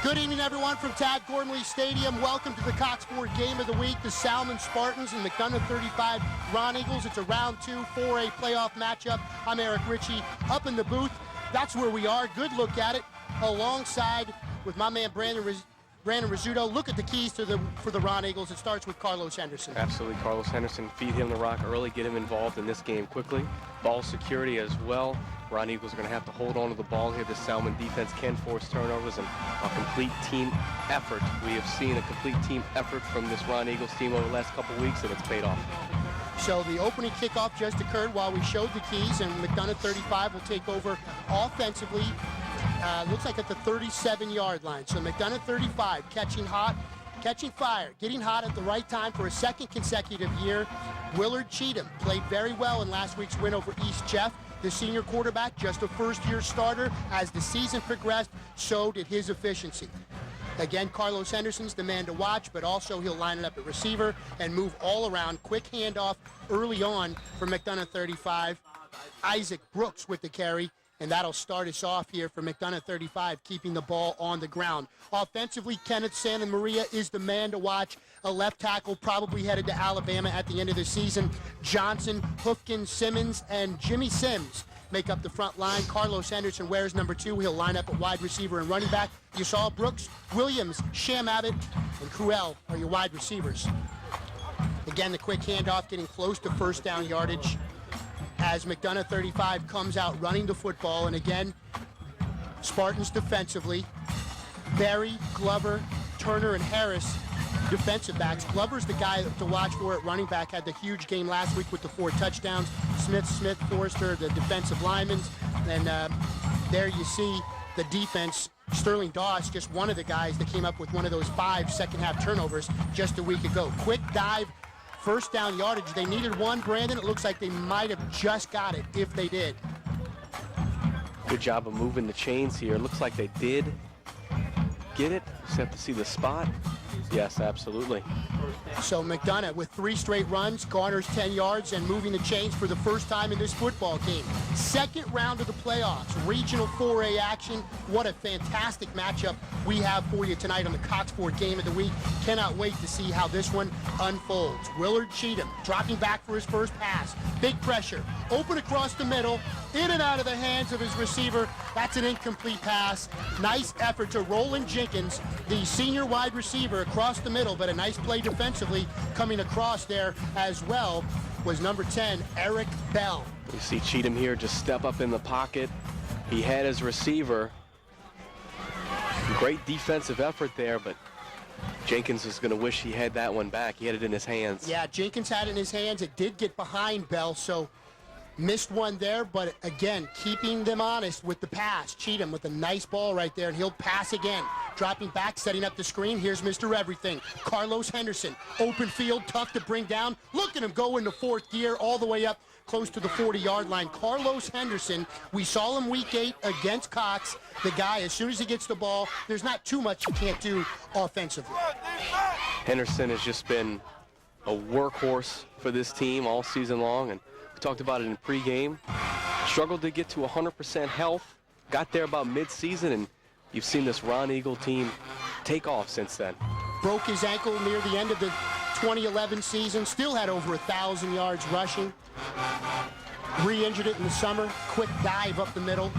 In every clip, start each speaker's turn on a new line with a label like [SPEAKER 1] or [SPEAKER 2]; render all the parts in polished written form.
[SPEAKER 1] Good evening, everyone, from Tad Gormley Stadium. Welcome to the Cox Sport Game of the Week. The Salmen Spartans and McDonogh 35 Roneagles. It's a round 2 4A playoff matchup. I'm Eric Ritchie up in the booth. That's where we are. Good look at it alongside with my man Brandon Rizzuto. Look at the keys to for the Roneagles. It starts with Carlos Henderson.
[SPEAKER 2] Absolutely, Carlos Henderson. Feed him the rock early, get him involved in this game quickly. Ball security as well. Roneagles are going to have to hold on to the ball here. The Salmen defense can force turnovers and a complete team effort. We have seen a complete team effort from this Roneagles team over the last couple weeks, and it's paid off.
[SPEAKER 1] So the opening kickoff just occurred while we showed the keys, and McDonogh 35 will take over offensively. Looks like at the 37-yard line. So McDonogh 35 catching fire, getting hot at the right time for a second consecutive year. Willard Cheatham played very well in last week's win over East Jeff. The senior quarterback, just a first-year starter. As the season progressed, so did his efficiency. Again, Carlos Henderson's the man to watch, but also he'll line it up at receiver and move all around. Quick handoff early on for McDonogh 35. Isaac Brooks with the carry, and that'll start us off here for McDonogh 35, keeping the ball on the ground. Offensively, Kenneth Santa Maria is the man to watch. A left tackle, probably headed to Alabama at the end of the season. Johnson, Hoofkin, Simmons, and Jimmy Sims make up the front line. Carlos Henderson wears number 2. He'll line up at wide receiver and running back. You saw Brooks, Williams, Sham Abbott, and Cruel are your wide receivers. Again, the quick handoff getting close to first down yardage as McDonogh 35 comes out running the football. And again, Spartans defensively, Barry, Glover, Turner, and Harris defensive backs. Glover's the guy to watch for at running back. Had the huge game last week with the 4 touchdowns. Smith, Forrester, the defensive linemen. And there you see the defense. Sterling Doss, just one of the guys that came up with one of those 5 second-half turnovers just a week ago. Quick dive, first down yardage. They needed one, Brandon. It looks like they might have just got it if they did.
[SPEAKER 2] Good job of moving the chains here. Looks like they did get it. Just have to see the spot. Yes, absolutely.
[SPEAKER 1] So McDonogh with 3 straight runs, garners 10 yards, and moving the chains for the first time in this football game. Second round of the playoffs, regional 4A action. What a fantastic matchup we have for you tonight on the Cox Sport Game of the Week. Cannot wait to see how this one unfolds. Willard Cheatham dropping back for his first pass. Big pressure, open across the middle, in and out of the hands of his receiver. That's an incomplete pass. Nice effort to Roland Jenkins, the senior wide receiver, across the middle, but a nice play defensively coming across there as well was number 10, Eric Bell.
[SPEAKER 2] You see Cheatham here just step up in the pocket. He had his receiver. Great defensive effort there, but Jenkins is going to wish he had that one back. He had it in his hands.
[SPEAKER 1] Yeah, Jenkins had it in his hands. It did get behind Bell, so missed one there, but again, keeping them honest with the pass. Cheatham with a nice ball right there, and he'll pass again. Dropping back, setting up the screen. Here's Mr. Everything, Carlos Henderson. Open field, tough to bring down. Look at him go into 4th gear all the way up close to the 40-yard line. Carlos Henderson, we saw him week 8 against Cox. The guy, as soon as he gets the ball, there's not too much he can't do offensively.
[SPEAKER 2] Henderson has just been a workhorse for this team all season long, and we talked about it in pregame. Struggled to get to 100% health. Got there about mid-season, and you've seen this Roneagle team take off since then.
[SPEAKER 1] Broke his ankle near the end of the 2011 season. Still had over 1,000 yards rushing. Re-injured it in the summer. Quick dive up the middle.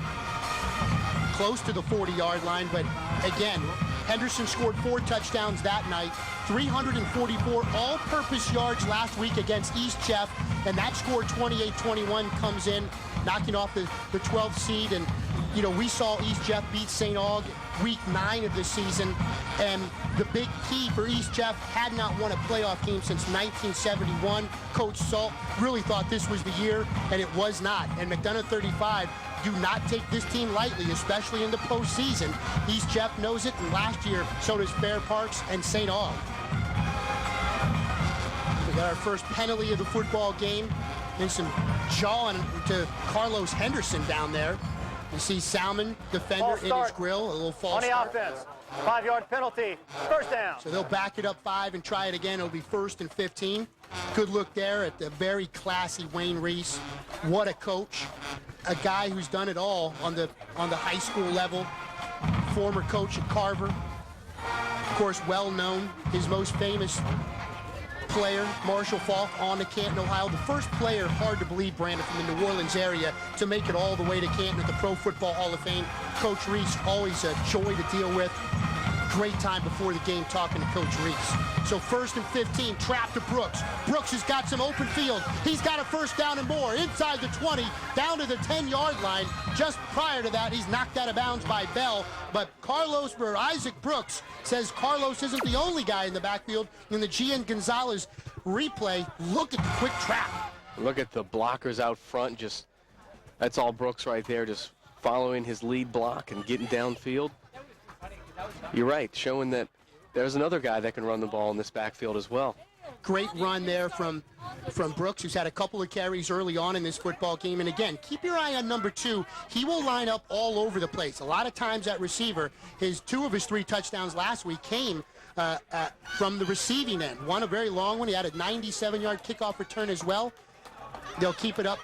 [SPEAKER 1] Close to the 40-yard line, but again, Henderson scored 4 touchdowns that night. 344 all-purpose yards last week against East Jeff, and that score 28-21 comes in, knocking off the 12th seed. And you know, we saw East Jeff beat St. Aug week 9 of the season, and the big key for East Jeff had not won a playoff game since 1971. Coach Salt really thought this was the year, and it was not. And McDonogh 35 do not take this team lightly, especially in the postseason. East Jeff knows it, and last year so does Fair Parks and St. Aug. We got our first penalty of the football game, and some jawing to Carlos Henderson down there. You see Salmen, defender, in his grill, a little false start.
[SPEAKER 3] On the offense, 5-yard penalty, first down.
[SPEAKER 1] So they'll back it up 5 and try it again. It'll be 1st and 15. Good look there at the very classy Wayne Reese. What a coach. A guy who's done it all on the high school level. Former coach at Carver. course, well known, his most famous player, Marshall Faulk, on to Canton, Ohio. The first player, hard to believe, Brandon, from the New Orleans area to make it all the way to Canton at the Pro Football Hall of Fame. Coach Reese, always a joy to deal with. Great time before the game talking to Coach Reese. So 1st and 15, trap to Brooks. Brooks has got some open field. He's got a first down and more. Inside the 20, down to the 10-yard line. Just prior to that, he's knocked out of bounds by Bell. But Isaac Brooks says Carlos isn't the only guy in the backfield. In the Gian Gonzalez replay, look at the quick trap.
[SPEAKER 2] Look at the blockers out front. That's all Brooks right there, just following his lead block and getting downfield. You're right, showing that there's another guy that can run the ball in this backfield as well.
[SPEAKER 1] Great run there from Brooks, who's had a couple of carries early on in this football game. And again, keep your eye on number 2. He will line up all over the place. A lot of times at receiver, 2 of his 3 touchdowns last week came from the receiving end. One, a very long one. He had a 97-yard kickoff return as well. They'll keep it up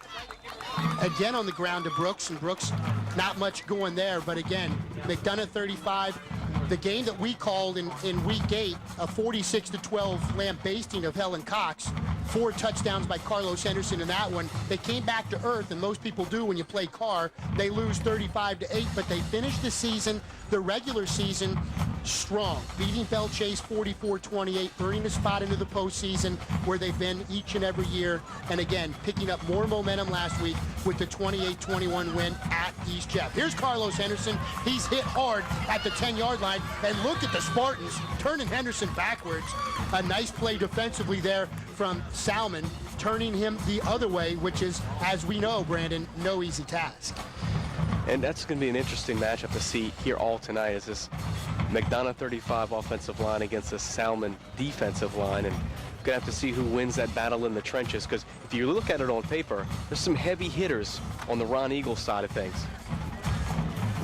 [SPEAKER 1] again on the ground to Brooks, and Brooks not much going there. But again, McDonogh 35. The game that we called in week 8, a 46-12 lambasting of Helen Cox. 4 touchdowns by Carlos Henderson in that one. They came back to earth, and most people do when you play Carr. They lose 35-8, but they finished the season, the regular season, strong. Beating Bell Chase 44-28, earning a spot into the postseason where they've been each and every year. And again, picking up more momentum last week with the 28-21 win at East Jeff. Here's Carlos Henderson. He's hit hard at the 10-yard line. And look at the Spartans turning Henderson backwards. A nice play defensively there from Salmen, turning him the other way, which is, as we know, Brandon, no easy task.
[SPEAKER 2] And that's going to be an interesting matchup to see here all tonight, is this McDonogh 35 offensive line against the Salmen defensive line. And we're going to have to see who wins that battle in the trenches, because if you look at it on paper, there's some heavy hitters on the Roneagles side of things.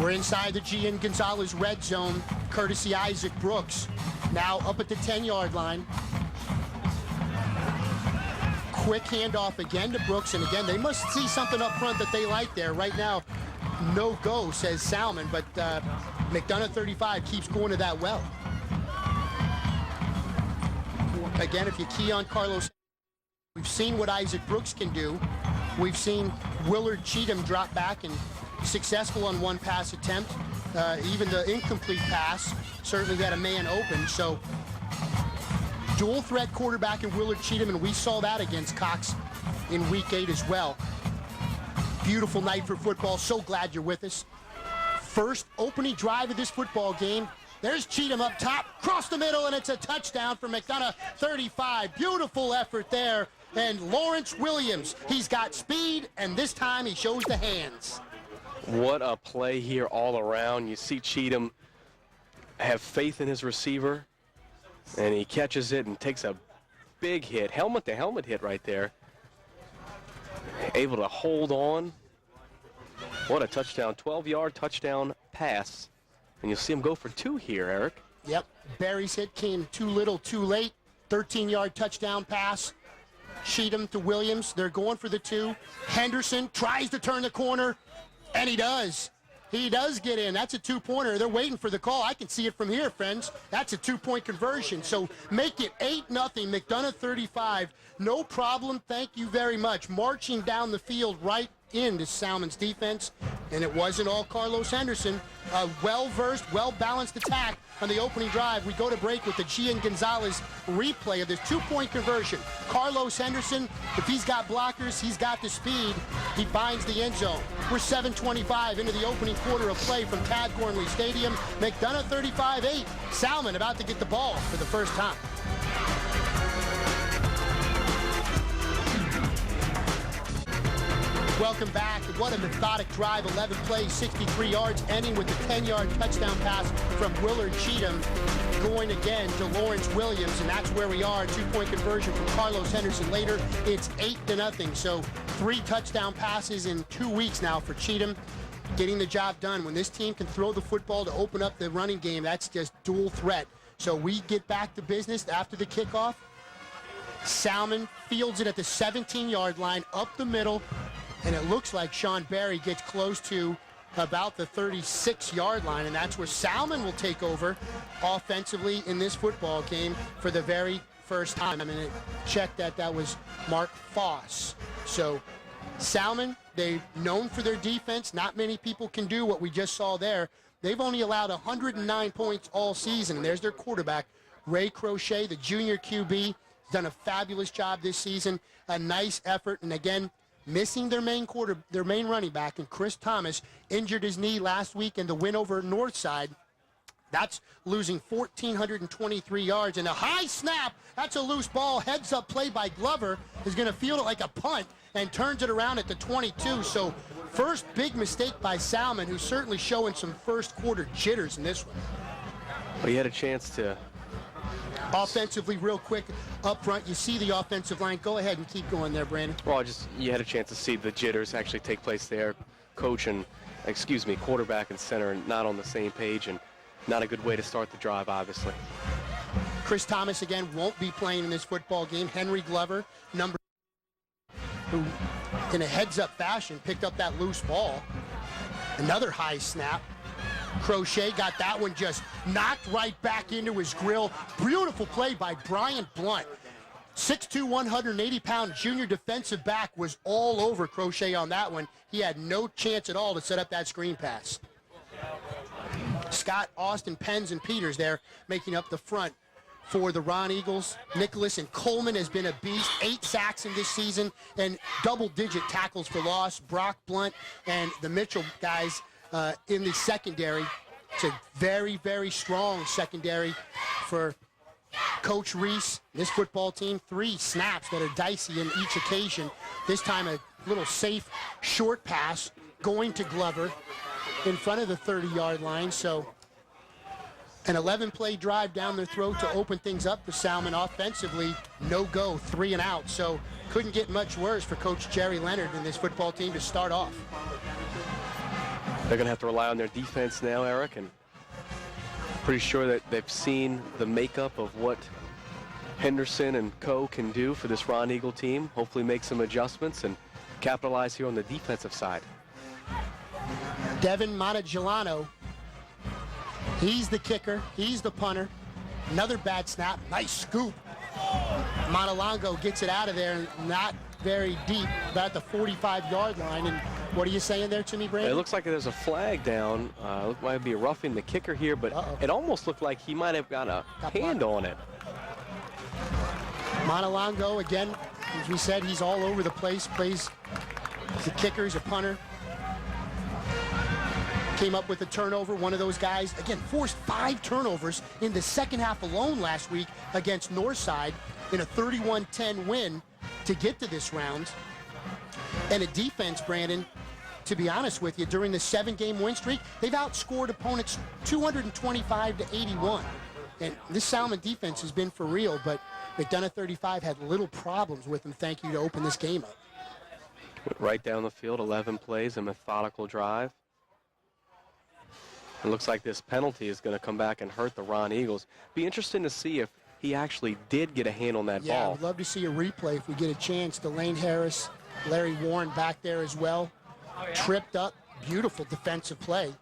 [SPEAKER 1] We're inside the Gian Gonzalez red zone, courtesy Isaac Brooks. Now up at the 10-yard line. Quick handoff again to Brooks, and again, they must see something up front that they like there. Right now, no go, says Salmen, but McDonogh 35 keeps going to that well. Again, if you key on Carlos, we've seen what Isaac Brooks can do. We've seen Willard Cheatham drop back and successful on one pass attempt. Even the incomplete pass certainly got a man open. So dual threat quarterback in Willard Cheatham, and we saw that against Cox in week 8 as well. Beautiful night for football. So glad you're with us. First opening drive of this football game. There's Cheatham up top, across the middle, and it's a touchdown for McDonogh 35. Beautiful effort there. And Lawrence Williams, he's got speed, and this time he shows the hands.
[SPEAKER 2] What a play here all around. You see Cheatham have faith in his receiver, and he catches it and takes a big hit, helmet to helmet hit right there. Able to hold on. What a touchdown, 12-yard touchdown pass. And you'll see him go for 2 here, Eric.
[SPEAKER 1] Yep, Barry's hit came too little, too late. 13-yard touchdown pass. Cheatham to Williams, they're going for the 2. Henderson tries to turn the corner, and he does. He does get in. That's a 2-pointer. They're waiting for the call. I can see it from here, friends. That's a 2-point conversion. So make it 8-0, McDonogh 35. No problem. Thank you very much. Marching down the field right into Salmen's defense. And it wasn't all Carlos Henderson. A well-versed, well-balanced attack on the opening drive. We go to break with the Gian Gonzalez replay of this 2-point conversion. Carlos Henderson, if he's got blockers, he's got the speed. He finds the end zone. We're 7:25 into the opening quarter of play from Tad Gormley Stadium. McDonogh 35-8. Salmen about to get the ball for the first time. Welcome back. What a methodic drive. 11 plays, 63 yards, ending with a 10-yard touchdown pass from Willard Cheatham, going again to Lawrence Williams, and that's where we are. 2-point conversion from Carlos Henderson later. It's 8-0. So 3 touchdown passes in 2 weeks now for Cheatham, getting the job done. When this team can throw the football to open up the running game, that's just dual threat. So we get back to business after the kickoff. Salmen fields it at the 17-yard line, up the middle. And it looks like Sean Barry gets close to about the 36-yard line, and that's where Salmen will take over offensively in this football game for the very first time. I mean, it checked that was Mark Foss. So Salmen, they're known for their defense. Not many people can do what we just saw there. They've only allowed 109 points all season, and there's their quarterback, Ray Crochet, the junior QB. He's done a fabulous job this season. A nice effort, and again, missing their main running back, and Chris Thomas injured his knee last week in the win over Northside. That's losing 1,423 yards, and a high snap. That's a loose ball. Heads up play by Glover is going to field it like a punt and turns it around at the 22. So first big mistake by Salmen, who's certainly showing some first quarter jitters in this one.
[SPEAKER 2] Well, he had a chance to.
[SPEAKER 1] Offensively, real quick, up front, you see the offensive line. Go ahead and keep going there, Brandon.
[SPEAKER 2] Well, you had a chance to see the jitters actually take place there. Quarterback and center not on the same page, and not a good way to start the drive, obviously.
[SPEAKER 1] Chris Thomas, again, won't be playing in this football game. Henry Glover, number 2, who in a heads-up fashion picked up that loose ball. Another high snap. Crochet got that one just knocked right back into his grill. Beautiful play by Brian Blunt. 6'2", 180-pound junior defensive back was all over Crochet on that one. He had no chance at all to set up that screen pass. Scott, Austin, Penns, and Peters there making up the front for the Roneagles. Nicholas and Coleman has been a beast. 8 sacks in this season and double-digit tackles for loss. Brock Blunt and the Mitchell guys in the secondary. It's a very, very strong secondary for Coach Reese. This football team, 3 snaps that are dicey in each occasion. This time a little safe short pass going to Glover in front of the 30-yard line. So an 11-play drive down their throat to open things up for Salmen offensively. No go, 3 and out. So couldn't get much worse for Coach Jerry Leonard and this football team to start off.
[SPEAKER 2] They're going to have to rely on their defense now, Eric, and pretty sure that they've seen the makeup of what Henderson and co can do for this Roneagle team. Hopefully make some adjustments and capitalize here on the defensive side.
[SPEAKER 1] Devin Montegilano, he's the kicker, he's the punter. Another bad snap, nice scoop. Montelongo gets it out of there, not very deep, about the 45-yard line. And what are you saying there to me, Brandon?
[SPEAKER 2] It looks like there's a flag down. It might be roughing the kicker here, but it almost looked like he might have got a hand on it.
[SPEAKER 1] Montelongo, again, as we said, he's all over the place, plays as a kicker, he's a punter. Came up with a turnover, one of those guys, again, forced 5 turnovers in the second half alone last week against Northside in a 31-10 win to get to this round. And a defense, Brandon, to be honest with you, during the 7-game win streak, they've outscored opponents 225-81. And this Salmen defense has been for real, but McDonogh 35 had little problems with them, thank you, to open this game up.
[SPEAKER 2] Right down the field, 11 plays, a methodical drive. It looks like this penalty is going to come back and hurt the Roneagles. Be interesting to see if he actually did get a hand on that ball.
[SPEAKER 1] Yeah, I'd love to see a replay if we get a chance. Delane Harris, Larry Warren back there as well. Tripped up, beautiful defensive play.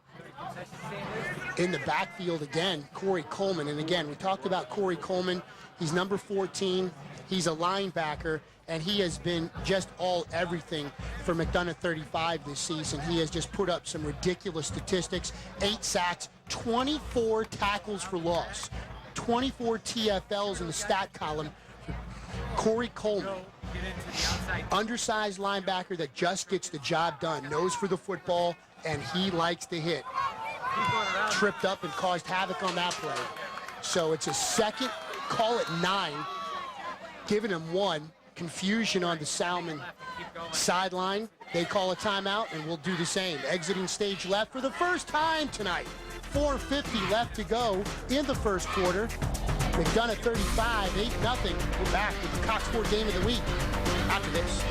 [SPEAKER 1] In the backfield again, Corey Coleman. And again, we talked about Corey Coleman. He's number 14. He's a linebacker, and he has been just everything for McDonogh 35 this season. He has just put up some ridiculous statistics. 8 sacks, 24 tackles for loss, 24 TFLs in the stat column. Corey Coleman, undersized linebacker that just gets the job done, knows for the football, and he likes to hit. Tripped up and caused havoc on that play. So it's a second, call it 9, giving him 1. Confusion on the Salmen sideline. They call a timeout, and we'll do the same. Exiting stage left for the first time tonight. 4:50 left to go in the first quarter. McDonogh 35, 8-0. We're back with the Cox Sport Game of the Week after this.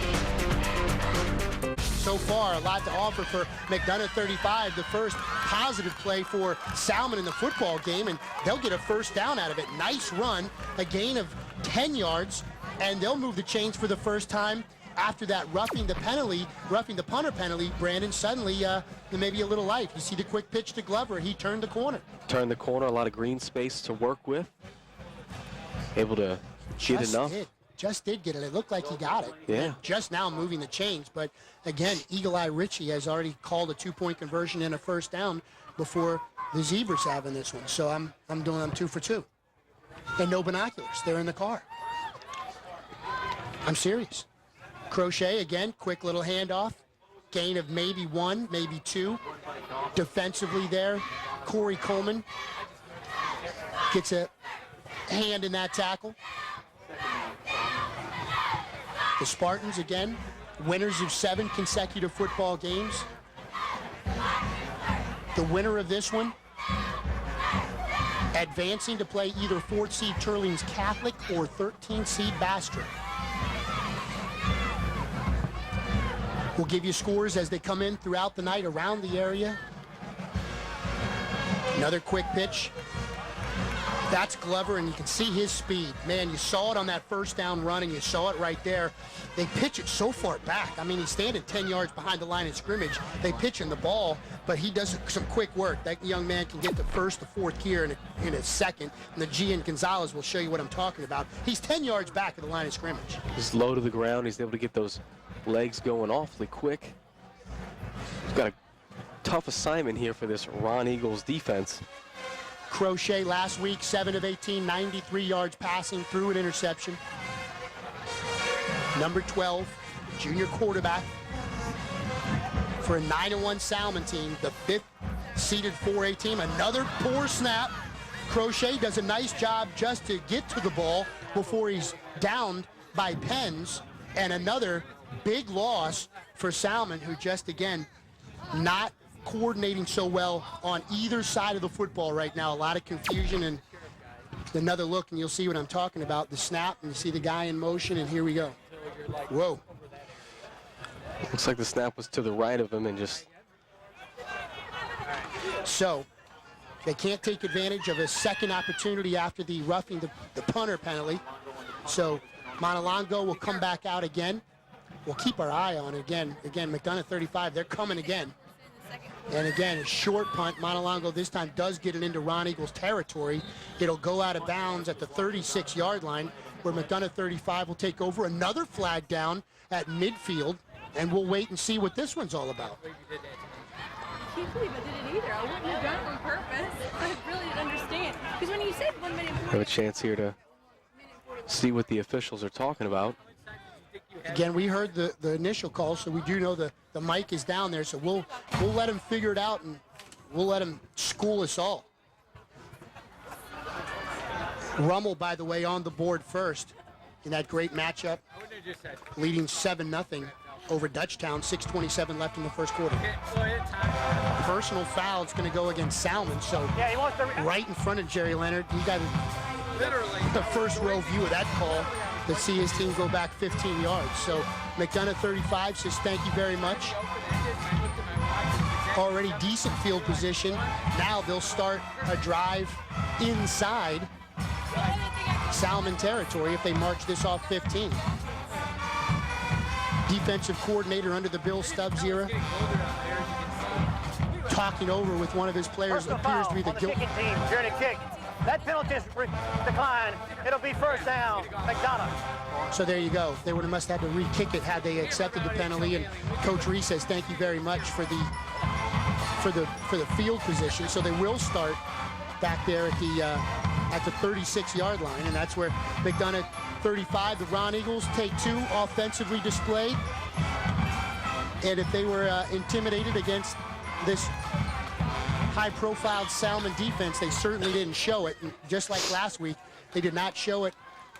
[SPEAKER 1] So far, a lot to offer for McDonogh 35. The first positive play for Salmen in the football game, and they'll get a first down out of it. Nice run, a gain of 10 yards, and they'll move the chains for the first time after that roughing the punter penalty, Brandon, suddenly there may be a little life. You see the quick pitch to Glover. He turned the corner.
[SPEAKER 2] Turned the corner, a lot of green space to work with. Able to get enough.
[SPEAKER 1] Just did get it. It looked like he got it.
[SPEAKER 2] Yeah.
[SPEAKER 1] Just now moving the chains. But again, Eagle Eye Richie has already called a 2-point conversion and a first down before the Zebras have in this one. So I'm 2 for 2. And no binoculars. They're in the car. I'm serious. Crochet again, quick little handoff. Gain of maybe 1, maybe 2. Defensively there, Corey Coleman gets a hand in that tackle. The Spartans, again, winners of 7 consecutive football games. The winner of this one advancing to play either 4th seed Turling's Catholic or 13th seed Bastrop. We'll give you scores as they come in throughout the night around the area. Another quick pitch. That's Glover, and you can see his speed. Man, you saw it on that first down run, and you saw it right there. They pitch it so far back. I mean, he's standing 10 yards behind the line of scrimmage. They pitch him the ball, but he does some quick work. That young man can get the first to 4th gear in a second, and the Gian Gonzalez will show you what I'm talking about. He's 10 yards back of the line of scrimmage.
[SPEAKER 2] He's low to the ground. He's able to get those legs going awfully quick. He's got a tough assignment here for this Roneagles defense.
[SPEAKER 1] Crochet last week, 7 of 18, 93 yards passing, through an interception. Number 12, junior quarterback for a 9-1 Salmen team, the 5th seeded 4A team. Another poor snap. Crochet does a nice job just to get to the ball before he's downed by Penns, and another big loss for Salmen, who just, again, not coordinating so well on either side of the football right now. A lot of confusion, and another look and you'll see what I'm talking about. The snap, and you see the guy in motion, and here we go. Whoa.
[SPEAKER 2] Looks like the snap was to the right of him, and just...
[SPEAKER 1] So they can't take advantage of a second opportunity after the roughing the punter penalty. So Montelongo will come back out again. We'll keep our eye on it again. Again, McDonogh 35, they're coming again. And again, a short punt. Montelongo this time does get it into Roneagles territory. It'll go out of bounds at the 36-yard line, where McDonogh 35 will take over. Another flag down at midfield, and we'll wait and see what this one's all about.
[SPEAKER 4] I can't believe I did it either. I wouldn't have done it on purpose. I really didn't understand. Because when you said 1 minute 40,
[SPEAKER 2] have a chance here to see what the officials are talking about.
[SPEAKER 1] Again, we heard the initial call, so we do know the mic is down there, so we'll let him figure it out, and we'll let him school us all. Rummel, by the way, on the board first in that great matchup, leading 7-0 over Dutchtown, 6:27 left in the first quarter. Personal foul, it's going to go against Salmen, so
[SPEAKER 3] Yeah, he wants to...
[SPEAKER 1] right in front of Jerry Leonard. You got the first row view of that call to see his team go back 15 yards. So McDonogh 35 says thank you very much. Already decent field position. Now they'll start a drive inside Salmen territory if they march this off 15. Defensive coordinator under the Bill Stubbs era, talking over with one of his players. Appears to be the
[SPEAKER 3] kicking team during a kick. That penalty is declined. It'll be first down, McDonogh.
[SPEAKER 1] So there you go. They must have had to re-kick it had they accepted the penalty. And Coach Reese says thank you very much for the field position. So they will start back there at the 36-yard line, and that's where McDonogh 35, the Roneagles, take 2 offensively displayed. And if they were intimidated against this high-profile Salmen defense, they certainly didn't show it. And just like last week, they did not show it.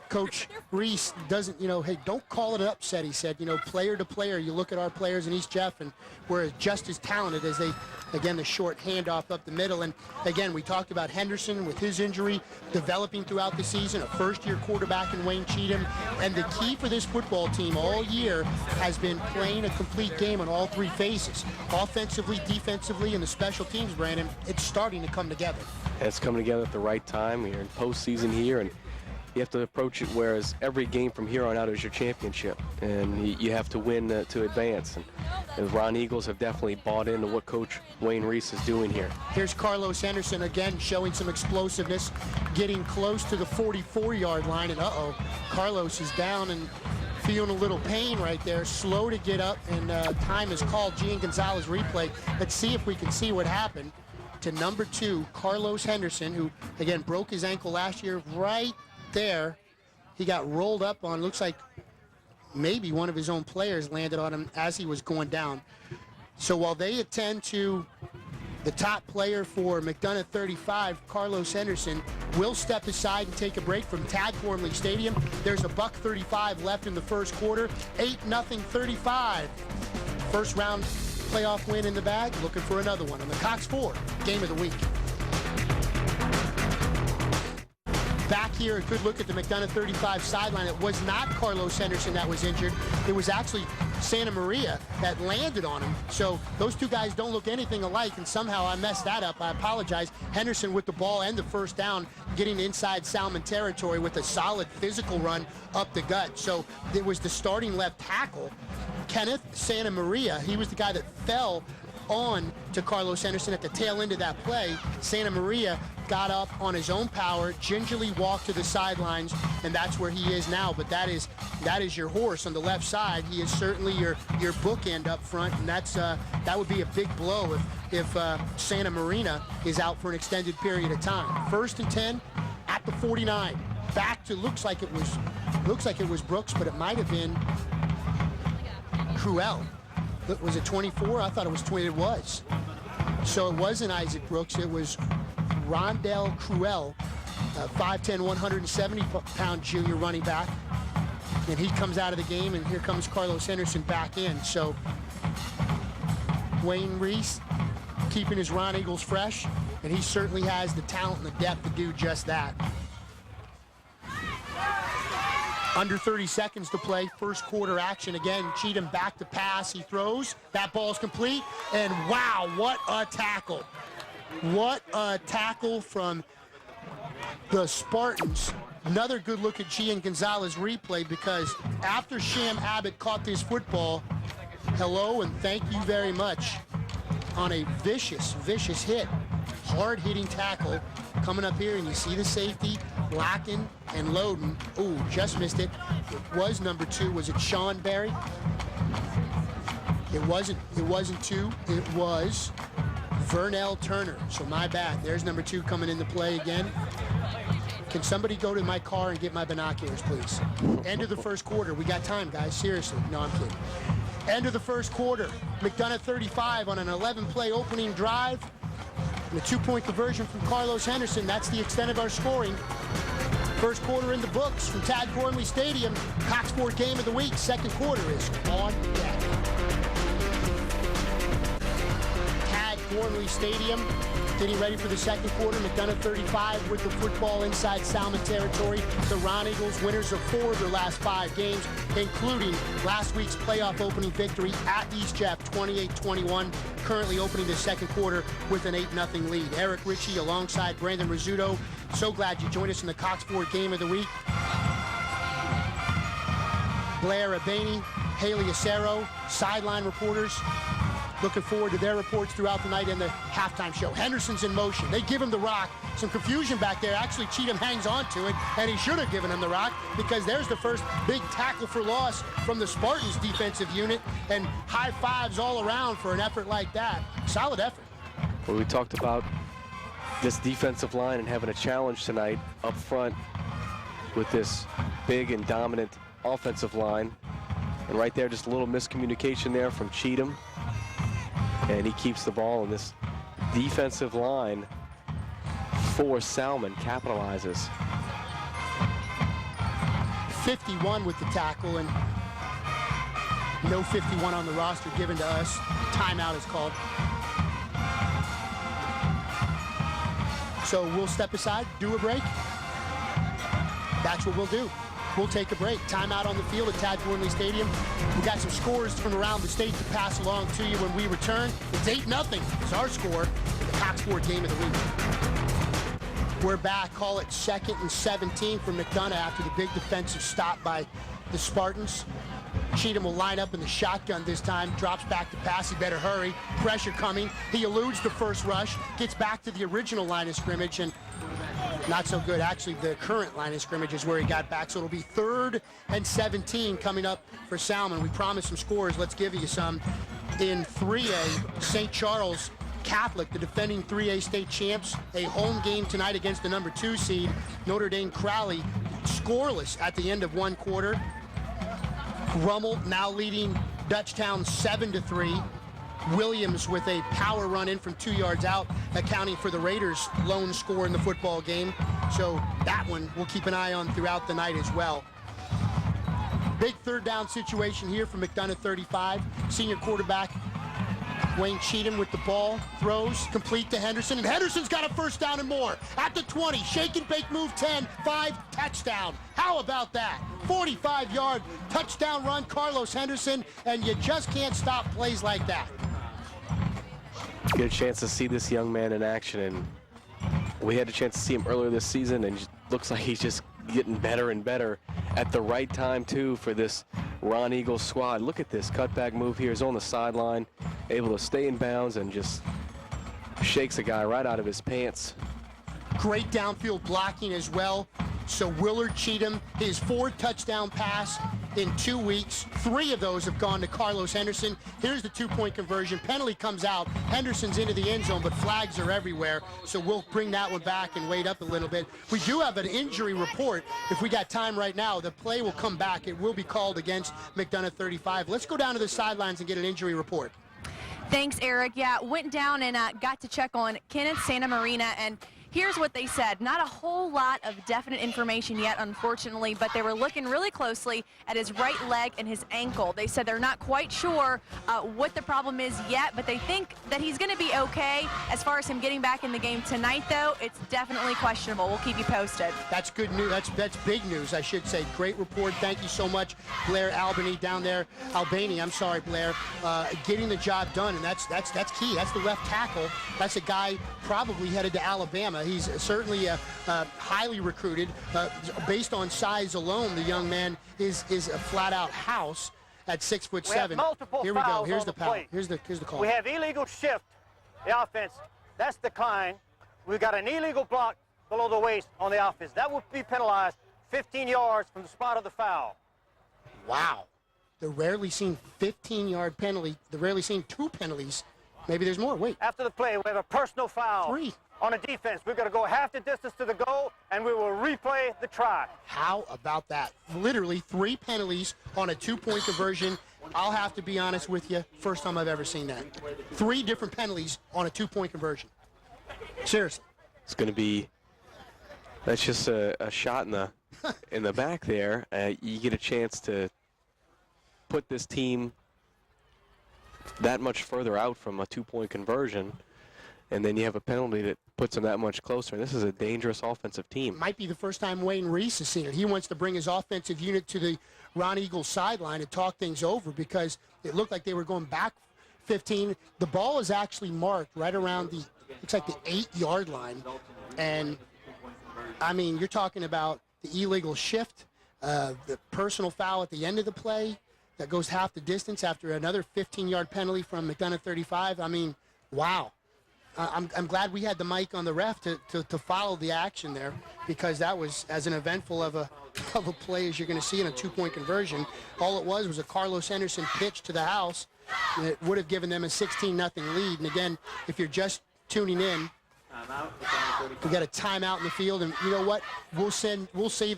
[SPEAKER 1] Coach Reese doesn't, hey, don't call it an upset, he said. Player to player, you look at our players in East Jeff, and we're just as talented as they, again, the short handoff up the middle. And again, we talked about Henderson with his injury developing throughout the season, a first-year quarterback in Wayne Cheatham. And the key for this football team all year has been playing a complete game on all 3 phases. Offensively, defensively, and the special teams, Brandon, it's starting to come together.
[SPEAKER 2] It's coming together at the right time. We're in postseason here, and You have to approach it whereas every game from here on out is your championship, and you have to win to advance. And Roneagles have definitely bought into what Coach Wayne Reese is doing here.
[SPEAKER 1] Here's Carlos Henderson again showing some explosiveness, getting close to the 44-yard line, and Carlos is down and feeling a little pain right there, slow to get up, and time is called. Gian Gonzalez replay. Let's see if we can see what happened to number 2, Carlos Henderson, who again broke his ankle last year right there. He got rolled up on, looks like maybe one of his own players landed on him as he was going down. So while they attend to the top player for McDonogh 35, Carlos Henderson, will step aside and take a break from Tad Gormley Stadium. There's a $1:35 left in the first quarter. 8-0 35. First round playoff win in the bag. Looking for another one on the Cox 4 Game of the Week. Back here, a good look at the McDonogh 35 sideline. It was not Carlos Henderson that was injured. It was actually Santa Maria that landed on him. So those two guys don't look anything alike, and somehow I messed that up. I apologize. Henderson with the ball and the first down, getting inside Salmen territory with a solid physical run up the gut. So it was the starting left tackle, Kenneth Santa Maria. He was the guy that fell on to Carlos Henderson at the tail end of that play. Santa Maria got up on his own power, gingerly walked to the sidelines, and that's where he is now. But that is your horse on the left side. He is certainly your bookend up front, and that would be a big blow if Santa Maria is out for an extended period of time. 1st and 10 at the 49. Back to looks like it was Brooks, but it might have been Cruel. Was it 24? I thought it was 20. It was. So it wasn't Isaac Brooks. It was Rondell Cruel, 5'10", 170-pound junior running back. And he comes out of the game, and here comes Carlos Henderson back in. So Wayne Reese keeping his Roneagles fresh, and he certainly has the talent and the depth to do just that. Under 30 seconds to play, first quarter action again. Cheatham back to pass, he throws, that ball's complete, and wow, what a tackle. What a tackle from the Spartans. Another good look at Gian Gonzalez replay, because after Sham Abbott caught this football, hello and thank you very much, on a vicious hit. Hard-hitting tackle coming up here, and you see the safety locking and loading. Ooh, just missed it. It was number 2. Was it Sean Berry? It wasn't 2. It was Vernell Turner. So my bad. There's number 2 coming into play again. Can somebody go to my car and get my binoculars, please? End of the first quarter. We got time, guys. Seriously. No, I'm kidding. End of the first quarter. McDonogh 35 on an 11-play opening drive. And a 2-point conversion from Carlos Henderson. That's the extent of our scoring. First quarter in the books from Tad Gormley Stadium. Cox 4 Game of the Week. Second quarter is on deck. Tad Gormley Stadium getting ready for the second quarter. McDonogh 35 with the football inside Salmen territory. The Roneagles, winners of 4 of their last 5 games, including last week's playoff opening victory at East Jeff, 28-21. Currently opening the second quarter with an 8-0 lead. Eric Ritchie alongside Brandon Rizzuto. So glad you joined us in the Cox 4 Game of the Week. Blair Abani, Haley Acero, sideline reporters. Looking forward to their reports throughout the night and the halftime show. Henderson's in motion. They give him the rock. Some confusion back there. Actually, Cheatham hangs on to it, and he should have given him the rock, because there's the first big tackle for loss from the Spartans defensive unit, and high fives all around for an effort like that. Solid effort.
[SPEAKER 2] Well, we talked about this defensive line and having a challenge tonight up front with this big and dominant offensive line. And right there, just a little miscommunication there from Cheatham. And he keeps the ball, and this defensive line for Salmen capitalizes.
[SPEAKER 1] 51 with the tackle, and no 51 on the roster given to us. Timeout is called. So we'll step aside, do a break. That's what we'll do. We'll take a break. Timeout on the field at Tad Gormley Stadium. We got some scores from around the state to pass along to you when we return. It's 8-0 is our score for the Cox 4 Game of the Week. We're back. Call it 2nd and 17 for McDonogh after the big defensive stop by the Spartans. Cheatham will line up in the shotgun this time, drops back to pass. He better hurry. Pressure coming. He eludes the first rush, gets back to the original line of scrimmage, and not so good. Actually, the current line of scrimmage is where he got back, so it'll be 3rd and 17 coming up for Salmen. We promised some scores. Let's give you some. In 3A, St. Charles Catholic, the defending 3A state champs, a home game tonight against the number 2 seed, Notre Dame Crowley, scoreless at the end of 1 quarter. Rummel now leading Dutchtown 7-3. Williams with a power run in from 2 yards out, accounting for the Raiders' lone score in the football game. So that one we'll keep an eye on throughout the night as well. Big 3rd down situation here for McDonogh 35. Senior quarterback Wayne Cheatham with the ball, throws, complete to Henderson, and Henderson's got a 1st down and more. At the 20, shake and bake move 10, 5, touchdown. How about that? 45-yard touchdown run, Carlos Henderson, and you just can't stop plays like that.
[SPEAKER 2] Get a chance to see this young man in action, and we had a chance to see him earlier this season, and it looks like he's just getting better and better at the right time, too, for this Roneagles squad. Look at this cutback move here. He's on the sideline, able to stay in bounds and just shakes a guy right out of his pants.
[SPEAKER 1] Great downfield blocking as well. So Willard Cheatham, his 4th touchdown pass in 2 weeks. 3 of those have gone to Carlos Henderson. Here's the 2-point conversion. Penalty comes out. Henderson's into the end zone, but flags are everywhere. So we'll bring that one back and wait up a little bit. We do have an injury report. If we got time right now, the play will come back. It will be called against McDonogh 35. Let's go down to the sidelines and get an injury report.
[SPEAKER 4] Thanks, Eric. Yeah, went down and got to check on Kenneth Santa Marina, and here's what they said. Not a whole lot of definite information yet, unfortunately, but they were looking really closely at his right leg and his ankle. They said they're not quite sure what the problem is yet, but they think that he's going to be okay. As far as him getting back in the game tonight, though, it's definitely questionable. We'll keep you posted.
[SPEAKER 1] That's good news. That's big news, I should say. Great report. Thank you so much, Blair Albany down there. Albany, I'm sorry, Blair, getting the job done, and that's key. That's the left tackle. That's a guy probably headed to Alabama. He's certainly highly recruited. Based on size alone, the young man is a flat-out house at 6'7". Here we go. Here's the foul. Here's the call.
[SPEAKER 3] We have illegal shift. The offense. That's decline. We've got an illegal block below the waist on the offense. That will be penalized 15 yards from the spot of the foul.
[SPEAKER 1] Wow. The rarely seen 15-yard penalty. The rarely seen 2 penalties. Maybe there's more. Wait.
[SPEAKER 3] After the play, we have a personal foul.
[SPEAKER 1] 3.
[SPEAKER 3] On a defense. We're going to go half the distance to the goal, and we will replay the try.
[SPEAKER 1] How about that? Literally 3 penalties on a 2-point conversion. I'll have to be honest with you, first time I've ever seen that. 3 different penalties on a 2-point conversion. Seriously.
[SPEAKER 2] It's going to be, that's just a shot in the back there. You get a chance to put this team that much further out from a 2-point conversion, and then you have a penalty that puts them that much closer. This is a dangerous offensive team.
[SPEAKER 1] Might be the first time Wayne Reese has seen it. He wants to bring his offensive unit to the Roneagles sideline and talk things over because it looked like they were going back 15. The ball is actually marked right around the, looks like the 8-yard line. And, I mean, you're talking about the illegal shift, the personal foul at the end of the play that goes half the distance after another 15-yard penalty from McDonogh 35. I mean, wow. I'm glad we had the mic on the ref to follow the action there because that was as an eventful of a play as you're going to see in a 2-point conversion. All it was a Carlos Henderson pitch to the house that would have given them a 16-0 lead. And again, if you're just tuning in, we got a timeout in the field, and you know what? We'll save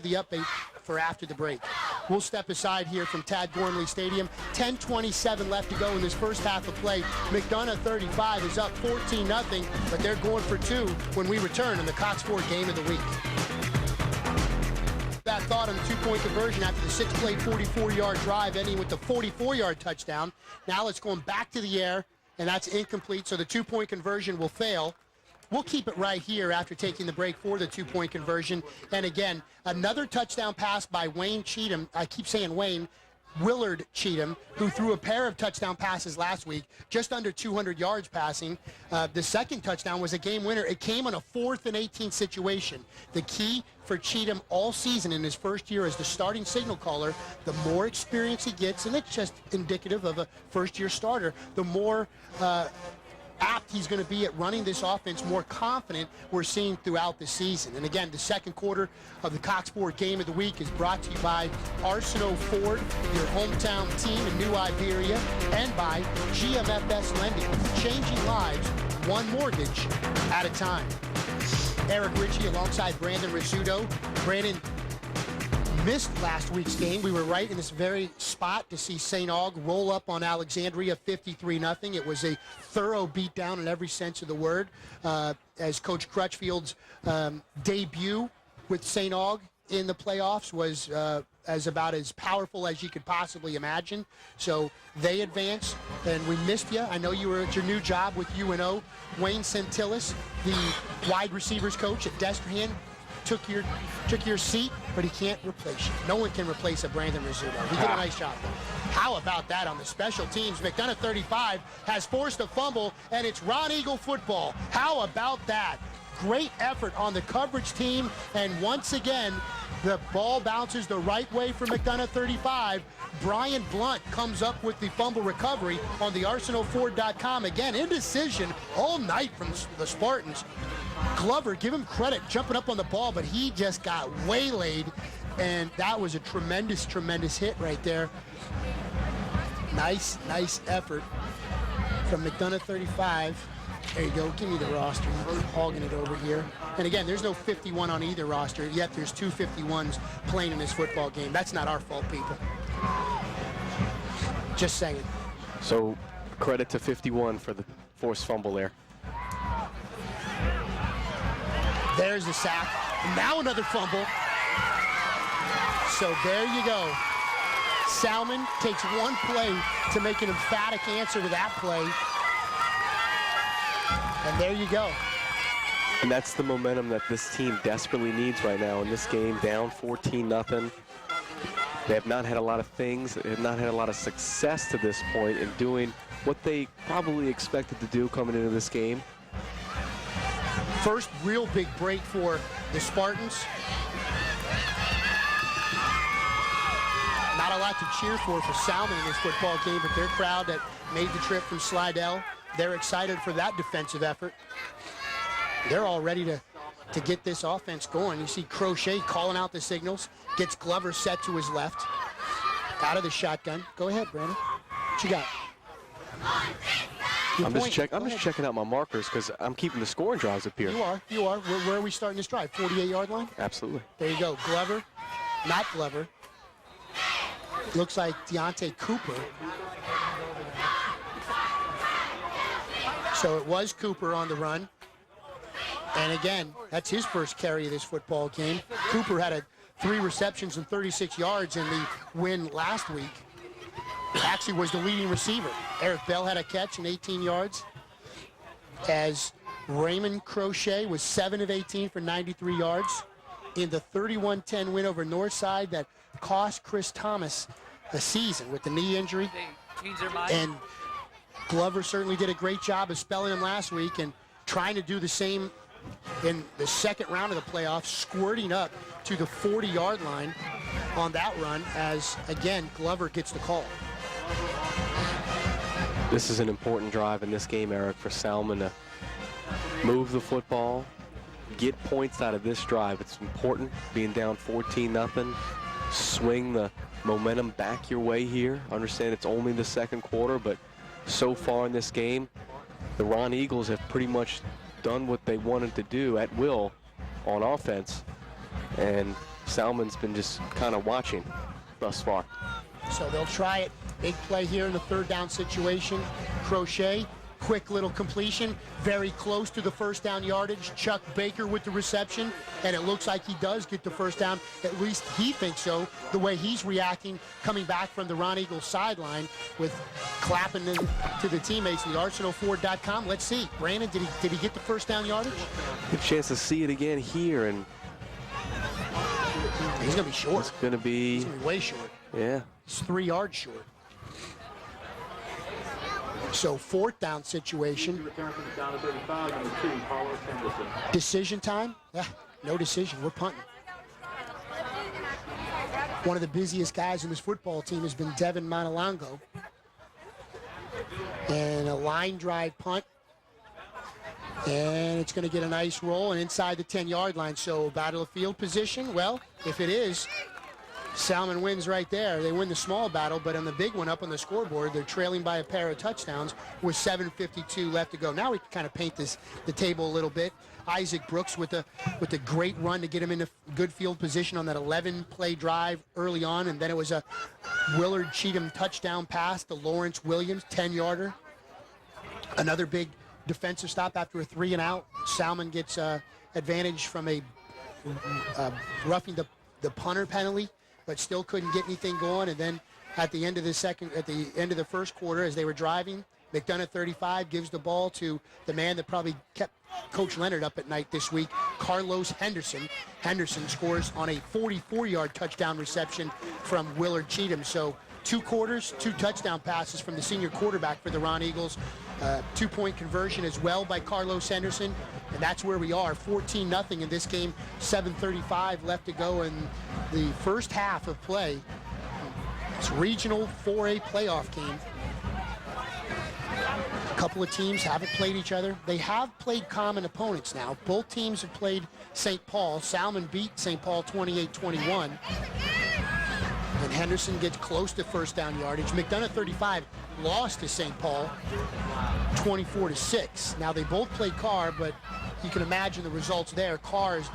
[SPEAKER 1] the update for after the break. We'll step aside here from Tad Gormley Stadium. 10:27 left to go in this first half of play. McDonogh 35 is up 14-0, but they're going for 2 when we return in the Cox Ford Game of the Week. That thought on the 2-point conversion after the 6-play 44-yard drive ending with the 44-yard touchdown. Now it's going back to the air, and that's incomplete, so the 2-point conversion will fail. We'll keep it right here after taking the break for the 2-point conversion. And again, another touchdown pass by Wayne Cheatham. I keep saying Wayne. Willard Cheatham, who threw a pair of touchdown passes last week, just under 200 yards passing. The second touchdown was a game winner. It came on a 4th and 18 situation. The key for Cheatham all season in his first year as the starting signal caller, the more experience he gets, and it's just indicative of a first-year starter, the more apt he's going to be at running this offense, more confident we're seeing throughout the season. And again, the second quarter of the Cox Sport Game of the Week is brought to you by Arsenault Ford, your hometown team in New Iberia, and by GMFS Lending, changing lives one mortgage at a time. Eric Ritchie alongside Brandon Rizzuto. Brandon missed last week's game. We were right in this very spot to see St. Aug roll up on Alexandria 53-0. It was a thorough beatdown in every sense of the word. As Coach Crutchfield's debut with St. Aug in the playoffs was about as powerful as you could possibly imagine. So they advanced, and we missed you. I know you were at your new job with UNO. Wayne Centillis, the wide receivers coach at Destrehan, took your seat, but he can't replace you. No one can replace a Brandon Rizzuto. He did a nice job, though. How about that on the special teams? McDonogh 35 has forced a fumble, and it's Roneagle football. How about that? Great effort on the coverage team, and once again, the ball bounces the right way for McDonogh 35. Brian Blunt comes up with the fumble recovery on the ArsenalFord.com. Again, indecision all night from the Spartans. Glover, give him credit, jumping up on the ball, but he just got waylaid, and that was a tremendous, tremendous hit right there. Nice effort from McDonogh 35. There you go, give me the roster. You're hogging it over here. And again, there's no 51 on either roster, yet there's two 51s playing in this football game. That's not our fault, people. Just saying.
[SPEAKER 2] So credit to 51 for the forced fumble there.
[SPEAKER 1] There's the sack. Now another fumble. So there you go. Salmen takes one play to make an emphatic answer to that play. And there you go.
[SPEAKER 2] And that's the momentum that this team desperately needs right now in this game, down 14-0. They have not had a lot of things, they have not had a lot of success to this point in doing what they probably expected to do coming into this game.
[SPEAKER 1] First real big break for the Spartans. Not a lot to cheer for Salmen in this football game, but their crowd that made the trip from Slidell, they're excited for that defensive effort. They're all ready to get this offense going. You see Crochet calling out the signals, gets Glover set to his left, out of the shotgun. Go ahead, Brandon. What you got?
[SPEAKER 2] I'm just checking out my markers because I'm keeping the scoring drives up here.
[SPEAKER 1] You are. Where are we starting this drive? 48-yard line?
[SPEAKER 2] Absolutely.
[SPEAKER 1] There you go. Glover, not Glover. Looks like Deontay Cooper. So it was Cooper on the run. And again, that's his first carry of this football game. Cooper had 3 receptions and 36 yards in the win last week. Actually was the leading receiver. Eric Bell had a catch and 18 yards. As Raymond Crochet was 7 of 18 for 93 yards in the 31-10 win over Northside that cost Chris Thomas a season with the knee injury. And Glover certainly did a great job of spelling him last week and trying to do the same in the second round of the playoffs, squirting up to the 40-yard line on that run as, again, Glover gets the call.
[SPEAKER 2] This is an important drive in this game, Eric, for Salmen to move the football, get points out of this drive. It's important, being down 14-0. Swing the momentum back your way here. Understand it's only the second quarter, but so far in this game, the Roneagles have pretty much done what they wanted to do at will on offense, and Salmen's been just kind of watching thus far.
[SPEAKER 1] So they'll try it. Big play here in the third down situation. Crochet, quick little completion, very close to the first down yardage. Chuck Baker with the reception, and it looks like he does get the first down. At least he thinks so, the way he's reacting, coming back from the Roneagles sideline with clapping to the teammates at the ArsenalFord.com. Let's see. Brandon, did he get the first down yardage?
[SPEAKER 2] Good chance to see it again here, and
[SPEAKER 1] he's going to be short.
[SPEAKER 2] He's going to be
[SPEAKER 1] way short.
[SPEAKER 2] Yeah.
[SPEAKER 1] He's 3 yards short. So 4th down situation. Decision time? Yeah, no decision. We're punting. One of the busiest guys in this football team has been Devin McDonogh. And a line drive punt. And it's going to get a nice roll and inside the 10-yard line. So battle of field position, well, if it is, Salmen wins right there. They win the small battle, but on the big one up on the scoreboard, they're trailing by a pair of touchdowns with 7:52 left to go. Now we can kind of paint the table a little bit. Isaac Brooks with a great run to get him into good field position on that 11-play drive early on, and then it was a Willard Cheatham touchdown pass to Lawrence Williams, 10-yarder. Another big defensive stop after a 3-and-out. Salmen gets advantage from a roughing the punter penalty, but still couldn't get anything going. And then at the end of the first quarter, as they were driving, McDonogh 35 gives the ball to the man that probably kept Coach Leonard up at night this week, Carlos Henderson. Henderson scores on a 44-yard touchdown reception from Willard Cheatham. So 2 quarters, 2 touchdown passes from the senior quarterback for the Roneagles. 2-point conversion as well by Carlos Henderson. And that's where we are, 14-0 in this game, 7:35 left to go in the first half of play. It's regional 4A playoff game. A couple of teams haven't played each other. They have played common opponents now. Both teams have played St. Paul. Salmen beat St. Paul 28-21. And Henderson gets close to first down yardage. McDonogh 35 lost to St. Paul 24-6. Now they both played Carr, but you can imagine the results there. Carr's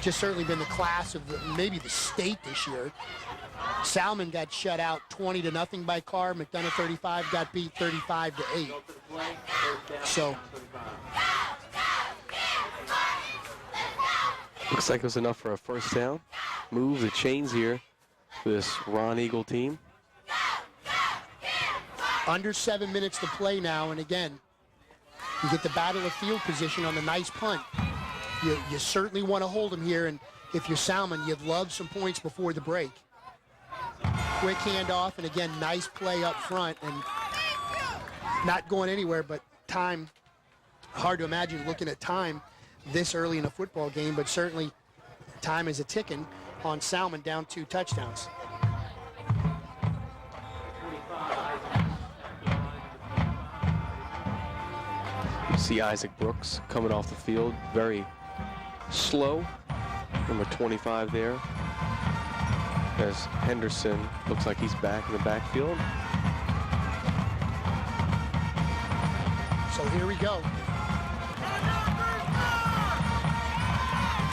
[SPEAKER 1] just certainly been the class of maybe the state this year. Salmen got shut out 20-0 by Carr. McDonogh 35 got beat 35-8. So
[SPEAKER 2] looks like it was enough for a first down. Move the chains here for this Roneagle team.
[SPEAKER 1] Under 7 minutes to play now, and again, you get the battle of field position on the nice punt. You certainly want to hold them here, and if you're Salmen, you'd love some points before the break. Quick handoff, and again, nice play up front, and not going anywhere, but time, hard to imagine looking at time this early in a football game, but certainly time is a ticking on Salmen, down 2 touchdowns.
[SPEAKER 2] You see Isaac Brooks coming off the field, very slow, number 25 there. As Henderson looks like he's back in the backfield.
[SPEAKER 1] So here we go.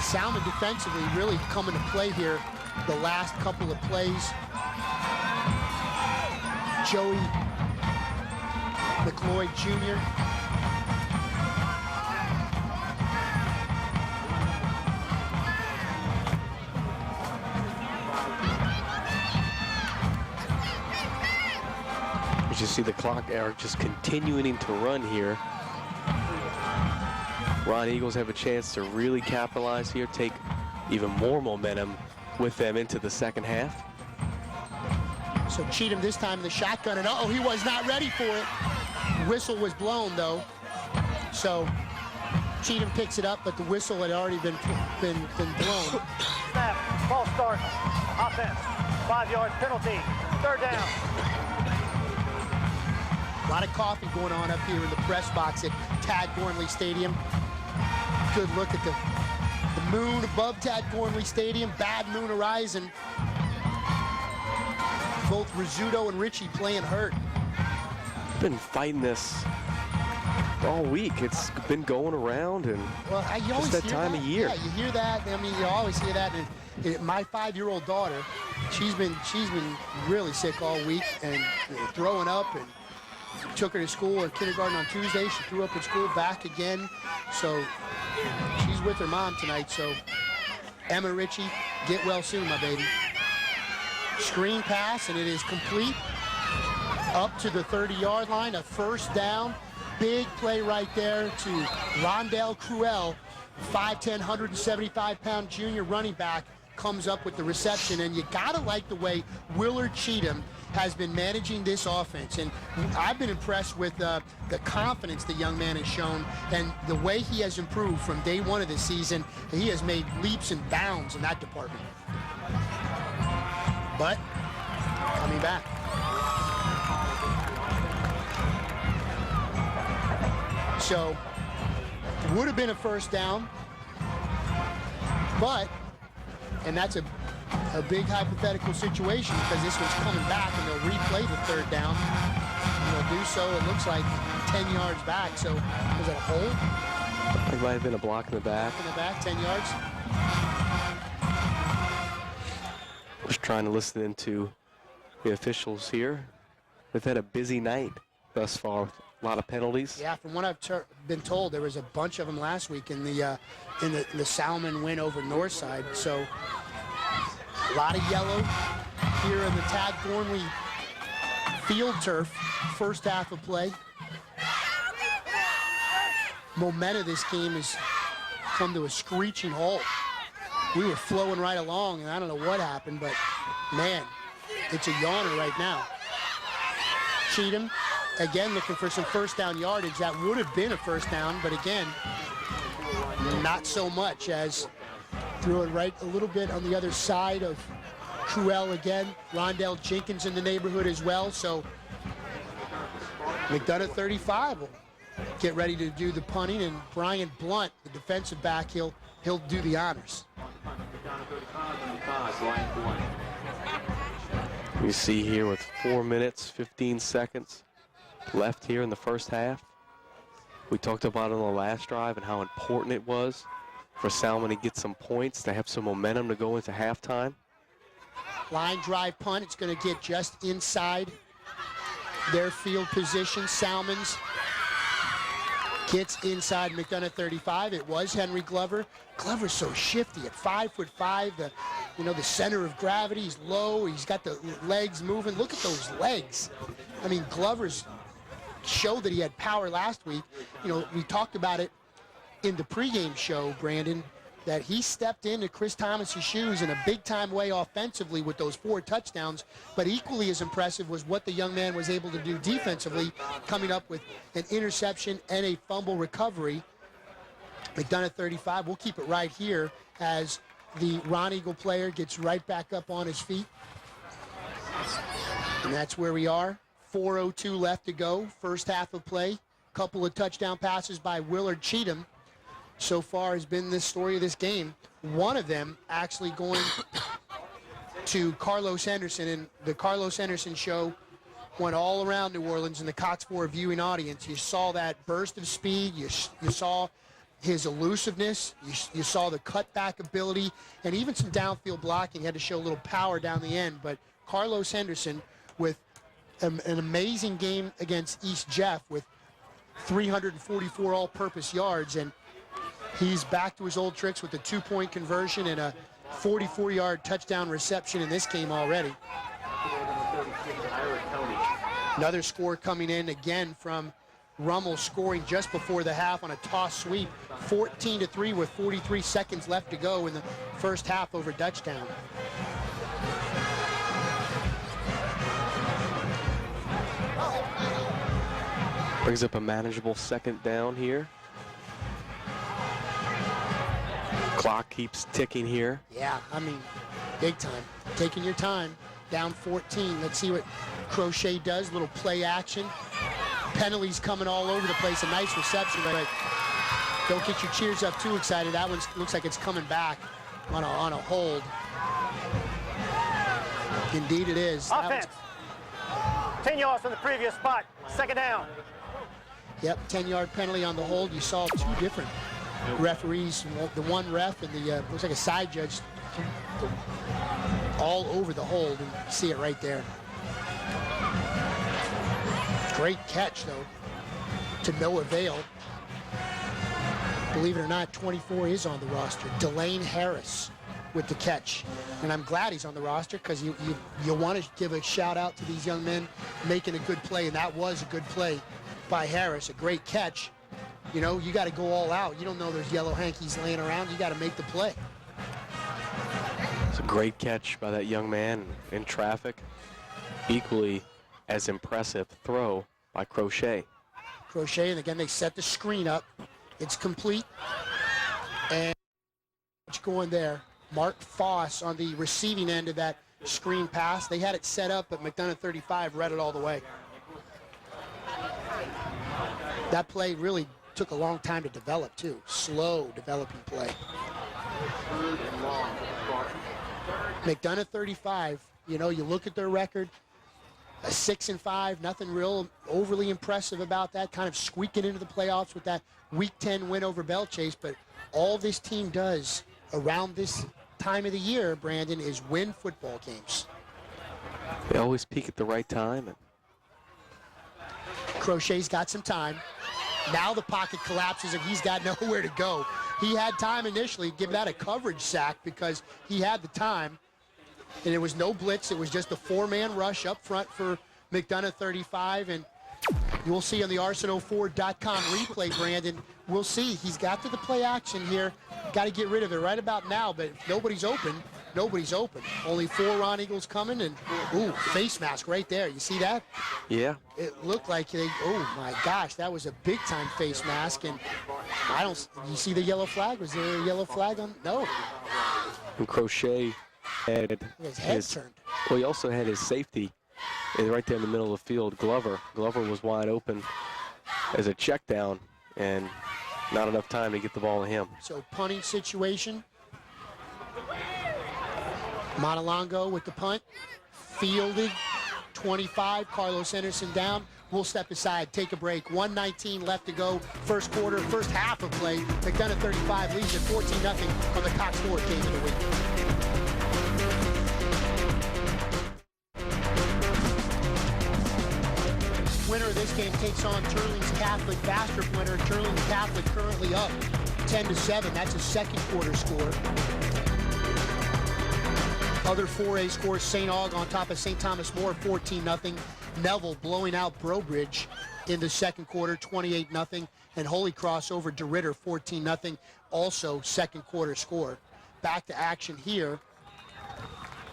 [SPEAKER 1] Salmen defensively really coming to play here the last couple of plays. Joey McLeod Jr.
[SPEAKER 2] You see the clock, Eric, just continuing to run here. Roneagles have a chance to really capitalize here, take even more momentum with them into the second half.
[SPEAKER 1] So Cheatham this time in the shotgun, and he was not ready for it. Whistle was blown though. So Cheatham picks it up, but the whistle had already been blown.
[SPEAKER 3] Snap, ball start, offense, 5-yard penalty, 3rd down.
[SPEAKER 1] A lot of coffee going on up here in the press box at Tad Gormley Stadium. Good look at the moon above Tad Gormley Stadium. Bad moon horizon. Both Rizzuto and Richie playing hurt.
[SPEAKER 2] Been fighting this all week. It's been going around, and
[SPEAKER 1] you always
[SPEAKER 2] just that time of year.
[SPEAKER 1] Yeah, you hear that. I mean, you always hear that. And my 5-year-old daughter, she's been really sick all week and throwing up, and took her to school or kindergarten on Tuesday. She threw up at school, back again. So she's with her mom tonight. So Emma Ritchie, get well soon, my baby. Screen pass, and it is complete up to the 30-yard line. A first down. Big play right there to Rondell Cruel, 5'10", 175-pound junior running back. comes up with the reception, and you gotta like the way Willard Cheatham has been managing this offense. And I've been impressed with the confidence the young man has shown and the way he has improved from day one of the season. He has made leaps and bounds in that department. But coming back. So it would have been a first down, but, and that's a big hypothetical situation because this one's coming back and they'll replay the third down. And they'll do so, it looks like 10 yards back. So was that a hold?
[SPEAKER 2] It might have been a block in the back.
[SPEAKER 1] In the back, 10 yards.
[SPEAKER 2] Just trying to listen into the officials here. They've had a busy night thus far with a lot of penalties.
[SPEAKER 1] Yeah, from what I've been told, there was a bunch of them last week in the Salmen win over Northside. So a lot of yellow here in the Tad Thornley field turf, first half of play. Momentum of this game has come to a screeching halt. We were flowing right along, and I don't know what happened, but man, it's a yawner right now. Cheatham, again, looking for some first down yardage. That would have been a first down, but again, not so much, as threw it right a little bit on the other side of Cruel again. Rondell Jenkins in the neighborhood as well. So McDonogh 35 will get ready to do the punting, and Brian Blunt, the defensive back, he'll do the honors.
[SPEAKER 2] You see here with 4 minutes, 15 seconds left here in the first half. We talked about it on the last drive and how important it was for Salmen to get some points, to have some momentum to go into halftime.
[SPEAKER 1] Line drive punt, it's going to get just inside their field position. Salmon's gets inside McDonogh 35. It was Henry Glover. Glover's so shifty at 5'5", the center of gravity. He's low, he's got the legs moving. Look at those legs. I mean, Glover's showed that he had power last week. We talked about it in the pregame show, Brandon, that he stepped into Chris Thomas's shoes in a big-time way offensively with those 4 touchdowns, but equally as impressive was what the young man was able to do defensively, coming up with an interception and a fumble recovery. McDonogh 35, we'll keep it right here as the Roneagle player gets right back up on his feet. And that's where we are. 4:02 left to go, first half of play. Couple of touchdown passes by Willard Cheatham so far has been this story of this game. One of them actually going to Carlos Henderson, and the Carlos Henderson show went all around New Orleans in the Cox 4 viewing audience. You saw that burst of speed, you saw his elusiveness, you saw the cutback ability, and even some downfield blocking. He had to show a little power down the end, but Carlos Henderson with an amazing game against East Jeff with 344 all-purpose yards, and he's back to his old tricks with a 2-point conversion and a 44-yard touchdown reception in this game already. Another score coming in again from Rummel, scoring just before the half on a toss sweep, 14-3 with 43 seconds left to go in the first half over Dutchtown.
[SPEAKER 2] Brings up a manageable second down here. Clock keeps ticking here.
[SPEAKER 1] Yeah, I mean, big time. Taking your time. Down 14. Let's see what Crochet does. Little play action. Penalties coming all over the place. A nice reception, but don't get your cheers up too excited. That one looks like it's coming back on a hold. Indeed it is.
[SPEAKER 3] Offense. 10 yards from the previous spot. Second down.
[SPEAKER 1] Yep, 10-yard penalty on the hold. You saw 2 different referees, the one ref and the looks like a side judge, all over the hold, and you see it right there. Great catch though, to no avail. Believe it or not, 24 is on the roster. Delane Harris with the catch, and I'm glad he's on the roster because you want to give a shout out to these young men making a good play, and that was a good play by Harris, a great catch. You got to go all out. You don't know there's yellow hankies laying around. You got to make the play.
[SPEAKER 2] It's a great catch by that young man in traffic. Equally as impressive throw by Crochet.
[SPEAKER 1] Crochet, and again, they set the screen up. It's complete. And it's going there. Mark Foss on the receiving end of that screen pass. They had it set up, but McDonogh 35 read it all the way. That play really took a long time to develop, too. Slow developing play. McDonogh 35, you know, you look at their record, a 6-5, nothing real overly impressive about that, kind of squeaking into the playoffs with that Week 10 win over Bellchase, but all this team does around this time of the year, Brandon, is win football games.
[SPEAKER 2] They always peak at the right time. And
[SPEAKER 1] Crochet's got some time. Now the pocket collapses and he's got nowhere to go. He had time initially, give that a coverage sack because he had the time. And it was no blitz. It was just a four-man rush up front for McDonogh 35. And you'll see on the Arsenal4.com replay, Brandon, we'll see. He's got to the play action here. Got to get rid of it right about now. But if nobody's open, nobody's open. Only 4 Roneagles coming. And, ooh, face mask right there. You see that?
[SPEAKER 2] yeah,
[SPEAKER 1] It looked like they, oh my gosh, that was a big time face mask. And I don't, you see the yellow flag? Was there a yellow flag on? No.
[SPEAKER 2] and Crochet had
[SPEAKER 1] His head turned.
[SPEAKER 2] well, he also had his safety right there in the middle of the field, Glover. Glover was wide open as a check down, and not enough time to get the ball to him.
[SPEAKER 1] So punting situation. Montelongo with the punt. Fielded. 25. Carlos Henderson down. We'll step aside, take a break. 1:19 left to go. First quarter, first half of play. McDonogh 35 leads at 14-0 on the Cox Ford game of the week. Winner of this game takes on Turling's Catholic. Bastrop winner. Turling's Catholic currently up 10-7. That's a second quarter score. Other 4A scores, St. Aug on top of St. Thomas More, 14-0. Neville blowing out Brobridge in the second quarter, 28-0. And Holy Cross over DeRitter, 14-0. Also second quarter score. Back to action here.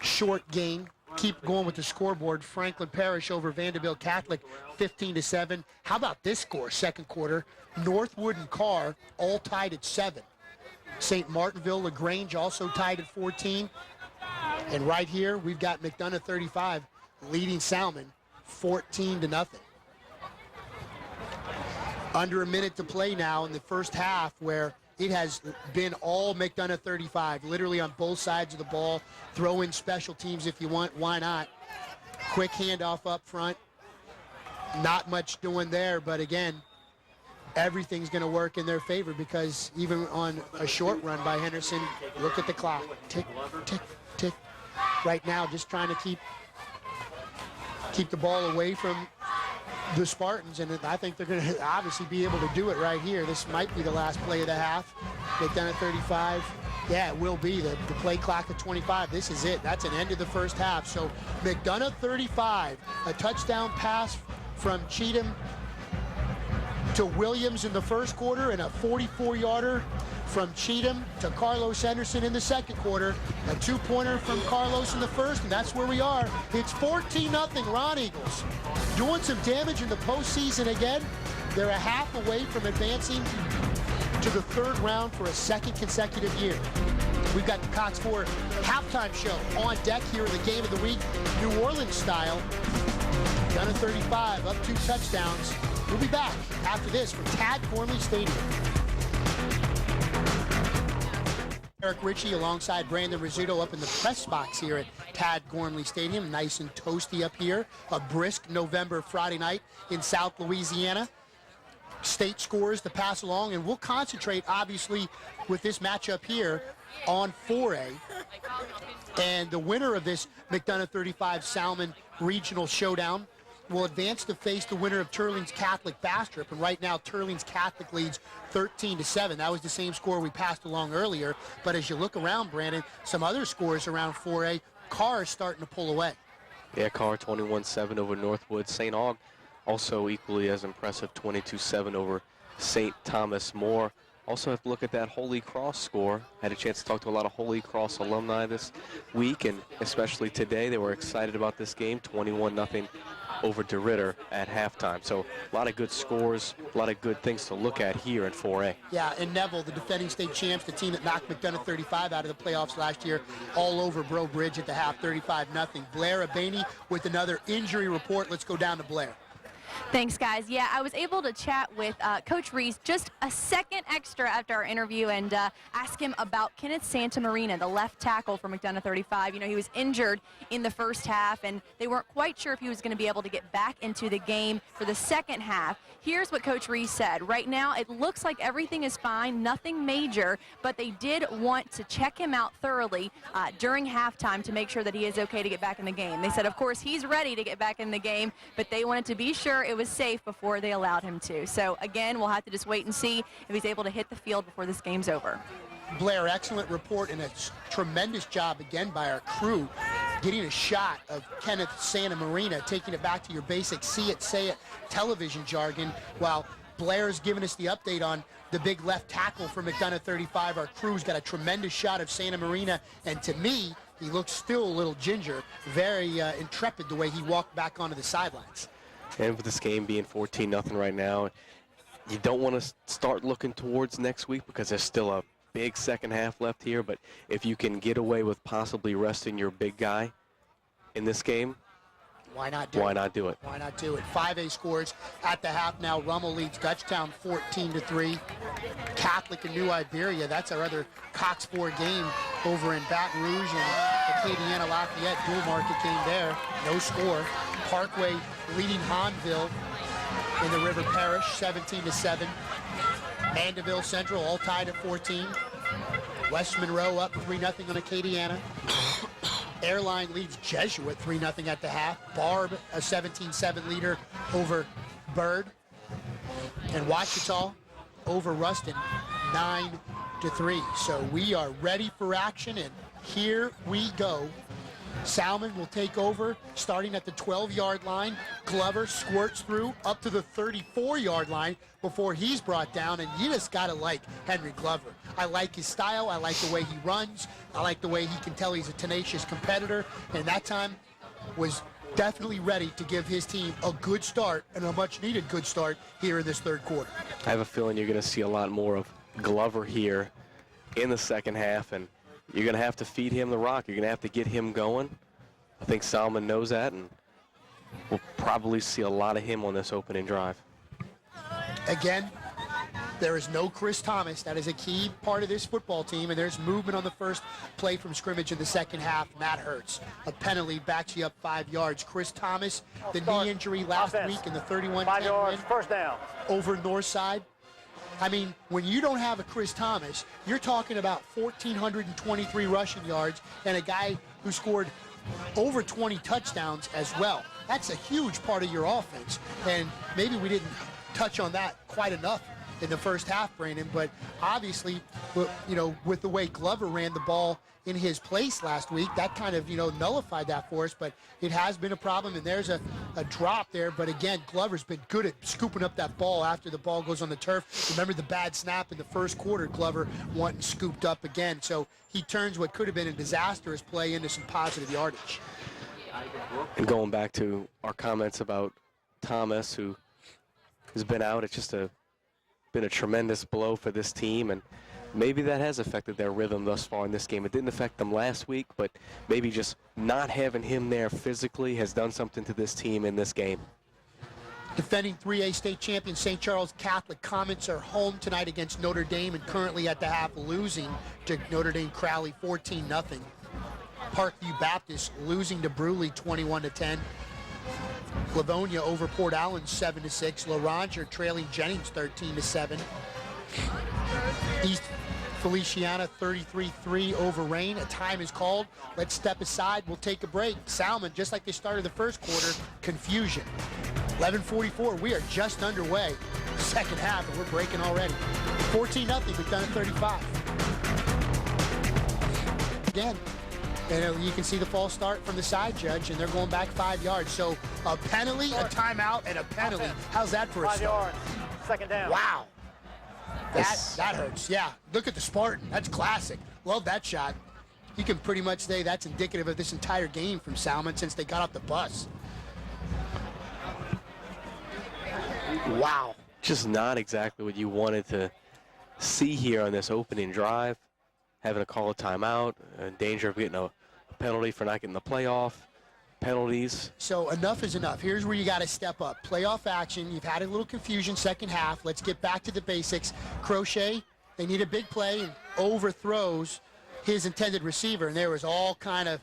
[SPEAKER 1] Short game. Keep going with the scoreboard. Franklin Parish over Vanderbilt Catholic, 15-7. How about this score, second quarter? Northwood and Carr all tied at 7. St. Martinville, LaGrange also tied at 14. And right here, we've got McDonogh 35 leading Salmen 14-0. Under a minute to play now in the first half, where it has been all McDonogh 35, literally on both sides of the ball. Throw in special teams if you want, why not? Quick handoff up front. Not much doing there, but again, everything's going to work in their favor because even on a short run by Henderson, look at the clock. Tick, tick, tick. Right now, just trying to keep the ball away from the Spartans, and I think they're going to obviously be able to do it right here. This might be the last play of the half. McDonogh 35. Yeah, it will be. The play clock at 25. This is it. That's an end of the first half. So McDonogh 35, a touchdown pass from Cheatham to Williams in the first quarter, and a 44-yarder from Cheatham to Carlos Henderson in the second quarter. A two-pointer from Carlos in the first, and that's where we are. It's 14-0 Roneagles. Doing some damage in the postseason again. They're a half away from advancing to the third round for a second consecutive year. We've got the Cox Ford halftime show on deck here in the game of the week, New Orleans style. McDonogh 35, up 2 touchdowns. We'll be back after this from Tad Gormley Stadium. Eric Ritchie alongside Brandon Rizzuto up in the press box here at Tad Gormley Stadium. Nice and toasty up here. A brisk November Friday night in South Louisiana. State scores to pass along, and we'll concentrate, obviously, with this matchup here on 4A. And the winner of this McDonogh 35 Salmen Regional Showdown will advance to face the winner of Turling's Catholic Bastrop, and right now Turling's Catholic leads 13-7. That was the same score we passed along earlier, but as you look around, Brandon, some other scores around 4A, Carr is starting to pull away.
[SPEAKER 2] Yeah, Carr 21-7 over Northwood. St. Aug also equally as impressive, 22-7 over St. Thomas More. Also have to look at that Holy Cross score. Had a chance to talk to a lot of Holy Cross alumni this week, and especially today. They were excited about this game, 21-0 over DeRitter at halftime. So a lot of good scores, a lot of good things to look at here in 4A.
[SPEAKER 1] Yeah, and Neville, the defending state champs, the team that knocked McDonogh 35 out of the playoffs last year, all over Bro Bridge at the half, 35-0. Blair Abaney with another injury report. Let's go down to Blair.
[SPEAKER 4] Thanks, guys. Yeah, I was able to chat with Coach Reese just a second extra after our interview and ask him about Kenneth Santamarina, the left tackle for McDonogh 35. You know, he was injured in the first half, and they weren't quite sure if he was going to be able to get back into the game for the second half. Here's what Coach Reese said. Right now, it looks like everything is fine, nothing major, but they did want to check him out thoroughly during halftime to make sure that he is okay to get back in the game. They said, of course, he's ready to get back in the game, but they wanted to be sure it was safe before they allowed him to. So again, we'll have to just wait and see if he's able to hit the field before this game's over.
[SPEAKER 1] Blair, excellent report and a tremendous job again by our crew getting a shot of Kenneth Santamarina, taking it back to your basic see it, say it television jargon, while Blair's giving us the update on the big left tackle for McDonogh 35. Our crew's got a tremendous shot of Santamarina, and to me, he looks still a little ginger, very intrepid the way he walked back onto the sidelines.
[SPEAKER 2] And with this game being 14-0 right now, you don't want to start looking towards next week because there's still a big second half left here. But if you can get away with possibly resting your big guy in this game,
[SPEAKER 1] why not do it?
[SPEAKER 2] Why not do it?
[SPEAKER 1] Why not do it? 5A scores at the half now. Rummel leads Dutchtown 14-3. Catholic and New Iberia, that's our other Cox 4 game over in Baton Rouge, and Acadiana Lafayette dual market game there. No score. Parkway leading Hahnville in the River Parish 17-7. Mandeville Central all tied at 14. West Monroe up 3-0 on Acadiana. Airline leads Jesuit 3-0 at the half. Barb a 17-7 leader over Byrd. And Ouachita over Ruston 9-3. So we are ready for action, and here we go. Salmen will take over starting at the 12-yard line. Glover squirts through up to the 34-yard line before he's brought down, and you just gotta like Henry Glover. I like his style, I like the way he runs, I like the way he can tell he's a tenacious competitor, and that time was definitely ready to give his team a good start, and a much needed good start here in this third quarter.
[SPEAKER 2] I have a feeling you're gonna see a lot more of Glover here in the second half, and you're going to have to feed him the rock. You're going to have to get him going. I think Salmen knows that, and we'll probably see a lot of him on this opening drive.
[SPEAKER 1] Again, there is no Chris Thomas. That is a key part of this football team, and there's movement on the first play from scrimmage in the second half. Matt Hurts, a penalty, backs you up 5 yards. Chris Thomas, the knee injury last week in the 31-10
[SPEAKER 3] 5 yards,
[SPEAKER 1] win
[SPEAKER 3] first down.
[SPEAKER 1] over Northside. I mean, when you don't have a Chris Thomas, you're talking about 1,423 rushing yards and a guy who scored over 20 touchdowns as well. That's a huge part of your offense, and maybe we didn't touch on that quite enough in the first half, Brandon, but obviously, you know, with the way Glover ran the ball in his place last week, that kind of, you know, nullified that for us, but it has been a problem, and there's a drop there. But again, Glover's been good at scooping up that ball after the ball goes on the turf. Remember the bad snap in the first quarter, Glover went and scooped up again. So he turns what could have been a disastrous play into some positive yardage.
[SPEAKER 2] And going back to our comments about Thomas, who has been out, it's just been a tremendous blow for this team, and maybe that has affected their rhythm thus far in this game. It didn't affect them last week, but maybe just not having him there physically has done something to this team in this game.
[SPEAKER 1] Defending 3A state champion St. Charles Catholic Comets are home tonight against Notre Dame, and currently at the half losing to Notre Dame Crowley 14-0. Parkview Baptist losing to Bruley 21-10. Livonia over Port Allen 7-6. La Ranger trailing Jennings 13-7. East Feliciana 33-3 over Rain. A time is called. Let's step aside. We'll take a break. Salmen, just like they started the first quarter, confusion. 11:44. We are just underway. Second half, and we're breaking already. 14-0. McDonogh 35. Again. And you can see the false start from the side judge, and they're going back 5 yards. So a penalty, a timeout, and a penalty. How's that for a
[SPEAKER 3] 5
[SPEAKER 1] start?
[SPEAKER 3] yards, second down.
[SPEAKER 1] Wow. That hurts. Yeah, look at the Spartan. That's classic. Love that shot. You can pretty much say that's indicative of this entire game from Salmen since they got off the bus. Wow.
[SPEAKER 2] Just not exactly what you wanted to see here on this opening drive. Having to call a timeout, in danger of getting a penalty for not getting the playoff. Penalties.
[SPEAKER 1] So enough is enough. Here's where you got to step up. Playoff action. You've had a little confusion second half. Let's get back to the basics. Crochet, they need a big play, and overthrows his intended receiver, and there was all kind of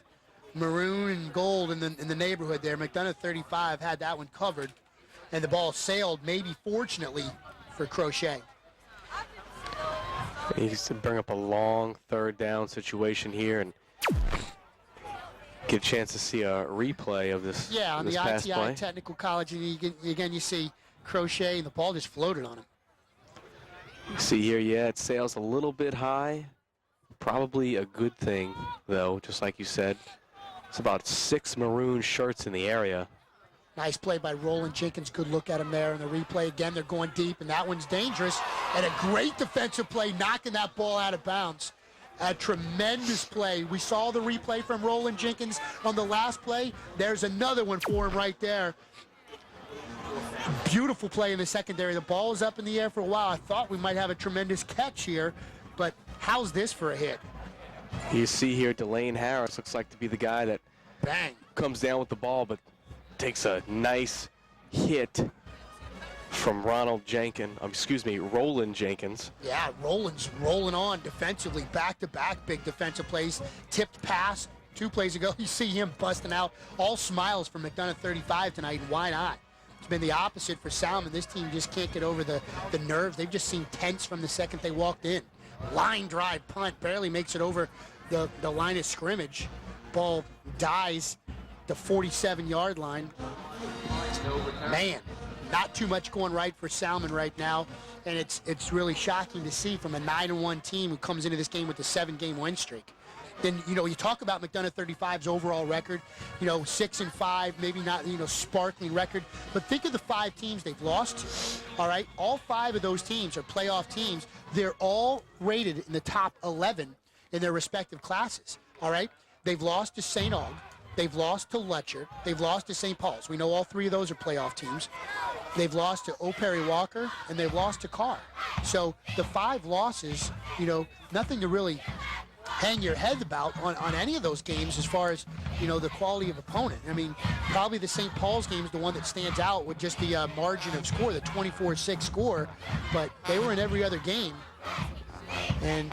[SPEAKER 1] maroon and gold in the neighborhood there. McDonogh 35 had that one covered, and the ball sailed, maybe fortunately for Crochet.
[SPEAKER 2] He needs to bring up a long third down situation here and get a chance to see a replay of this.
[SPEAKER 1] Yeah, on
[SPEAKER 2] this
[SPEAKER 1] the
[SPEAKER 2] pass
[SPEAKER 1] ITI
[SPEAKER 2] play.
[SPEAKER 1] Technical College, and again you see Crochet, and the ball just floated on him.
[SPEAKER 2] See here, yeah, it sails a little bit high. Probably a good thing, though, just like you said. It's about 6 maroon shirts in the area.
[SPEAKER 1] Nice play by Roland Jenkins. Good look at him there in the replay. Again, they're going deep, and that one's dangerous. And a great defensive play, knocking that ball out of bounds. A tremendous play. We saw the replay from Roland Jenkins on the last play. There's another one for him right there. Beautiful play in the secondary. The ball was up in the air for a while. I thought we might have a tremendous catch here, but how's this for a hit?
[SPEAKER 2] You see here, Delane Harris looks like to be the guy that
[SPEAKER 1] Bang.
[SPEAKER 2] comes down with the ball, but takes a nice hit from Roland Jenkins.
[SPEAKER 1] Yeah, Roland's rolling on defensively, back-to-back big defensive plays. Tipped pass 2 plays ago. You see him busting out. All smiles for McDonogh 35 tonight, and why not? It's been the opposite for Salmen. This team just can't get over the nerves. They've just seemed tense from the second they walked in. Line drive punt, barely makes it over the line of scrimmage. Ball dies the 47-yard line. Man, not too much going right for Salmen right now, and it's really shocking to see from a 9-1 team who comes into this game with a 7-game win streak. Then, you talk about McDonogh 35's overall record, 6-5, maybe not, sparkling record. But think of the 5 teams they've lost to, all right? All 5 of those teams are playoff teams. They're all rated in the top 11 in their respective classes, all right? They've lost to St. Aug. They've lost to Letcher. They've lost to St. Paul's. We know all 3 of those are playoff teams. They've lost to O'Perry Walker, and they've lost to Carr. So the 5 losses, nothing to really hang your head about on any of those games as far as, the quality of opponent. I mean, probably the St. Paul's game is the one that stands out with just the margin of score, the 24-6 score, but they were in every other game. And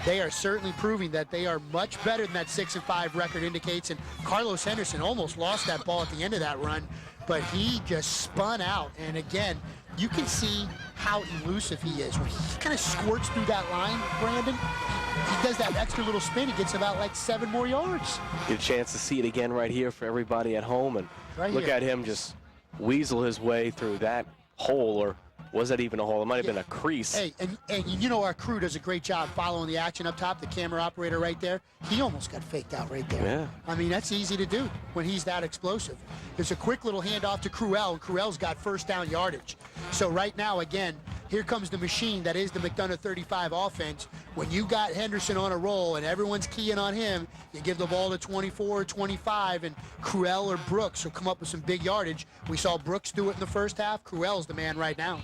[SPEAKER 1] they are certainly proving that they are much better than that 6-5 record indicates. And Carlos Henderson almost lost that ball at the end of that run, but he just spun out. And again, you can see how elusive he is. When he kind of squirts through that line, Brandon, he does that extra little spin. He gets about like 7 more yards.
[SPEAKER 2] Get a chance to see it again right here for everybody at home. And
[SPEAKER 1] right
[SPEAKER 2] look
[SPEAKER 1] here.
[SPEAKER 2] at him just weasel his way through that hole, or was that even a hole? It might have been a crease.
[SPEAKER 1] Hey, and our crew does a great job following the action up top. The camera operator right there, he almost got faked out right there.
[SPEAKER 2] Yeah.
[SPEAKER 1] I mean, that's easy to do when he's that explosive. There's a quick little handoff to Cruel, and Cruel's got first down yardage. So right now, again, here comes the machine that is the McDonogh 35 offense. When you got Henderson on a roll and everyone's keying on him, you give the ball to 24 or 25, and Cruel or Brooks will come up with some big yardage. We saw Brooks do it in the first half. Cruel's the man right now.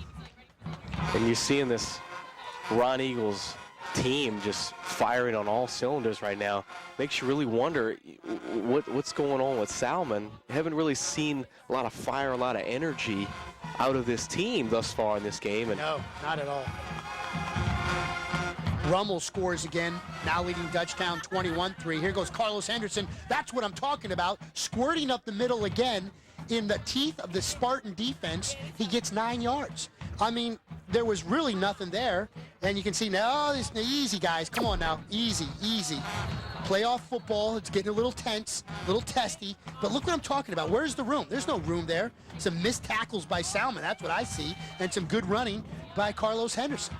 [SPEAKER 2] And you're seeing this Roneagles team just firing on all cylinders right now. Makes you really wonder what's going on with Salmen. Haven't really seen a lot of fire, a lot of energy out of this team thus far in this game. And
[SPEAKER 1] no, not at all. Rummel scores again, now leading Dutchtown 21-3. Here goes Carlos Henderson. That's what I'm talking about. Squirting up the middle again in the teeth of the Spartan defense. He gets 9 yards. I mean, there was really nothing there. And you can see now, this easy, guys. Come on now. Easy, easy. Playoff football. It's getting a little tense, a little testy. But look what I'm talking about. Where's the room? There's no room there. Some missed tackles by Salmen. That's what I see. And some good running by Carlos Henderson.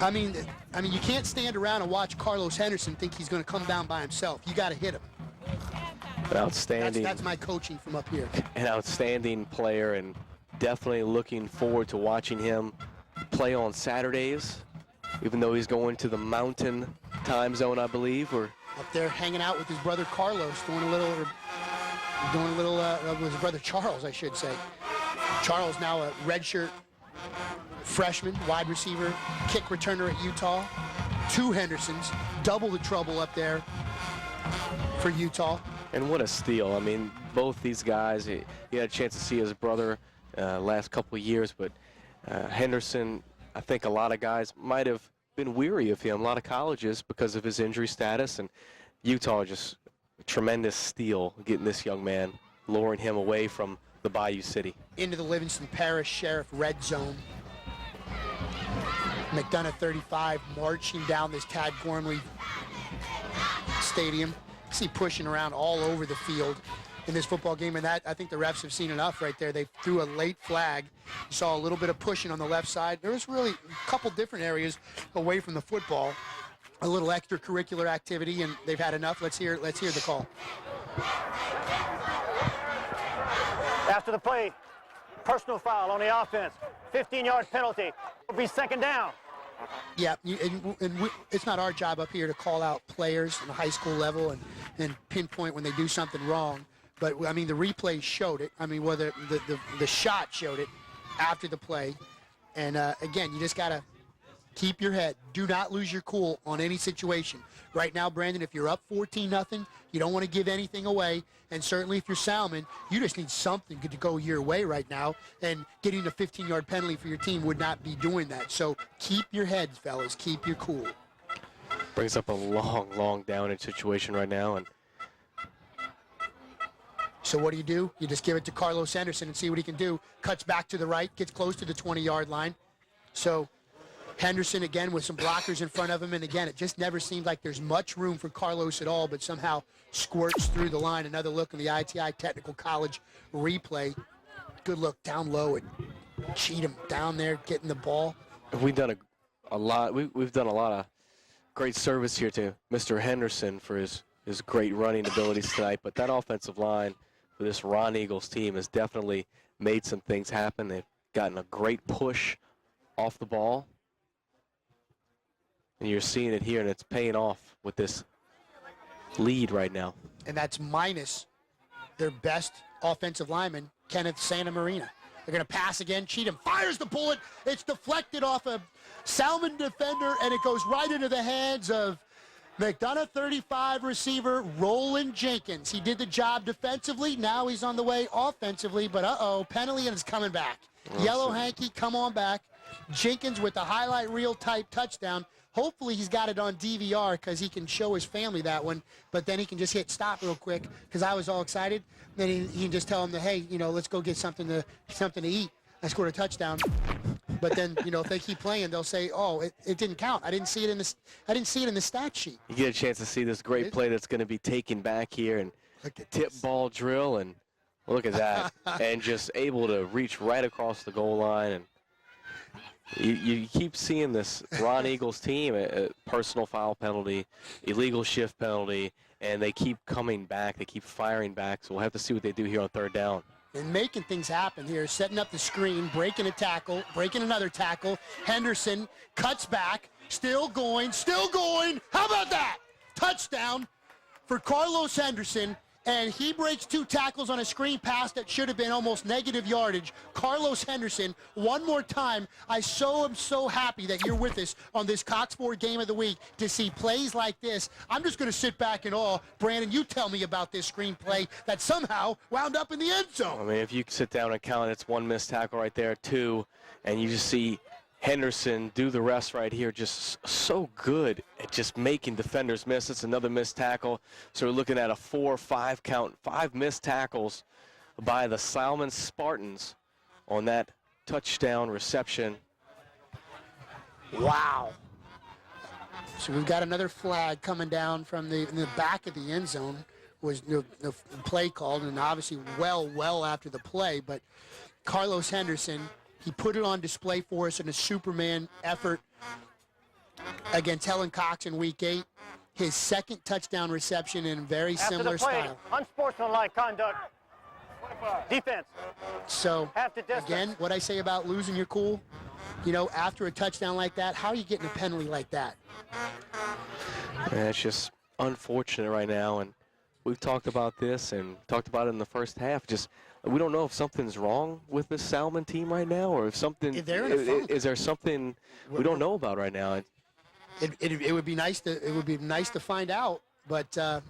[SPEAKER 1] I mean, you can't stand around and watch Carlos Henderson think he's going to come down by himself. You got to hit him.
[SPEAKER 2] an outstanding.
[SPEAKER 1] That's my coaching from up here.
[SPEAKER 2] An outstanding player, and definitely looking forward to watching him play on Saturdays, even though he's going to the mountain time zone, I believe. Or
[SPEAKER 1] up there hanging out with his brother Carlos, doing a little with his brother Charles, I should say. Charles now a redshirt freshman, wide receiver, kick returner at Utah. 2 Hendersons, double the trouble up there for Utah.
[SPEAKER 2] And what a steal. I mean, both these guys, he had a chance to see his brother last couple of years, but Henderson, I think a lot of guys might have been weary of him, a lot of colleges, because of his injury status. And Utah just a tremendous steal getting this young man, luring him away from the Bayou City.
[SPEAKER 1] Into the Livingston Parish Sheriff red zone. McDonogh 35 marching down this Tad Gormley Stadium. You see pushing around all over the field in this football game, and that I think the refs have seen enough right there. They threw a late flag. You saw a little bit of pushing on the left side. There was really a couple different areas away from the football. A little extracurricular activity, and they've had enough. Let's hear the call.
[SPEAKER 3] After the play, personal foul on the offense. 15-yard penalty. It'll be second down.
[SPEAKER 1] Yeah, it's not our job up here to call out players on the high school level and pinpoint when they do something wrong. But, I mean, the replay showed it. I mean, whether the shot showed it after the play. And, again, you just got to keep your head. Do not lose your cool on any situation. Right now, Brandon, if you're up 14-0, you don't want to give anything away. And certainly if you're Salmen, you just need something to go your way right now. And getting a 15-yard penalty for your team would not be doing that. So keep your heads, fellas. Keep your cool.
[SPEAKER 2] Brings up a long down-in situation right now. And
[SPEAKER 1] so what do? You just give it to Carlos Henderson and see what he can do. Cuts back to the right, gets close to the 20-yard line. So Henderson again with some blockers in front of him, and again, it just never seemed like there's much room for Carlos at all, but somehow squirts through the line. Another look in the ITI Technical College replay. Good look down low at Cheatham down there getting the ball.
[SPEAKER 2] We've done a lot. We've done a lot of great service here to Mr. Henderson for his great running abilities tonight, but that offensive line for this Roneagles team has definitely made some things happen. They've gotten a great push off the ball. And you're seeing it here, and it's paying off with this lead right now.
[SPEAKER 1] And that's minus their best offensive lineman, Kenneth Santa Marina. They're going to pass again. Cheatham fires the bullet. It's deflected off a Salmen defender, and it goes right into the hands of McDonogh 35 receiver Roland Jenkins. He did the job defensively. Now he's on the way offensively, but penalty, and it's coming back.
[SPEAKER 2] Awesome.
[SPEAKER 1] Yellow hanky, come on back. Jenkins with the highlight reel type touchdown. Hopefully he's got it on DVR because he can show his family that one, but then he can just hit stop real quick because I was all excited. Then he can just tell them that, hey, let's go get something to eat. I scored a touchdown. But then, if they keep playing, they'll say, oh, it didn't count. I didn't see it in the stat sheet.
[SPEAKER 2] You get a chance to see this great play that's going to be taken back here and tip ball drill, and look at that. And just able to reach right across the goal line. And you keep seeing this Roneagles team, a personal foul penalty, illegal shift penalty, and they keep coming back. They keep firing back. So we'll have to see what they do here on third down.
[SPEAKER 1] And making things happen here, setting up the screen, breaking a tackle, breaking another tackle. Henderson cuts back, still going. How about that? Touchdown for Carlos Henderson. And he breaks 2 tackles on a screen pass that should have been almost negative yardage. Carlos Henderson, one more time, I am so happy that you're with us on this Cox Sport Game of the Week to see plays like this. I'm just going to sit back in awe. Brandon, you tell me about this screenplay that somehow wound up in the end zone.
[SPEAKER 2] I mean, if you sit down and count, it's 1 missed tackle right there, 2, and you just see Henderson do the rest right here, just so good at just making defenders miss. It's another missed tackle. So we're looking at a 4-5 count, 5 missed tackles by the Salmen Spartans on that touchdown reception.
[SPEAKER 1] Wow. So we've got another flag coming down from in the back of the end zone. Was the play called, and obviously well after the play, but Carlos Henderson, he put it on display for us in a Superman effort against Helen Cox in Week 8. His second touchdown reception in very similar style.
[SPEAKER 3] Unsportsmanlike conduct. Defense.
[SPEAKER 1] So, again, what I say about losing your cool, you know, after a touchdown like that, how are you getting a penalty like that?
[SPEAKER 2] And it's just unfortunate right now, and we've talked about this and talked about it in the first half. Just we don't know if something's wrong with this Salmen team right now, or if something
[SPEAKER 1] If they're in a funk.
[SPEAKER 2] is there something we don't know about right now.
[SPEAKER 1] It would be nice to find out, but to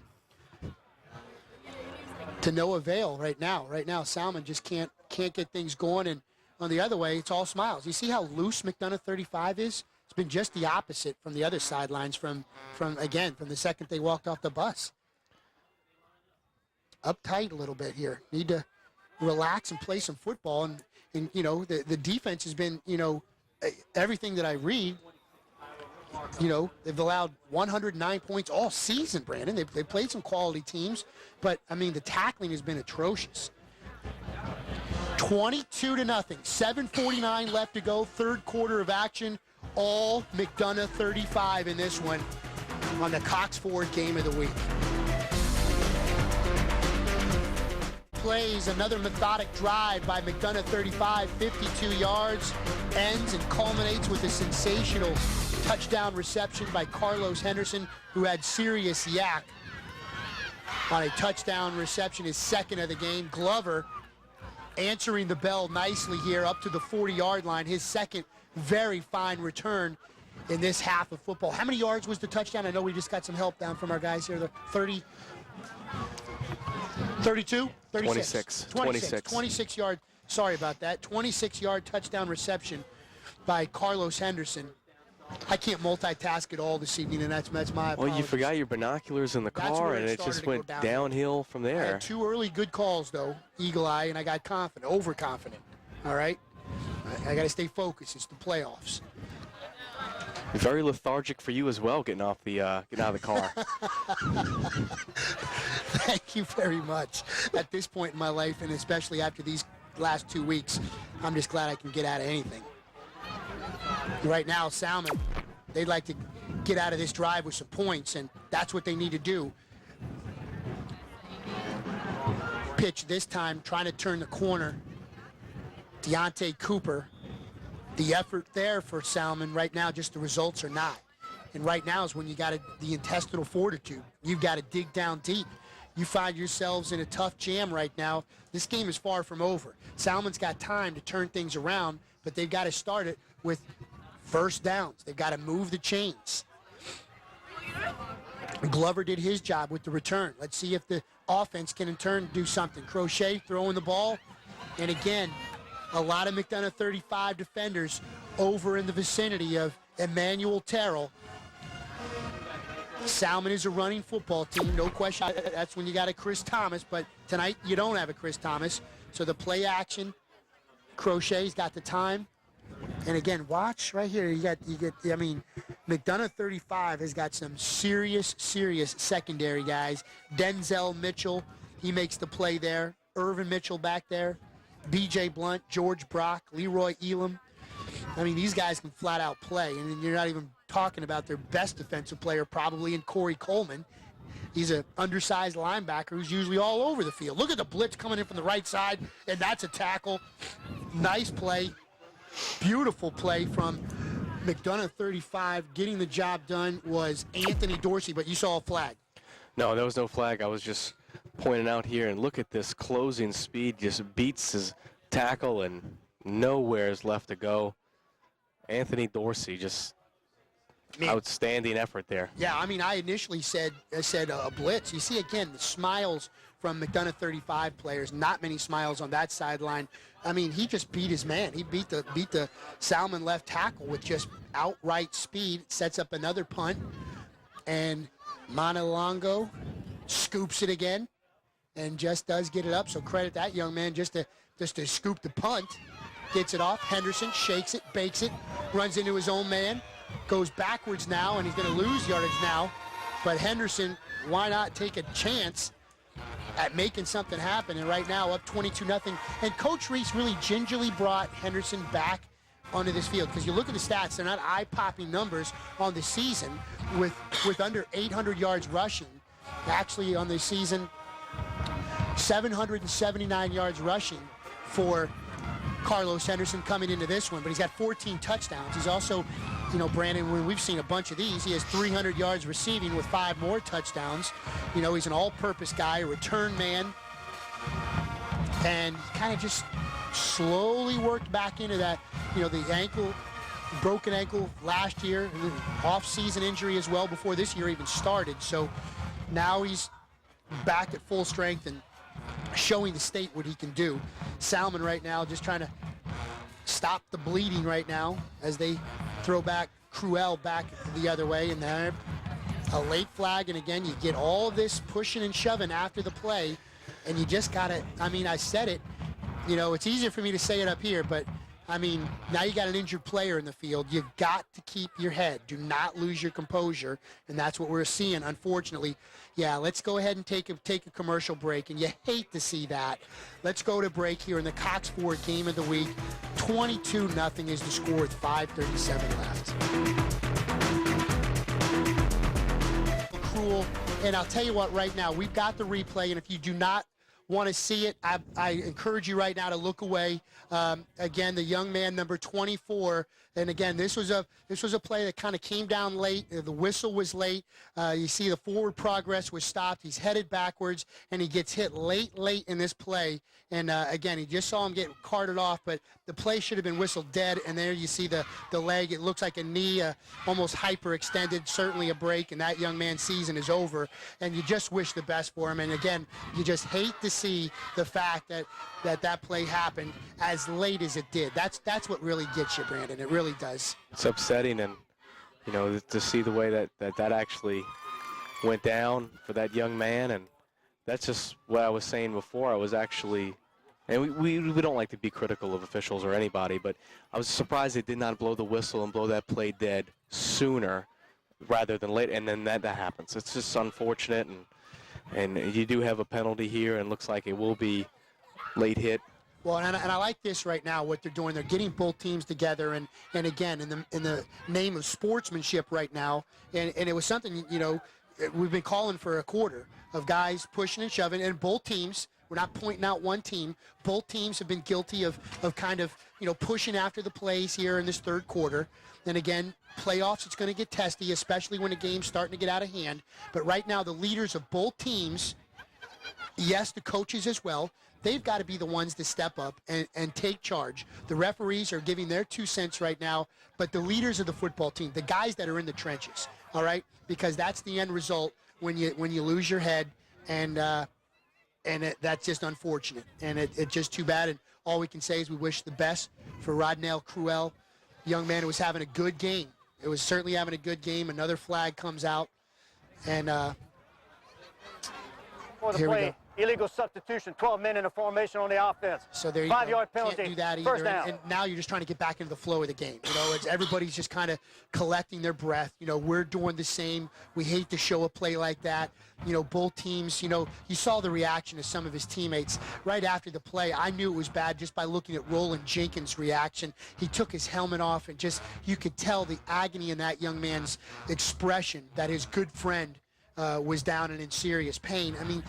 [SPEAKER 1] no avail right now. Right now, Salmen just can't get things going, and on the other way, it's all smiles. You see how loose McDonogh 35 is? It's been just the opposite from the other sidelines from the second they walked off the bus. Uptight a little bit here. Need to relax and play some football, and you know, the defense has been, you know, everything that I read, you know, they've allowed 109 points all season, Brandon. They've played some quality teams, but I mean, the tackling has been atrocious. 22-0, 7:49 left to go, third quarter of action. All McDonogh 35 in this one on the Cox Ford game of the week. Plays another methodic drive by McDonogh 35, 52 yards, ends and culminates with a sensational touchdown reception by Carlos Henderson, who had serious yak on a touchdown reception, his second of the game. Glover answering the bell nicely here up to the 40-yard line, his second very fine return in this half of football. How many yards was the touchdown? I know we just got some help down from our guys here. The 30, 32? 36. 26 yard, sorry about that. 26-yard touchdown reception by Carlos Henderson. I can't multitask at all this evening, and that's my apologies.
[SPEAKER 2] Well, you forgot your binoculars in the car, and it just went downhill from there.
[SPEAKER 1] I had two early good calls, though, Eagle Eye, and I got confident, overconfident. All right? I got to stay focused. It's the playoffs.
[SPEAKER 2] Very lethargic for you as well, getting out of the car.
[SPEAKER 1] Thank you very much. At this point in my life, and especially after these last 2 weeks, I'm just glad I can get out of anything. Right now, Salmen, they'd like to get out of this drive with some points, and that's what they need to do. Pitch this time, trying to turn the corner. Deontay Cooper. The effort there for Salmen right now, just the results are not. And right now is when you got the intestinal fortitude. You've got to dig down deep. You find yourselves in a tough jam right now. This game is far from over. Salmen's got time to turn things around, but they've got to start it with first downs. They've got to move the chains. Glover did his job with the return. Let's see if the offense can in turn do something. Crochet throwing the ball. And again, a lot of McDonogh 35 defenders over in the vicinity of Emmanuel Terrell. Salmen is a running football team, no question. That's when you got a Chris Thomas, but tonight you don't have a Chris Thomas. So the play action, Crochet's got the time. And again, watch right here. You get. I mean, McDonogh 35 has got some serious secondary guys. Denzel Mitchell, he makes the play there. Irvin Mitchell back there. B.J. Blunt, George Brock, Leroy Elam. I mean, these guys can flat out play, and you're not even talking about their best defensive player probably in Corey Coleman. He's an undersized linebacker who's usually all over the field. Look at the blitz coming in from the right side, and that's a tackle. Nice play. Beautiful play from McDonogh 35. Getting the job done was Anthony Dorsey, but you saw a flag.
[SPEAKER 2] No, there was no flag. I was just pointing out here, and look at this closing speed. Just beats his tackle, and nowhere is left to go. Anthony Dorsey, just outstanding effort there.
[SPEAKER 1] Yeah, I mean, I initially said a blitz. You see, again, the smiles from McDonogh 35 players. Not many smiles on that sideline. I mean, he just beat his man. He beat the Salmen left tackle with just outright speed. Sets up another punt, and Monalongo scoops it again, and just does get it up. So credit that young man just to scoop the punt. Gets it off. Henderson shakes it, bakes it, runs into his own man, goes backwards now, and he's going to lose yardage now. But Henderson, why not take a chance at making something happen? And right now, up 22-0. And Coach Reese really gingerly brought Henderson back onto this field, because you look at the stats, they're not eye-popping numbers on the season with under 800 yards rushing. Actually, on the season, 779 yards rushing for Carlos Henderson coming into this one, but he's got 14 touchdowns. He's also, you know, Brandon, when we've seen a bunch of these, he has 300 yards receiving with 5 more touchdowns. You know, he's an all-purpose guy, a return man, and kind of just slowly worked back into that, you know, the ankle, broken ankle last year, off-season injury as well before this year even started. So now he's back at full strength and showing the state what he can do. Salmen right now just trying to stop the bleeding right now as they throw back Cruel back the other way, and there a late flag, and again you get all of this pushing and shoving after the play, and you just gotta, I mean, I said it, you know, it's easier for me to say it up here, but I mean, now you got an injured player in the field. You've got to keep your head. Do not lose your composure, and that's what we're seeing, unfortunately. Yeah, let's go ahead and take a commercial break, and you hate to see that. Let's go to break here in the Cox Ford Game of the Week. 22-0 is the score with 5:37 left. Cruel, and I'll tell you what, right now, we've got the replay, and if you do not want to see it, I encourage you right now to look away. Again, the young man, number 24, and again, this was a play that kind of came down late. The whistle was late. You see the forward progress was stopped. He's headed backwards, and he gets hit late in this play. And again, he just saw him get carted off, but the play should have been whistled dead. And there you see the leg. It looks like a knee, almost hyperextended, certainly a break, and that young man's season is over. And you just wish the best for him. And again, you just hate to see the fact that play happened as late as it did. That's what really gets you, Brandon. It really does.
[SPEAKER 2] It's upsetting, and you know, to see the way that actually went down for that young man, and that's just what I was saying before. I was actually, and we don't like to be critical of officials or anybody, but I was surprised they did not blow the whistle and blow that play dead sooner rather than late, and then that happens. It's just unfortunate, and you do have a penalty here, and looks like it will be late hit.
[SPEAKER 1] Well, and I like this right now, what they're doing. They're getting both teams together, and again, in the name of sportsmanship right now, and it was something, you know, we've been calling for a quarter of guys pushing and shoving, and both teams, we're not pointing out one team, both teams have been guilty of kind of, you know, pushing after the plays here in this third quarter. And again, playoffs, it's going to get testy, especially when the game's starting to get out of hand. But right now, the leaders of both teams, yes, the coaches as well, they've got to be the ones to step up and take charge. The referees are giving their 2 cents right now, but the leaders of the football team, the guys that are in the trenches, all right, because that's the end result when you lose your head, and that's just unfortunate, and it's just too bad. And all we can say is we wish the best for Roneagles Cruel, young man who was having a good game. It was certainly having a good game. Another flag comes out, and
[SPEAKER 3] for the
[SPEAKER 1] here
[SPEAKER 3] play.
[SPEAKER 1] we go.
[SPEAKER 3] Illegal substitution, 12 men in a formation on the offense.
[SPEAKER 1] So there you go.
[SPEAKER 3] 5-yard penalty.
[SPEAKER 1] Can't do that either.
[SPEAKER 3] First down.
[SPEAKER 1] And now you're just trying to get back into the flow of the game. You know, everybody's just kind of collecting their breath. You know, we're doing the same. We hate to show a play like that. You know, both teams, you know, you saw the reaction of some of his teammates right after the play. I knew it was bad just by looking at Roland Jenkins' reaction. He took his helmet off, and just, you could tell the agony in that young man's expression that his good friend was down and in serious pain. I mean,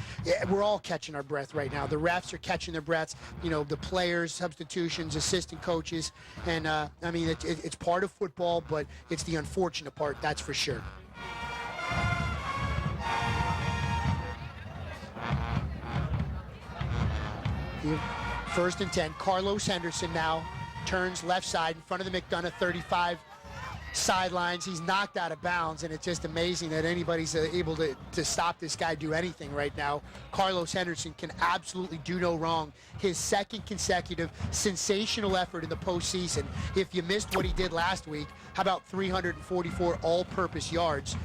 [SPEAKER 1] we're all catching our breath right now. The refs are catching their breaths, you know, the players, substitutions, assistant coaches, and I mean, it's part of football, but it's the unfortunate part, that's for sure. First and 10, Carlos Henderson now turns left side in front of the McDonogh 35 sidelines. He's knocked out of bounds, and it's just amazing that anybody's able to stop this guy do anything right now. Carlos Henderson can absolutely do no wrong. His second consecutive sensational effort in the postseason. If you missed what he did last week, how about 344 all-purpose yards?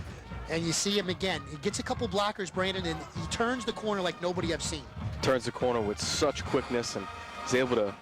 [SPEAKER 1] And you see him again. He gets a couple blockers, Brandon, and he turns the corner like nobody I've seen.
[SPEAKER 2] Turns the corner with such quickness, and is able to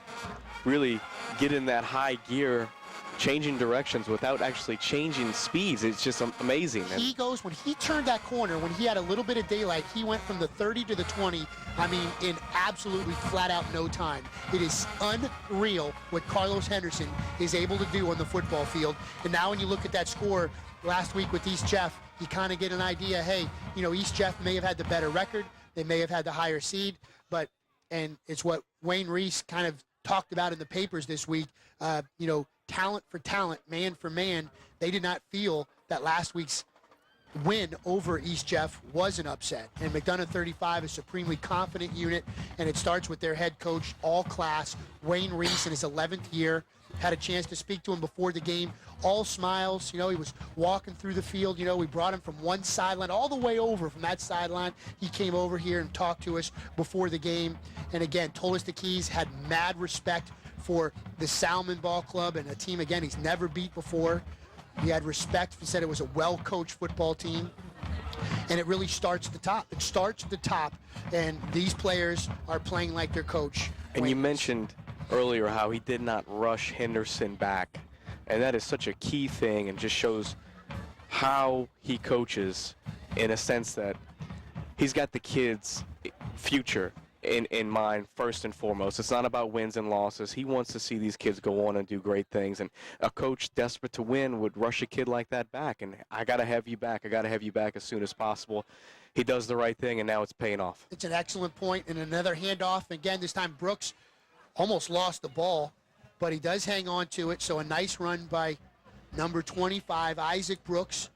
[SPEAKER 2] really get in that high gear, changing directions without actually changing speeds. It's just amazing.
[SPEAKER 1] He goes, when he turned that corner, when he had a little bit of daylight, he went from the 30 to the 20, I mean, in absolutely flat out no time. It is unreal what Carlos Henderson is able to do on the football field. And now when you look at that score last week with East Jeff, you kind of get an idea, hey, you know, East Jeff may have had the better record, they may have had the higher seed, and it's what Wayne Reese kind of talked about in the papers this week, you know, talent for talent, man for man. They did not feel that last week's win over East Jeff was an upset. And McDonogh 35 is a supremely confident unit, and it starts with their head coach, all class, Wayne Reese, in his 11th year. Had a chance to speak to him before the game. All smiles. You know, he was walking through the field. You know, we brought him from one sideline all the way over from that sideline. He came over here and talked to us before the game. And again, told us the Keys had mad respect for the Salmen Ball Club, and a team, again, he's never beat before. He had respect. He said it was a well-coached football team. And it really starts at the top. It starts at the top, and these players are playing like their coach.
[SPEAKER 2] And you mentioned earlier how he did not rush Henderson back, and that is such a key thing and just shows how he coaches, in a sense that he's got the kids' future in mind first and foremost. It's not about wins and losses. He wants to see these kids go on and do great things, and a coach desperate to win would rush a kid like that back, and I got to have you back. I got to have you back as soon as possible. He does the right thing, and now it's paying off.
[SPEAKER 1] It's an excellent point, and another handoff. Again, this time Brooks almost lost the ball, but he does hang on to it. So a nice run by number 25, Isaac Brooks.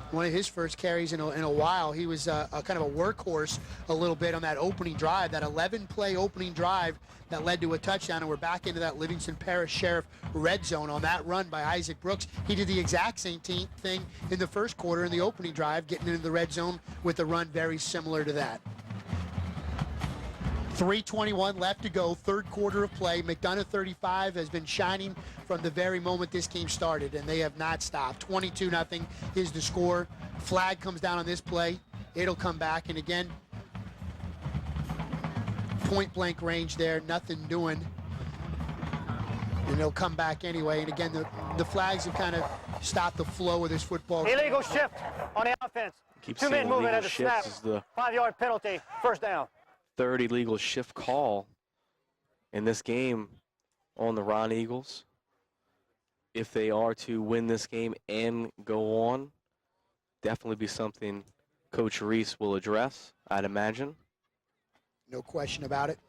[SPEAKER 1] One of his first carries in a while. He was a kind of a workhorse a little bit on that opening drive, that 11-play opening drive that led to a touchdown, and we're back into that Livingston Parish Sheriff red zone on that run by Isaac Brooks. He did the exact same thing in the first quarter in the opening drive, getting into the red zone with a run very similar to that. 3:21 left to go, third quarter of play. McDonogh 35 has been shining from the very moment this game started, and they have not stopped. 22-0 is the score. Flag comes down on this play. It'll come back, and again, point-blank range there, nothing doing. And they'll come back anyway, and again, the flags have kind of stopped the flow of this football game.
[SPEAKER 3] Illegal shift on the offense.
[SPEAKER 2] Keep
[SPEAKER 3] 2 men
[SPEAKER 2] seeing
[SPEAKER 3] movement at
[SPEAKER 2] illegal
[SPEAKER 3] the snap.
[SPEAKER 2] shifts as the
[SPEAKER 3] 5-yard penalty, first down.
[SPEAKER 2] third illegal shift call in this game on the Roneagles. If they are to win this game and go on, definitely be something Coach Reese will address, I'd imagine.
[SPEAKER 1] No question about it.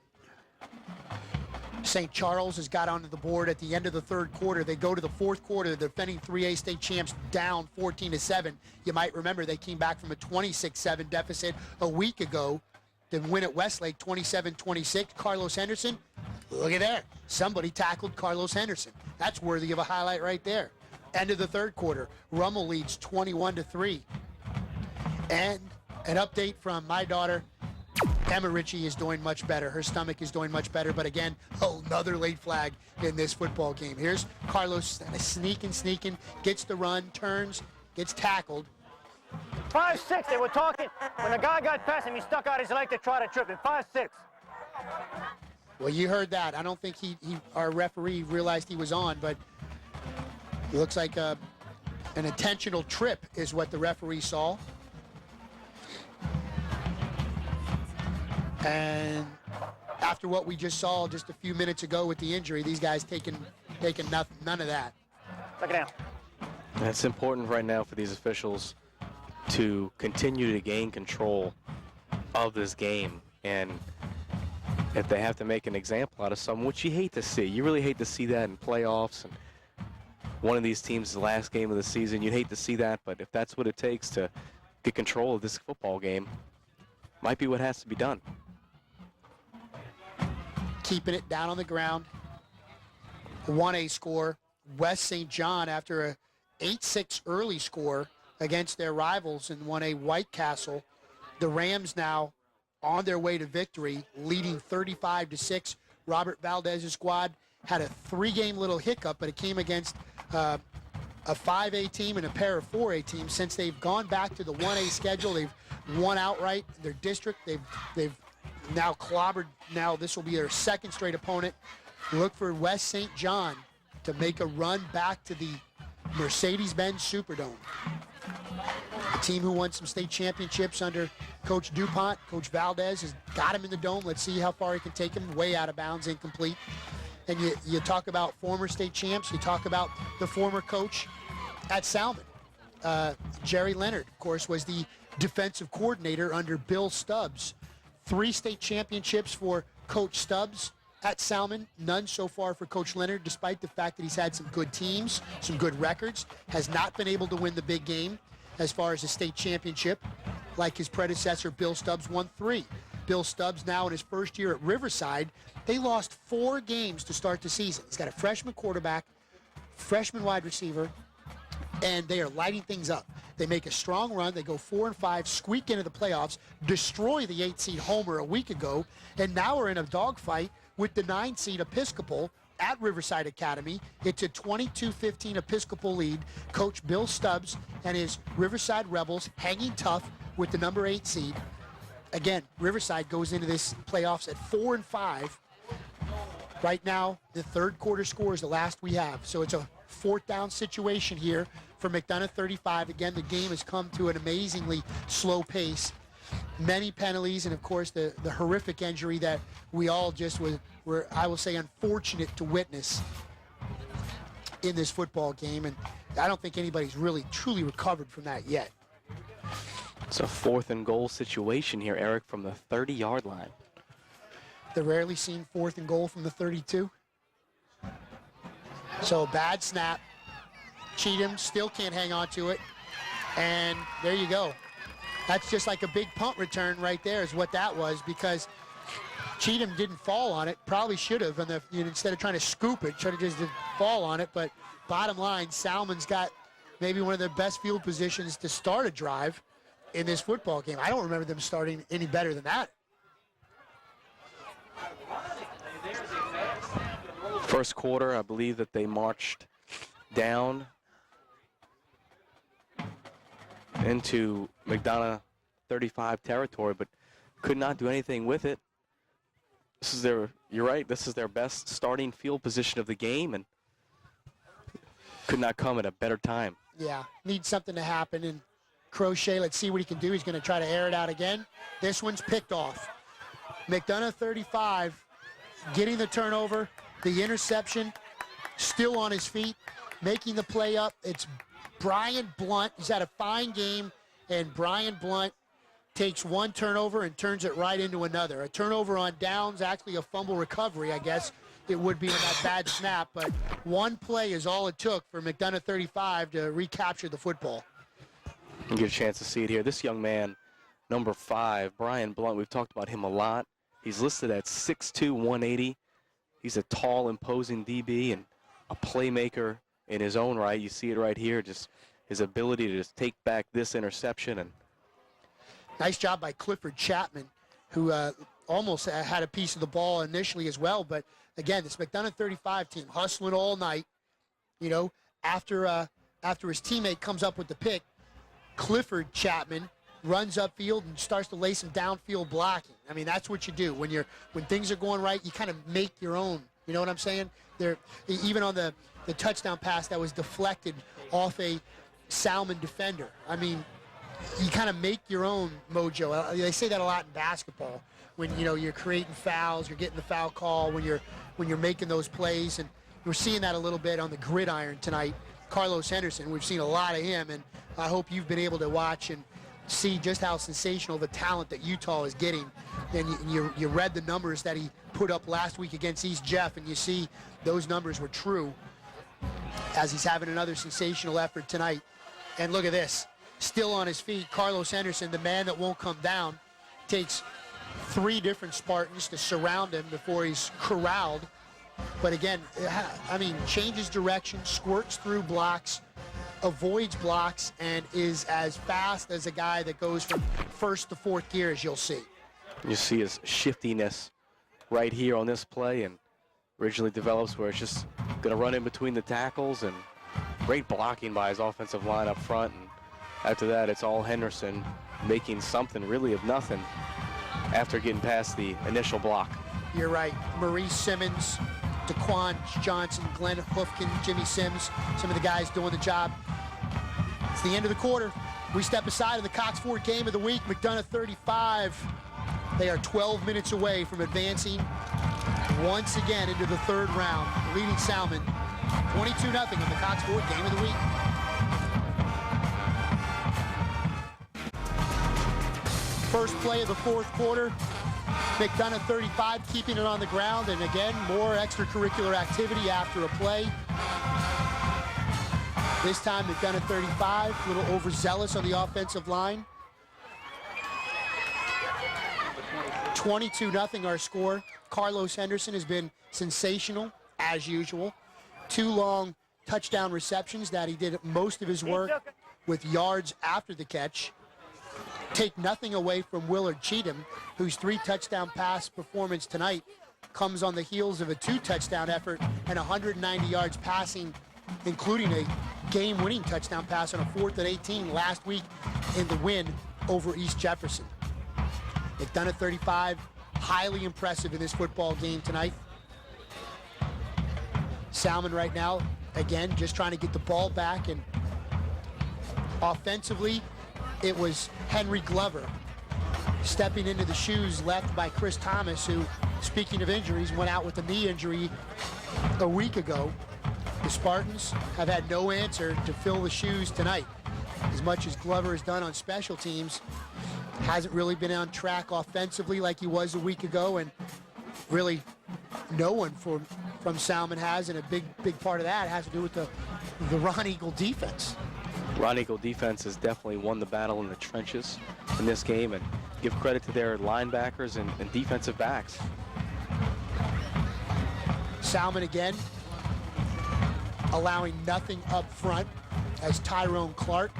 [SPEAKER 1] St. Charles has got onto the board at the end of the third quarter. They go to the fourth quarter. The defending 3A state champs down 14-7. You might remember they came back from a 26-7 deficit a week ago to win at Westlake 27-26. Carlos Henderson, look at there. Somebody tackled Carlos Henderson. That's worthy of a highlight right there. End of the third quarter. Rummel leads 21-3. And an update from my daughter, Emma Ritchie, is doing much better. Her stomach is doing much better, but again, another late flag in this football game. Here's Carlos sneaking, gets the run, turns, gets tackled.
[SPEAKER 3] 5-6, they were talking. When the guy got past him, he stuck out his leg to try to trip him. 5-6.
[SPEAKER 1] Well, you heard that. I don't think our referee realized he was on, but it looks like an intentional trip is what the referee saw. And after what we just saw just a few minutes ago with the injury, these guys taking none of that.
[SPEAKER 3] Look it down.
[SPEAKER 2] It's important right now for these officials to continue to gain control of this game, and if they have to make an example out of someone, which you hate to see. You really hate to see that in playoffs, and one of these teams is the last game of the season. You'd hate to see that, but if that's what it takes to get control of this football game, might be what has to be done.
[SPEAKER 1] Keeping it down on the ground. 1A score. West St. John, after a 8-6 early score against their rivals in 1A White Castle. The Rams now on their way to victory, leading 35-6. Robert Valdez's squad had a 3-game little hiccup, but it came against a 5A team and a pair of 4A teams. Since they've gone back to the 1A schedule, they've won outright their district. They've now clobbered. Now this will be their second straight opponent. Look for West St. John to make a run back to the Mercedes-Benz Superdome. A team who won some state championships under Coach DuPont. Coach Valdez has got him in the dome. Let's see how far he can take him. Way out of bounds, incomplete. And you talk about former state champs. You talk about the former coach at Salmen. Jerry Leonard, of course, was the defensive coordinator under Bill Stubbs. 3 state championships for Coach Stubbs at Salmen. None so far for Coach Leonard, despite the fact that he's had some good teams, some good records, has not been able to win the big game as far as the state championship, like his predecessor, Bill Stubbs, won 3. Bill Stubbs now in his first year at Riverside, they lost 4 games to start the season. He's got a freshman quarterback, freshman wide receiver, and they are lighting things up. They make a strong run. They go 4-5, squeak into the playoffs, destroy the 8-seed Homer a week ago, and now we're in a dogfight with the 9-seed Episcopal at Riverside Academy. It's a 22-15 Episcopal lead. Coach Bill Stubbs and his Riverside Rebels hanging tough with the number 8 seed. Again, Riverside goes into this playoffs at 4-5. Right now, the third quarter score is the last we have. So it's a 4th down situation here for McDonogh 35. Again, the game has come to an amazingly slow pace. Many penalties, and of course the horrific injury that we all just were, I will say, unfortunate to witness in this football game. And I don't think anybody's really truly recovered from that yet.
[SPEAKER 2] It's a 4th and goal situation here, Eric, from the 30-yard line.
[SPEAKER 1] The rarely seen 4th and goal from the 32. So bad snap. Cheatham still can't hang on to it. And there you go. That's just like a big punt return right there is what that was, because Cheatham didn't fall on it. Probably should have. And instead of trying to scoop it, should have just fall on it. But bottom line, Salmon's got maybe one of their best field positions to start a drive in this football game. I don't remember them starting any better than that.
[SPEAKER 2] First quarter, I believe that they marched down into McDonogh 35 territory, but could not do anything with it. This is their, you're right, this is their best starting field position of the game, and could not come at a better time.
[SPEAKER 1] Yeah, needs something to happen, and Crochet, let's see what he can do. He's going to try to air it out again. This one's picked off. McDonogh 35 getting the turnover, the interception, still on his feet, making the play up. It's Brian Blunt. He's had a fine game, and Brian Blunt takes one turnover and turns it right into another. A turnover on downs, actually a fumble recovery, I guess it would be on that bad snap, but one play is all it took for McDonogh 35 to recapture the football.
[SPEAKER 2] You get a chance to see it here. This young man, number 5, Brian Blunt, we've talked about him a lot. He's listed at 6'2", 180. He's a tall, imposing DB and a playmaker in his own right. You see it right here, just his ability to just take back this interception. And
[SPEAKER 1] nice job by Clifford Chapman, who almost had a piece of the ball initially as well. But again, this McDonogh 35 team hustling all night. You know, after his teammate comes up with the pick, Clifford Chapman runs upfield and starts to lay some downfield blocking. I mean, that's what you do when things are going right. You kind of make your own. You know what I'm saying? Even on the touchdown pass that was deflected off a Salmen defender. I mean, you kind of make your own mojo. They say that a lot in basketball. When you're creating fouls, you're getting the foul call, when you're making those plays, and we're seeing that a little bit on the gridiron tonight. Carlos Henderson, we've seen a lot of him, and I hope you've been able to watch and see just how sensational the talent that Utah is getting. And you read the numbers that he put up last week against East Jeff, and you see those numbers were true as he's having another sensational effort tonight. And look at this, still on his feet, Carlos Henderson, the man that won't come down, takes 3 different Spartans to surround him before he's corralled. But again, I mean, changes direction, squirts through blocks, avoids blocks, and is as fast as a guy that goes from 1st to 4th gear, as you'll see.
[SPEAKER 2] you see his shiftiness right here on this play, and originally develops where it's just going to run in between the tackles, and great blocking by his offensive line up front. And after that, it's all Henderson making something really of nothing after getting past the initial block.
[SPEAKER 1] You're right. Maurice Simmons, Daquan Johnson, Glenn Hoofkin, Jimmy Sims, some of the guys doing the job. It's the end of the quarter. We step aside in the Cox Ford game of the week. McDonogh 35. They are 12 minutes away from advancing once again into the third round, leading Salmen 22-0 in the Cox Ford game of the week. First play of the fourth quarter. McDonogh 35 keeping it on the ground, and again, more extracurricular activity after a play. This time, McDonogh 35, a little overzealous on the offensive line. 22-0 our score. Carlos Henderson has been sensational, as usual. 2 long touchdown receptions that he did most of his work with yards after the catch. Take nothing away from Willard Cheatham, whose 3 touchdown pass performance tonight comes on the heels of a 2 touchdown effort and 190 yards passing, including a game-winning touchdown pass on a 4th and 18 last week in the win over East Jefferson. McDonogh 35, highly impressive in this football game tonight. Salmen right now, again, just trying to get the ball back, and offensively, it was Henry Glover stepping into the shoes left by Chris Thomas, who, speaking of injuries, went out with a knee injury a week ago. The Spartans have had no answer to fill the shoes tonight. As much as Glover has done on special teams, hasn't really been on track offensively like he was a week ago, and really no one from Salmen has, and a big part of that has to do with the Roneagle defense.
[SPEAKER 2] Roneagle defense has definitely won the battle in the trenches in this game, and give credit to their linebackers and defensive backs.
[SPEAKER 1] Salmen again allowing nothing up front as Tyrone Clark,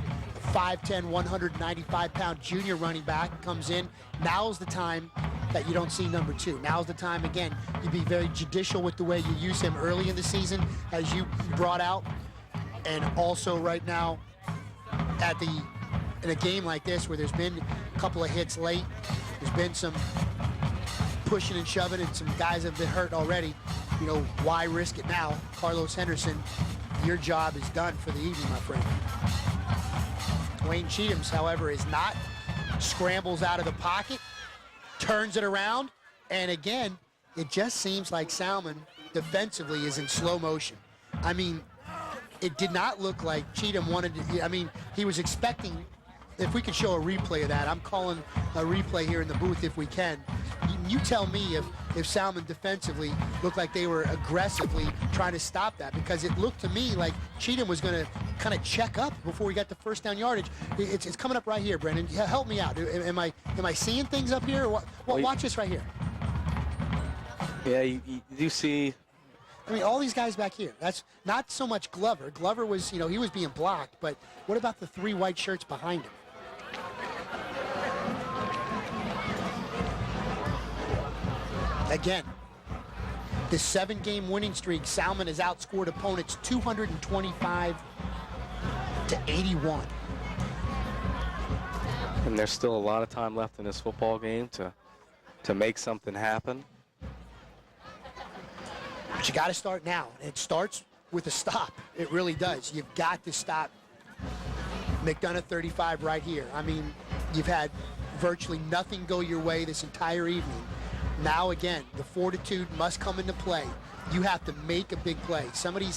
[SPEAKER 1] 5'10", 195-pound junior running back, comes in. Now's the time that you don't see number 2. Now's the time, again, you be very judicial with the way you use him early in the season, as you brought out, and also right now in a game like this where there's been a couple of hits late, there's been some pushing and shoving, and some guys have been hurt already. You know, why risk it now? Carlos Henderson, your job is done for the evening, my friend. Wayne Cheatham's, however, is not. Scrambles out of the pocket, turns it around, and again, it just seems like Salmen defensively is in slow motion. I mean, it did not look like Cheatham wanted to, I mean, he was expecting, if we could show a replay of that, I'm calling a replay here in the booth if we can. You tell me if Salmen defensively looked like they were aggressively trying to stop that, because it looked to me like Cheatham was going to kind of check up before he got the first down yardage. It's coming up right here, Brendan. Help me out. Am I seeing things up here? Well, watch this right here.
[SPEAKER 2] Yeah, you do see.
[SPEAKER 1] I mean, all these guys back here. That's not so much Glover. Glover was, he was being blocked, but what about the 3 white shirts behind him? Again, this 7-game winning streak, Salmen has outscored opponents 225-81.
[SPEAKER 2] And there's still a lot of time left in this football game to make something happen.
[SPEAKER 1] But you got to start now. It starts with a stop. It really does. You've got to stop McDonogh 35 right here. I mean, you've had virtually nothing go your way this entire evening. Now again, the fortitude must come into play. You have to make a big play. Somebody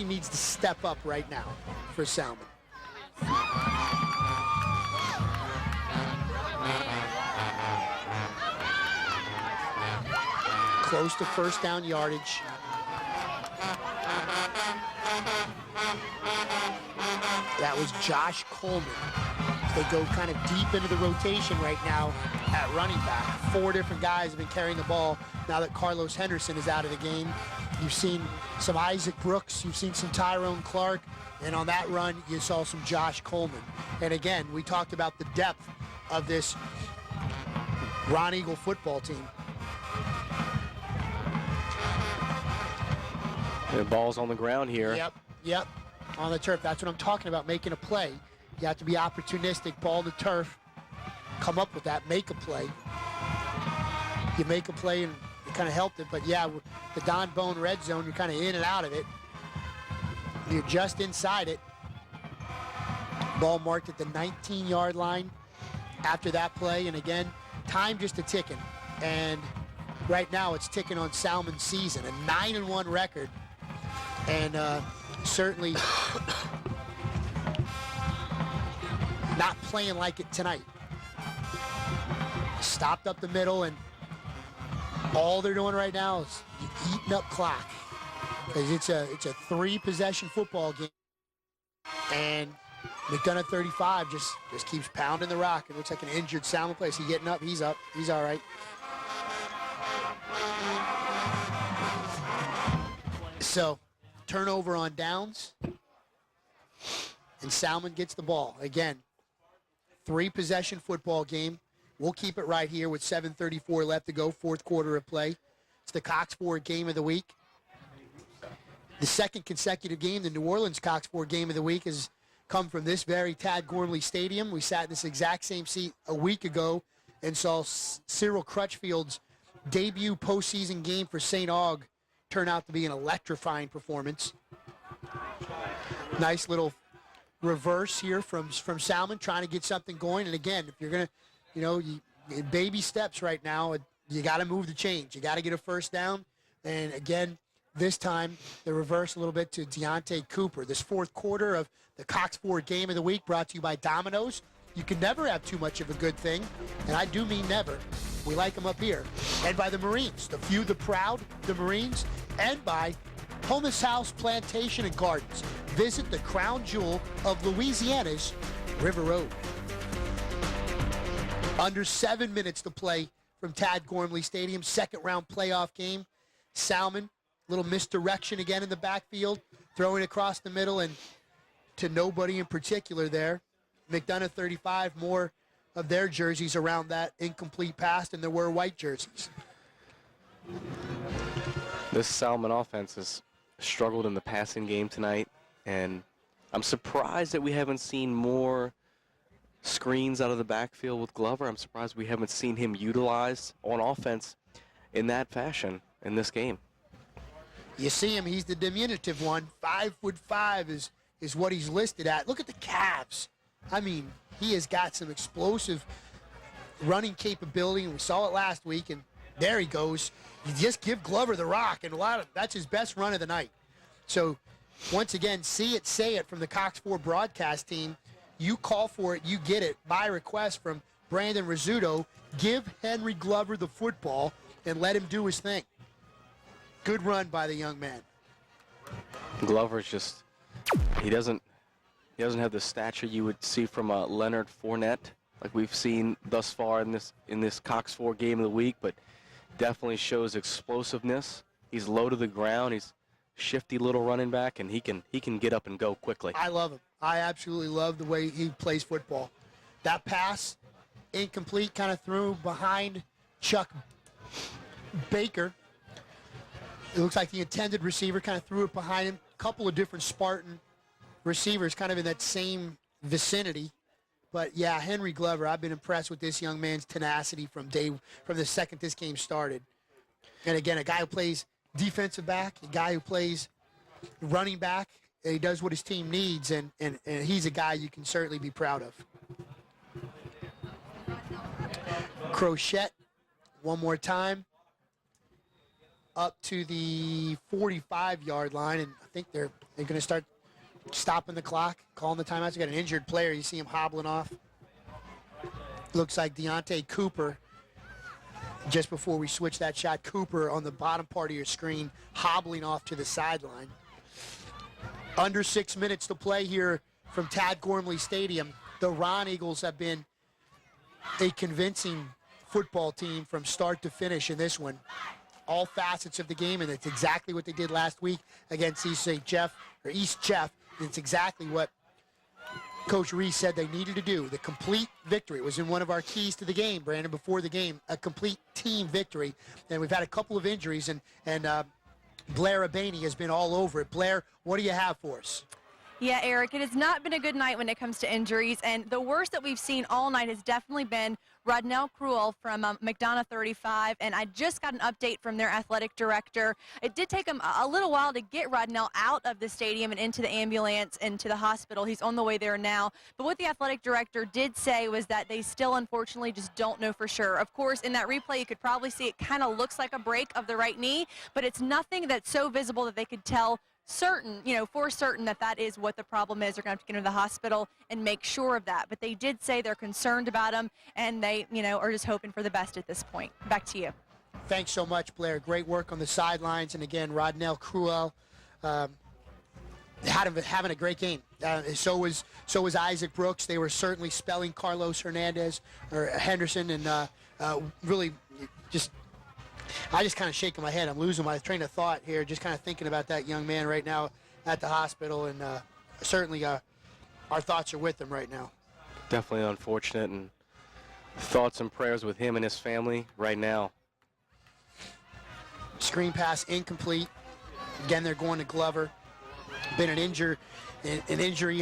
[SPEAKER 1] needs to step up right now for Salmen. Close to first down yardage. That was Josh Coleman. They go kind of deep into the rotation right now at running back. 4 different guys have been carrying the ball now that Carlos Henderson is out of the game. You've seen some Isaac Brooks, you've seen some Tyrone Clark, and on that run, you saw some Josh Coleman. And again, we talked about the depth of this Roneagle football team.
[SPEAKER 2] The ball's on the ground here.
[SPEAKER 1] Yep, on the turf. That's what I'm talking about, making a play. You have to be opportunistic, ball to turf, come up with that, make a play. You make a play and it kind of helped it, but yeah, the Don Bone red zone, you're kind of in and out of it. You're just inside it. Ball marked at the 19-yard line after that play, and again, time just a-ticking. And right now it's ticking on Salmen's season, a 9-1 record, and certainly not playing like it tonight. Stopped up the middle, and All they're doing right now is eating up clock, because it's a 3-possession football game, and McDonogh 35 just keeps pounding the rock. It looks like an injured Salmen player. Is he getting up? He's up. He's all right. So, turnover on downs, and Salmen gets the ball. Again, 3-possession football game. We'll keep it right here with 7:34 left to go, fourth quarter of play. It's the Cox Ford game of the week. The second consecutive game, the New Orleans Cox Ford game of the week, has come from this very Tad Gormley Stadium. We sat in this exact same seat a week ago and saw Cyril Crutchfield's debut postseason game for St. Aug turn out to be an electrifying performance. Nice little reverse here from Salmen, trying to get something going. And again, if you're going to, baby steps right now, you got to move the chains. You got to get a first down. And again, this time, the reverse a little bit to Deontay Cooper. This fourth quarter of the Cox Ford game of the week brought to you by Domino's. You can never have too much of a good thing, and I do mean never. We like them up here. And by the Marines, the few, the proud, the Marines, and by Homeless House Plantation and Gardens. Visit the crown jewel of Louisiana's River Road. Under 7 minutes to play from Tad Gormley Stadium, second-round playoff game. Salmen, little misdirection again in the backfield, throwing across the middle and to nobody in particular there. McDonogh 35, more of their jerseys around that incomplete pass than there were white jerseys.
[SPEAKER 2] This Salmen offense has struggled in the passing game tonight, and I'm surprised that we haven't seen more screens out of the backfield with Glover. I'm surprised we haven't seen him utilized on offense in that fashion in this game.
[SPEAKER 1] You see him, he's the diminutive one. 5'5" is what he's listed at. Look at the calves. I mean, he has got some explosive running capability, and we saw it last week, and there he goes. You just give Glover the rock, and that's his best run of the night. So, once again, see it, say it from the Cox Ford broadcast team. You call for it, you get it. By request from Brandon Rizzuto, give Henry Glover the football and let him do his thing. Good run by the young man.
[SPEAKER 2] Glover's just, he doesn't have the stature you would see from Leonard Fournette, like we've seen thus far in this Cox Ford game of the week, but definitely shows explosiveness. He's low to the ground. He's shifty little running back, and he can get up and go quickly.
[SPEAKER 1] I love him. I absolutely love the way he plays football. That pass, incomplete, kind of threw behind Chuck Baker. It looks like the intended receiver kind of threw it behind him. A couple of different Spartan receivers kind of in that same vicinity. But, yeah, Henry Glover, I've been impressed with this young man's tenacity from the second this game started. And, again, a guy who plays defensive back, a guy who plays running back, and he does what his team needs, and he's a guy you can certainly be proud of. Crochet, one more time, up to the 45-yard line, and I think they're going to start stopping the clock, calling the timeouts. You got an injured player. You see him hobbling off. Looks like Deontay Cooper. Just before we switch that shot, Cooper on the bottom part of your screen, hobbling off to the sideline. Under 6 minutes to play here from Tad Gormley Stadium. The Roneagles have been a convincing football team from start to finish in this one. All facets of the game, and it's exactly what they did last week against East Jeff. And it's exactly what Coach Reese said they needed to do. The complete victory. It was in one of our keys to the game, Brandon, before the game. A complete team victory. And we've had a couple of injuries, and Blair Abaney has been all over it. Blair, what do you have for us?
[SPEAKER 4] Yeah, Eric, it has not been a good night when it comes to injuries, and the worst that we've seen all night has definitely been Rodnell Cruel from McDonogh 35, and I just got an update from their athletic director. It did take him a little while to get Rodnell out of the stadium and into the ambulance and to the hospital. He's on the way there now. But what the athletic director did say was that they still, unfortunately, just don't know for sure. Of course, in that replay, you could probably see it kind of looks like a break of the right knee, but it's nothing that's so visible that they could tell for certain that is what the problem is. They're going to have to get into the hospital and make sure of that. But they did say they're concerned about him, and they, are just hoping for the best at this point. Back to you.
[SPEAKER 1] Thanks so much, Blair. Great work on the sidelines. And again, Rodnell Cruel having a great game. So was Isaac Brooks. They were certainly spelling Carlos Henderson, and really just. I just kind of shaking my head. I'm losing my train of thought here, just kind of thinking about that young man right now at the hospital, and certainly our thoughts are with him right now.
[SPEAKER 2] Definitely unfortunate, and thoughts and prayers with him and his family right now.
[SPEAKER 1] Screen pass incomplete. Again, they're going to Glover. Been an injury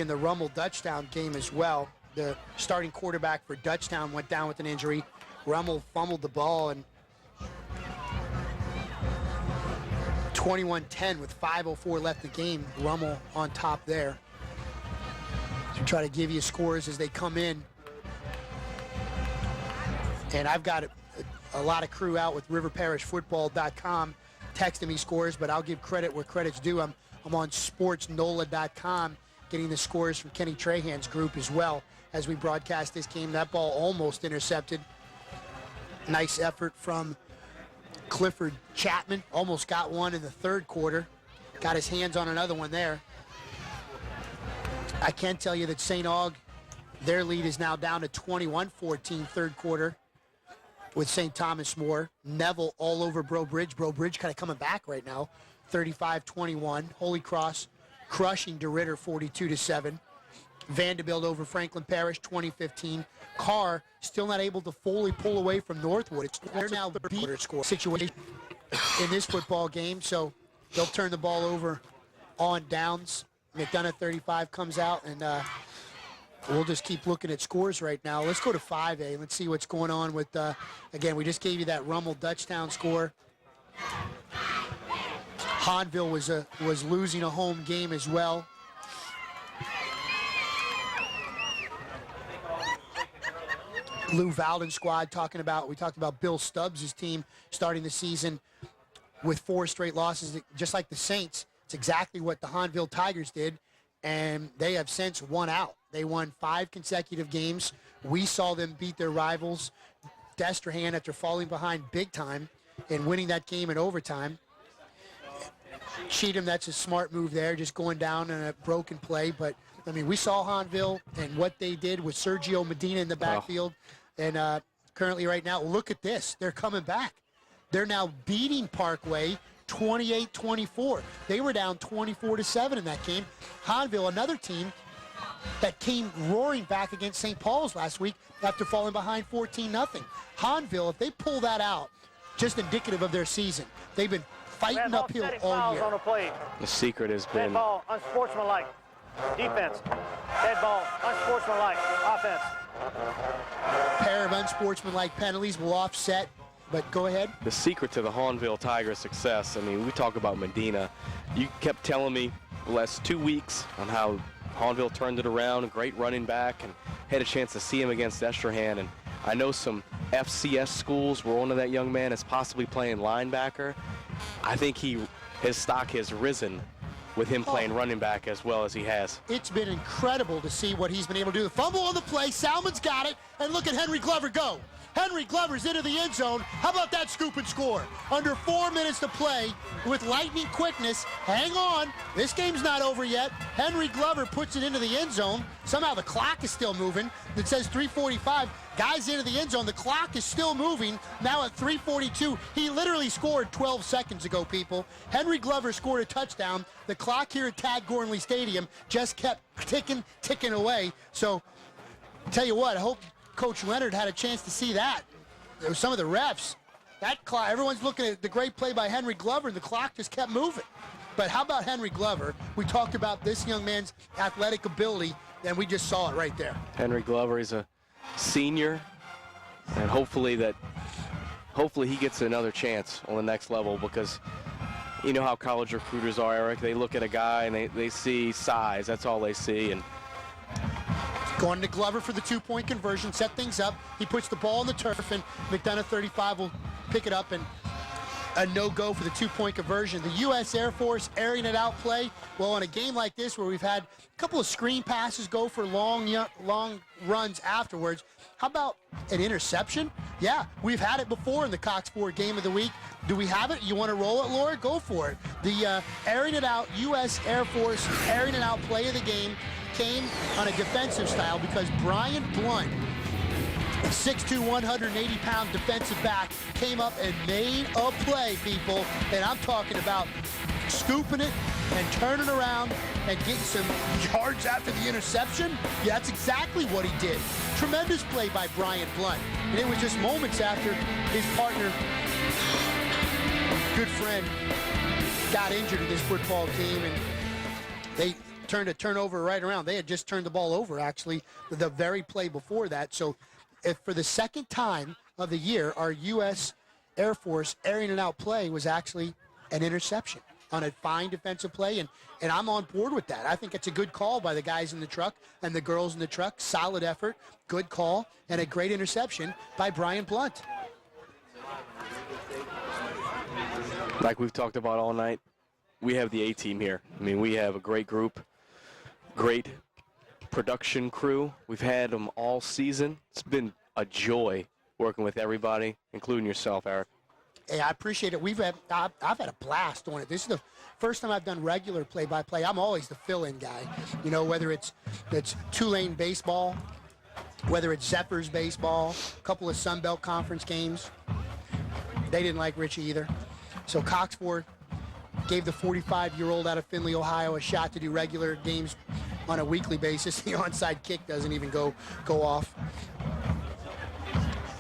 [SPEAKER 1] in the Rummel Dutchtown game as well. The starting quarterback for Dutchtown went down with an injury. Rummel fumbled the ball, and 21-10 with 5:04 left in the game. Rummel on top there. So try to give you scores as they come in. And I've got a lot of crew out with riverparishfootball.com texting me scores, but I'll give credit where credit's due. I'm on sportsnola.com getting the scores from Kenny Trahan's group as well as we broadcast this game. That ball almost intercepted. Nice effort from Clifford Chapman. Almost got one in the third quarter. Got his hands on another one there. I can tell you that St. Aug, their lead is now down to 21-14 third quarter with St. Thomas More. Neville all over Breaux Bridge. Breaux Bridge kind of coming back right now. 35-21. Holy Cross crushing DeRidder 42-7. Vanderbilt over Franklin Parish 20-15. Carr still not able to fully pull away from Northwood. They're now beat score situation in this football game, so they'll turn the ball over on downs. McDonogh 35 comes out, and we'll just keep looking at scores right now. Let's go to 5A. Let's see what's going on with, again, we just gave you that Rummel Dutchtown score. Hahnville was losing a home game as well. Lou Valden squad we talked about Bill Stubbs' team starting the season with 4 straight losses, just like the Saints. It's exactly what the Hahnville Tigers did, and they have since won out. They won 5 consecutive games. We saw them beat their rivals, Destrehan, after falling behind big time and winning that game in overtime. Cheatham, that's a smart move there, just going down in a broken play. But, I mean, we saw Hahnville and what they did with Sergio Medina in the backfield. And currently right now, look at this. They're coming back. They're now beating Parkway 28-24. They were down 24-7 in that game. Hahnville, another team that came roaring back against St. Paul's last week after falling behind 14-0. Hahnville, if they pull that out, just indicative of their season. They've been fighting uphill all year.
[SPEAKER 3] On the play.
[SPEAKER 2] The secret has been...
[SPEAKER 3] Dead ball, unsportsmanlike. Defense. Dead ball, unsportsmanlike. Offense.
[SPEAKER 1] Pair of unsportsmanlike penalties will offset, but go ahead.
[SPEAKER 2] The secret to the Hahnville Tigers' success, I mean, we talk about Medina. You kept telling me the last 2 weeks on how Hahnville turned it around, a great running back, and had a chance to see him against Destrehan. And I know some FCS schools were onto that young man as possibly playing linebacker. I think his stock has risen with him playing running back as well as he has.
[SPEAKER 1] It's been incredible to see what he's been able to do. The fumble on the play, Salmen's got it, and look at Henry Glover go. Henry Glover's into the end zone. How about that scoop and score? Under 4 minutes to play with lightning quickness. Hang on, this game's not over yet. Henry Glover puts it into the end zone. Somehow the clock is still moving. It says 3:45. Guys into the end zone. The clock is still moving. Now at 3:42. He literally scored 12 seconds ago, people. Henry Glover scored a touchdown. The clock here at Tad Gormley Stadium just kept ticking away. So, tell you what, I hope Coach Leonard had a chance to see that. There were some of the refs. That clock, everyone's looking at the great play by Henry Glover, and the clock just kept moving. But how about Henry Glover? We talked about this young man's athletic ability, and we just saw it right there.
[SPEAKER 2] Henry Glover is a senior, and hopefully he gets another chance on the next level, because you know how college recruiters are, Eric. They look at a guy and they see size. That's all they see. And
[SPEAKER 1] going to Glover for the 2-point conversion, set things up. He puts the ball on the turf, and McDonogh 35 will pick it up, and a no-go for the 2-point conversion. The U.S. Air Force airing it out play. Well, in a game like this where we've had a couple of screen passes go for long runs afterwards, how about an interception? Yeah, we've had it before in the Cox Sport Game of the Week. Do we have it? You want to roll it, Laura? Go for it. The airing it out, U.S. Air Force airing it out play of the game came on a defensive style because Brian Blunt, 6'2", 180-pound defensive back, came up and made a play, people. And I'm talking about scooping it and turning around and getting some yards after the interception. Yeah, that's exactly what he did. Tremendous play by Brian Blunt. And it was just moments after his partner, good friend, got injured in this football team, and they turned a turnover right around. They had just turned the ball over, actually, the very play before that. So if for the second time of the year, our U.S. Air Force airing it out play was actually an interception on a fine defensive play, and I'm on board with that. I think it's a good call by the guys in the truck and the girls in the truck. Solid effort, good call, and a great interception by Brian Blunt.
[SPEAKER 2] Like we've talked about all night, we have the A-team here. I mean, we have a great group, great production crew. We've had them all season. It's been a joy working with everybody, including yourself, Eric.
[SPEAKER 1] Hey, I appreciate it. I've had a blast on it. This is the first time I've done regular play-by-play. I'm always the fill-in guy. You know, whether it's Tulane baseball, whether it's Zephyrs baseball, a couple of Sun Belt Conference games. They didn't like Richie either. So Cox Sport gave the 45-year-old out of Findlay, Ohio, a shot to do regular games on a weekly basis. The onside kick doesn't even go off.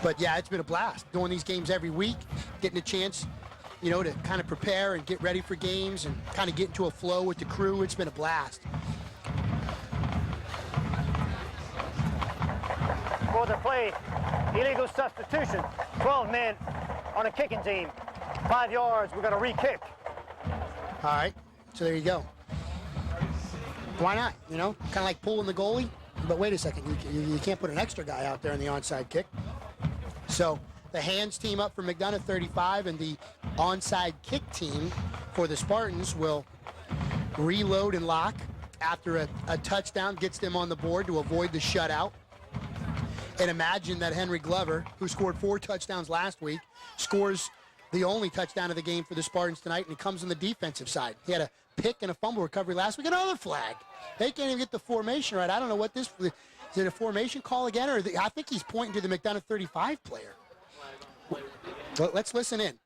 [SPEAKER 1] But yeah, it's been a blast doing these games every week, getting a chance, you know, to kind of prepare and get ready for games and kind of get into a flow with the crew. It's been a blast.
[SPEAKER 3] For the play, illegal substitution, 12 men on a kicking team. 5 yards, we're going to re-kick.
[SPEAKER 1] All right, so there you go. Why not, you know? Kind of like pulling the goalie. But wait a second, you can't put an extra guy out there in the onside kick. So the hands team up for McDonogh 35, and the onside kick team for the Spartans will reload and lock after a touchdown gets them on the board to avoid the shutout. And imagine that Henry Glover, who scored 4 touchdowns last week, scores the only touchdown of the game for the Spartans tonight, and he comes on the defensive side. He had a pick and a fumble recovery last week, another flag. They can't even get the formation right. I don't know what this is. It a formation call again, or I think he's pointing to the McDonogh 35 player. Well, let's listen in.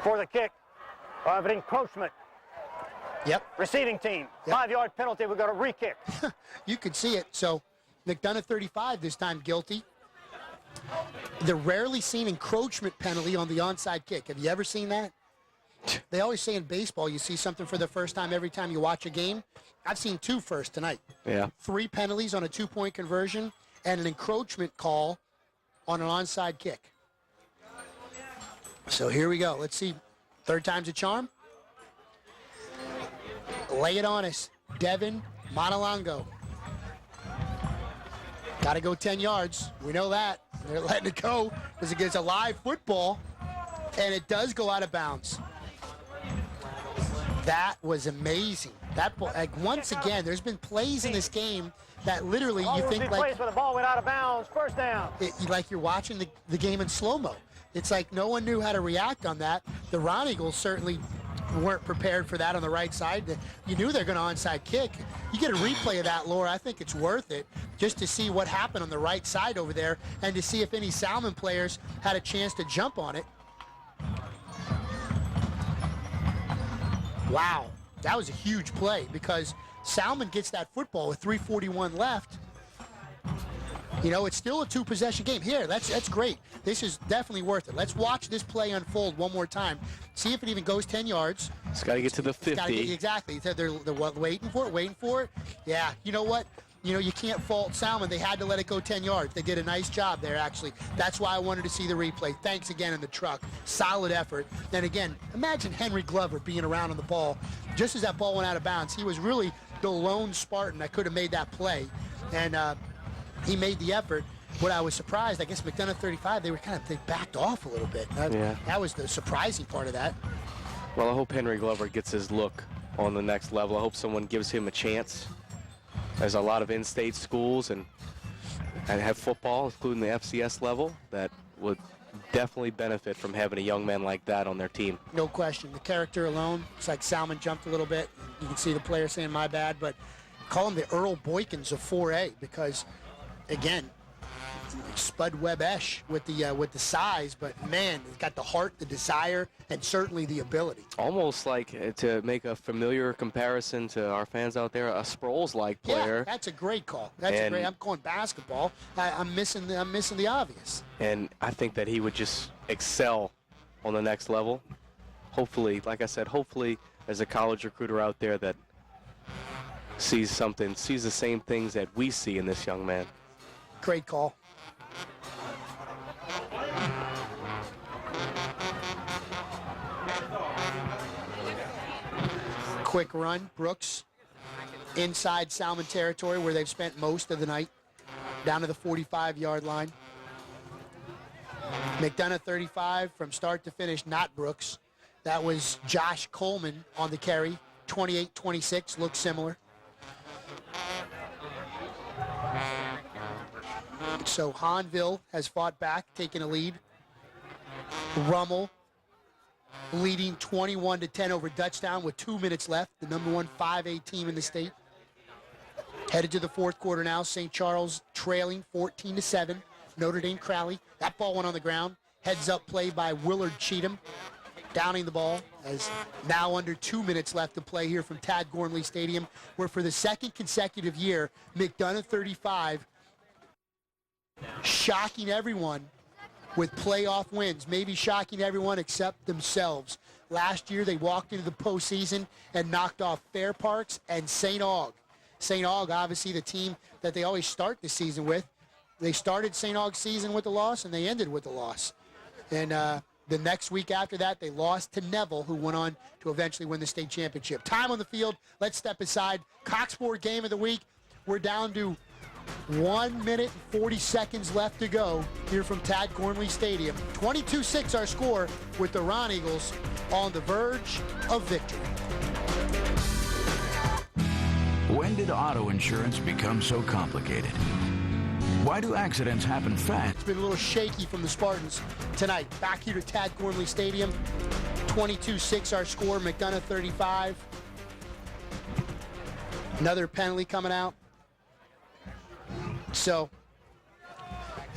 [SPEAKER 3] For the kick of an encroachment.
[SPEAKER 1] Yep.
[SPEAKER 3] Receiving team, 5-yard penalty, we're going to re-kick.
[SPEAKER 1] You could see it. So McDonogh 35 this time guilty. The rarely seen encroachment penalty on the onside kick. Have you ever seen that? They always say in baseball you see something for the first time every time you watch a game. I've seen 2 first tonight.
[SPEAKER 2] Yeah.
[SPEAKER 1] 3 penalties on a 2-point conversion and an encroachment call on an onside kick. So here we go. Let's see. 3rd time's a charm. Lay it on us. Devin Montalongo. Got to go 10 yards. We know that. They're letting it go because it gets a live football, and it does go out of bounds. That was amazing. That ball, like, once again, there's been plays in this game that literally you think like
[SPEAKER 3] where the ball went out of bounds, first down.
[SPEAKER 1] Like you're watching the game in slow-mo. It's like no one knew how to react on that. The Roneagles certainly weren't prepared for that on the right side. You knew they're going to onside kick. You get a replay of that, Laura. I think it's worth it just to see what happened on the right side over there and to see if any Salmen players had a chance to jump on it. Wow, that was a huge play because Salmen gets that football with 3:41 left. You know, it's still a 2-possession game. Here, that's great. This is definitely worth it. Let's watch this play unfold one more time. See if it even goes 10 yards.
[SPEAKER 2] It's got to get to the 50.
[SPEAKER 1] Exactly. They're waiting for it. Yeah, you know what? You know, you can't fault Salmen. They had to let it go 10 yards. They did a nice job there, actually. That's why I wanted to see the replay. Thanks again in the truck. Solid effort. Then again, imagine Henry Glover being around on the ball. Just as that ball went out of bounds, he was really the lone Spartan that could have made that play. And he made the effort. What I was surprised, I guess McDonogh 35, they backed off a little bit. That was the surprising part of that.
[SPEAKER 2] Well, I hope Henry Glover gets his look on the next level. I hope someone gives him a chance. There's a lot of in-state schools, and and have football, including the FCS level, that would definitely benefit from having a young man like that on their team.
[SPEAKER 1] No question. The character alone, it's like Salmen jumped a little bit. You can see the player saying, my bad, but call him the Earl Boykins of 4A because, again, Spud Webb-esh with the size, but man, he's got the heart, the desire, and certainly the ability.
[SPEAKER 2] Almost like, to make a familiar comparison to our fans out there, a Sproles-like player.
[SPEAKER 1] Yeah, that's a great call. That's a great. I'm going basketball. I'm missing the obvious.
[SPEAKER 2] And I think that he would just excel on the next level. Hopefully, like I said, hopefully there's a college recruiter out there that sees the same things that we see in this young man.
[SPEAKER 1] Great call. Quick run, Brooks, inside Salmen territory where they've spent most of the night, down to the 45-yard line. McDonogh 35 from start to finish, not Brooks. That was Josh Coleman on the carry, 28-26, looks similar. So Hanville has fought back, taking a lead. Rummel leading 21-10 over Dutchtown with 2 minutes left, the #1 5A team in the state. Headed to the fourth quarter now, St. Charles trailing 14-7. Notre Dame Crowley. That ball went on the ground. Heads up play by Willard Cheatham, downing the ball as now under 2 minutes left to play here from Tad Gormley Stadium, where for the second consecutive year, McDonogh 35 shocking everyone with playoff wins, maybe shocking everyone except themselves. Last year, they walked into the postseason and knocked off Fair Parks and St. Aug. St. Aug, obviously the team that they always start the season with. They started St. Aug's season with a loss, and they ended with a loss. And the next week after that, they lost to Neville, who went on to eventually win the state championship. Time on the field. Let's step aside. Coxport game of the week. We're down to 1 minute and 40 seconds left to go here from Tad Gormley Stadium. 22-6 our score with the Roneagles on the verge of victory.
[SPEAKER 5] When did auto insurance become so complicated? Why do accidents happen fast?
[SPEAKER 1] It's been a little shaky from the Spartans tonight. Back here to Tad Gormley Stadium. 22-6 our score, McDonogh 35. Another penalty coming out. So,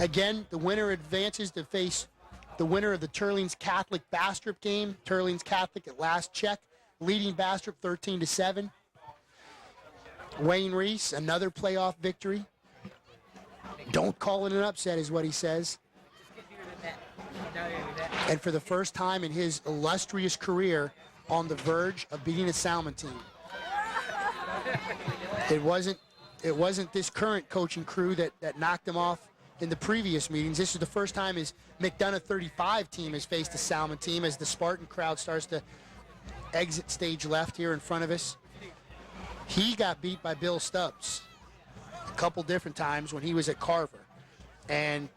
[SPEAKER 1] again, the winner advances to face the winner of the Turlings Catholic Bastrop game. Turlings Catholic at last check, leading Bastrop 13-7. Wayne Reese, another playoff victory. Don't call it an upset is what he says. And for the first time in his illustrious career, on the verge of beating a Salmen team. It wasn't this current coaching crew that knocked him off in the previous meetings. This is the first time his McDonogh 35 team has faced a Salmen team as the Spartan crowd starts to exit stage left here in front of us. He got beat by Bill Stubbs a couple different times when he was at Carver, and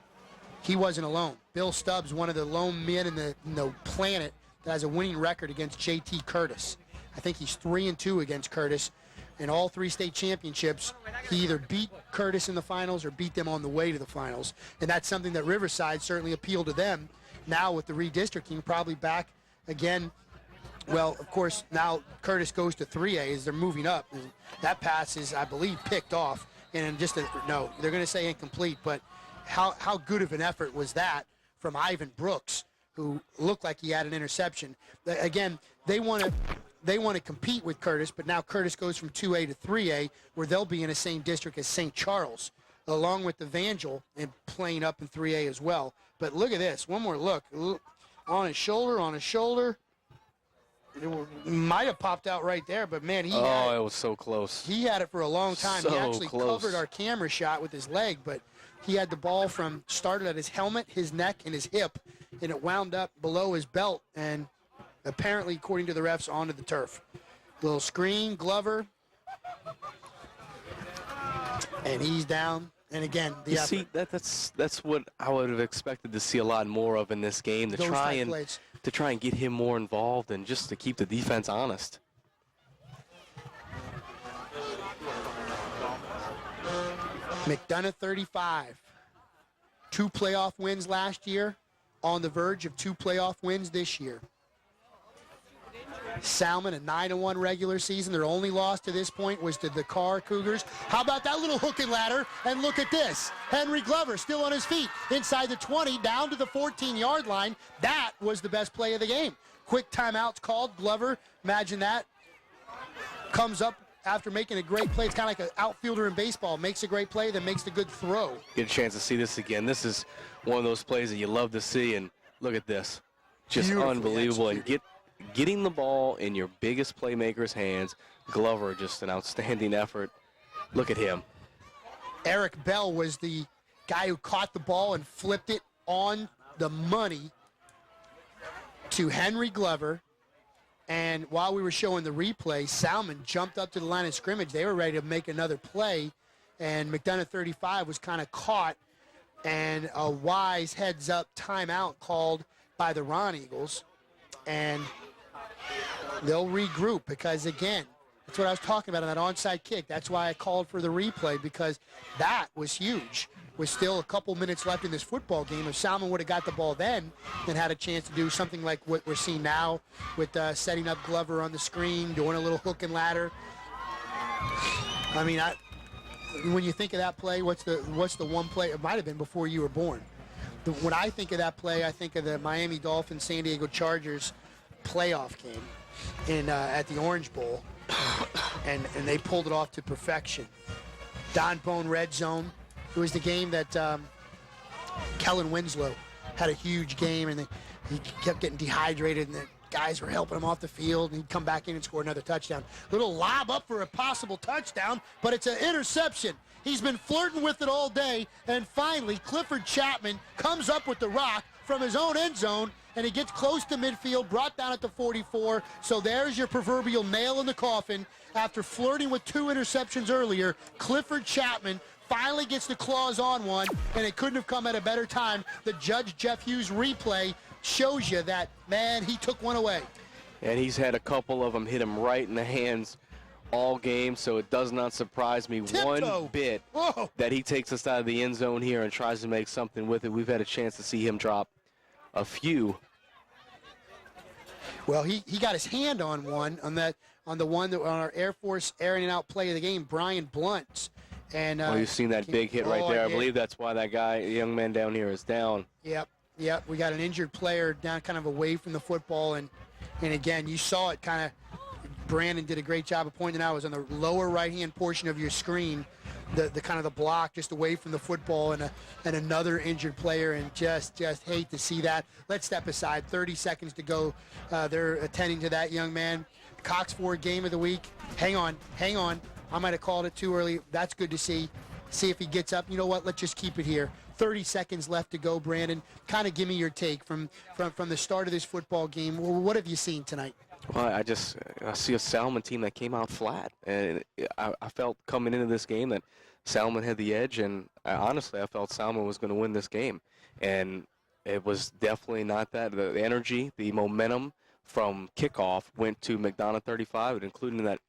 [SPEAKER 1] he wasn't alone. Bill Stubbs, one of the lone men in the planet that has a winning record against J.T. Curtis. I think he's 3-2 against Curtis. In all three state championships, he either beat Curtis in the finals or beat them on the way to the finals. And that's something that Riverside certainly appealed to them. Now with the redistricting, probably back again. Well, of course, now Curtis goes to 3A as they're moving up. And that pass is, I believe, picked off. And just, no, they're going to say incomplete. But how good of an effort was that from Ivan Brooks, who looked like he had an interception. Again, they want to compete with Curtis, but now Curtis goes from 2A to 3A, where they'll be in the same district as St. Charles, along with Evangel and playing up in 3A as well. But look at this. One more look. On his shoulder. It might have popped out right there, but man, it
[SPEAKER 2] was so close.
[SPEAKER 1] He had it for a long time.
[SPEAKER 2] So
[SPEAKER 1] he actually
[SPEAKER 2] close.
[SPEAKER 1] covered our camera shot with his leg, but he had the ball started at his helmet, his neck, and his hip, and it wound up below his belt, and apparently, according to the refs, onto the turf. Little screen, Glover, and he's down. And again, the effort.
[SPEAKER 2] See, that's what I would have expected to see a lot more of in this game, to try and get him more involved and just to keep the defense honest.
[SPEAKER 1] McDonogh 35. 2 playoff wins last year, on the verge of 2 playoff wins this year. Salmen, a 9-1 regular season. Their only loss to this point was to the Carr Cougars. How about that little hook and ladder? And look at this. Henry Glover still on his feet inside the 20, down to the 14-yard line. That was the best play of the game. Quick timeouts called. Glover, imagine that, comes up after making a great play. It's kind of like an outfielder in baseball. Makes a great play, then makes the good throw.
[SPEAKER 2] Get a chance to see this again. This is one of those plays that you love to see, and look at this. Just
[SPEAKER 1] Beautifully
[SPEAKER 2] unbelievable.
[SPEAKER 1] executed.
[SPEAKER 2] And getting the ball in your biggest playmaker's hands. Glover, just an outstanding effort. Look at him.
[SPEAKER 1] Eric Bell was the guy who caught the ball and flipped it on the money to Henry Glover. And while we were showing the replay, Salmen jumped up to the line of scrimmage. They were ready to make another play, and McDonogh 35 was kind of caught, and a wise heads-up timeout called by the Roneagles, and they'll regroup because, again, that's what I was talking about on that onside kick. That's why I called for the replay, because that was huge. With still a couple minutes left in this football game, if Salmen would have got the ball then and had a chance to do something like what we're seeing now with setting up Glover on the screen, doing a little hook and ladder. I mean, when you think of that play, what's the one play? It might have been before you were born. When I think of that play, I think of the Miami Dolphins San Diego Chargers playoff game at the Orange Bowl, and they pulled it off to perfection. Don Bone red zone. It was the game that Kellen Winslow had a huge game, and he kept getting dehydrated, and the guys were helping him off the field, and he'd come back in and score another touchdown. Little lob up for a possible touchdown, but it's an interception. He's been flirting with it all day, and finally Clifford Chapman comes up with the rock from his own end zone, and he gets close to midfield, brought down at the 44. So there's your proverbial nail in the coffin. After flirting with 2 interceptions earlier, Clifford Chapman finally gets the claws on one, and it couldn't have come at a better time. The Judge Jeff Hughes replay shows you that, man, he took one away.
[SPEAKER 2] And he's had a couple of them hit him right in the hands all game, so it does not surprise me one bit that he takes us out of the end zone here and tries to make something with it. We've had a chance to see him drop a few.
[SPEAKER 1] Well, he got his hand on one, on the one that on our Air Force airing out play of the game, Brian Blunt's. And
[SPEAKER 2] you've seen that big hit right there. I believe that's why that guy, young man down here, is down.
[SPEAKER 1] Yep. We got an injured player down kind of away from the football. And again, you saw it kind of, Brandon did a great job of pointing out. It was on the lower right-hand portion of your screen, the kind of the block just away from the football, and another injured player, and just hate to see that. Let's step aside. 30 seconds to go. They're attending to that young man. Cox Ford game of the week. Hang on. I might have called it too early. That's good to see. See if he gets up. You know what? Let's just keep it here. 30 seconds left to go, Brandon. Kind of give me your take from the start of this football game. What have you seen tonight?
[SPEAKER 2] Well, I see a Salmen team that came out flat. And I felt coming into this game that Salmen had the edge, and honestly, I felt Salmen was going to win this game. And it was definitely not that. The energy, the momentum from kickoff went to McDonogh 35, including that.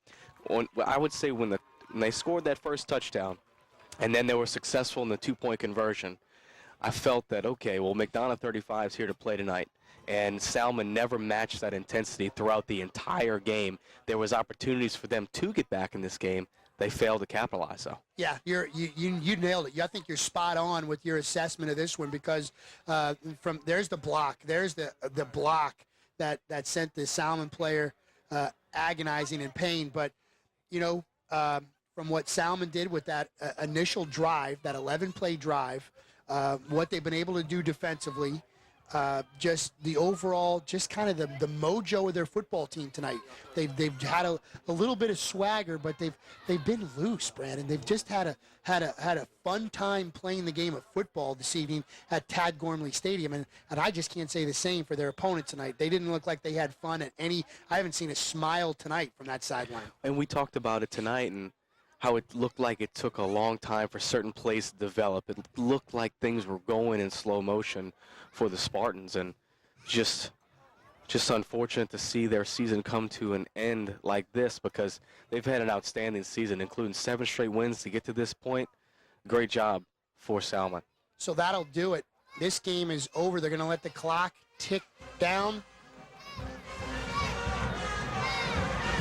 [SPEAKER 2] I would say when they scored that first touchdown, and then they were successful in the 2-point conversion, I felt that, okay, well, McDonogh 35 is here to play tonight. And Salmen never matched that intensity throughout the entire game. There was opportunities for them to get back in this game. They failed to capitalize, though. Yeah,
[SPEAKER 1] you nailed it. I think you're spot on with your assessment of this one, because there's the block. There's the block that sent the Salmen player agonizing in pain. But, from what Salmen did with that initial drive, that 11-play drive, what they've been able to do defensively, just the overall, just kind of the mojo of their football team tonight. They've had a little bit of swagger, but they've been loose, Brandon. They've just had a fun time playing the game of football this evening at Tad Gormley Stadium, and I just can't say the same for their opponent tonight. They didn't look like they had fun at any. I haven't seen a smile tonight from that sideline.
[SPEAKER 2] And we talked about it tonight, and how it looked like it took a long time for certain plays to develop. It looked like things were going in slow motion for the Spartans, and just unfortunate to see their season come to an end like this, because they've had an outstanding season, including 7 straight wins to get to this point. Great job for Salmen.
[SPEAKER 1] So that'll do it. This game is over. They're going to let the clock tick down.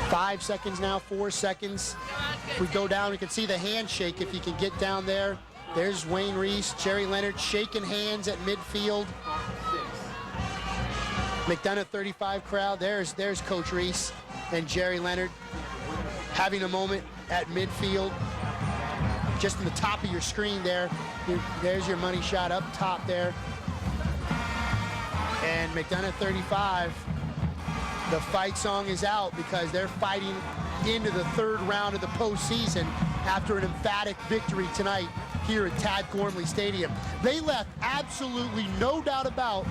[SPEAKER 1] 5 seconds now, 4 seconds. If we go down, we can see the handshake if you can get down there. There's Wayne Reese, Jerry Leonard shaking hands at midfield. McDonogh 35 crowd. There's Coach Reese and Jerry Leonard having a moment at midfield. Just in the top of your screen there. There's your money shot up top there. And McDonogh 35, the fight song is out because they're fighting into the third round of the postseason after an emphatic victory tonight here at Tad Gormley Stadium. They left absolutely no doubt about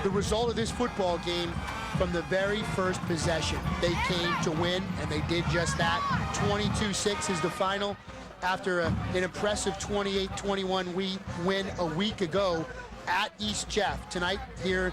[SPEAKER 1] the result of this football game from the very first possession. They came to win, and they did just that. 22-6 is the final after an impressive 28-21 win a week ago at East Jeff. Tonight here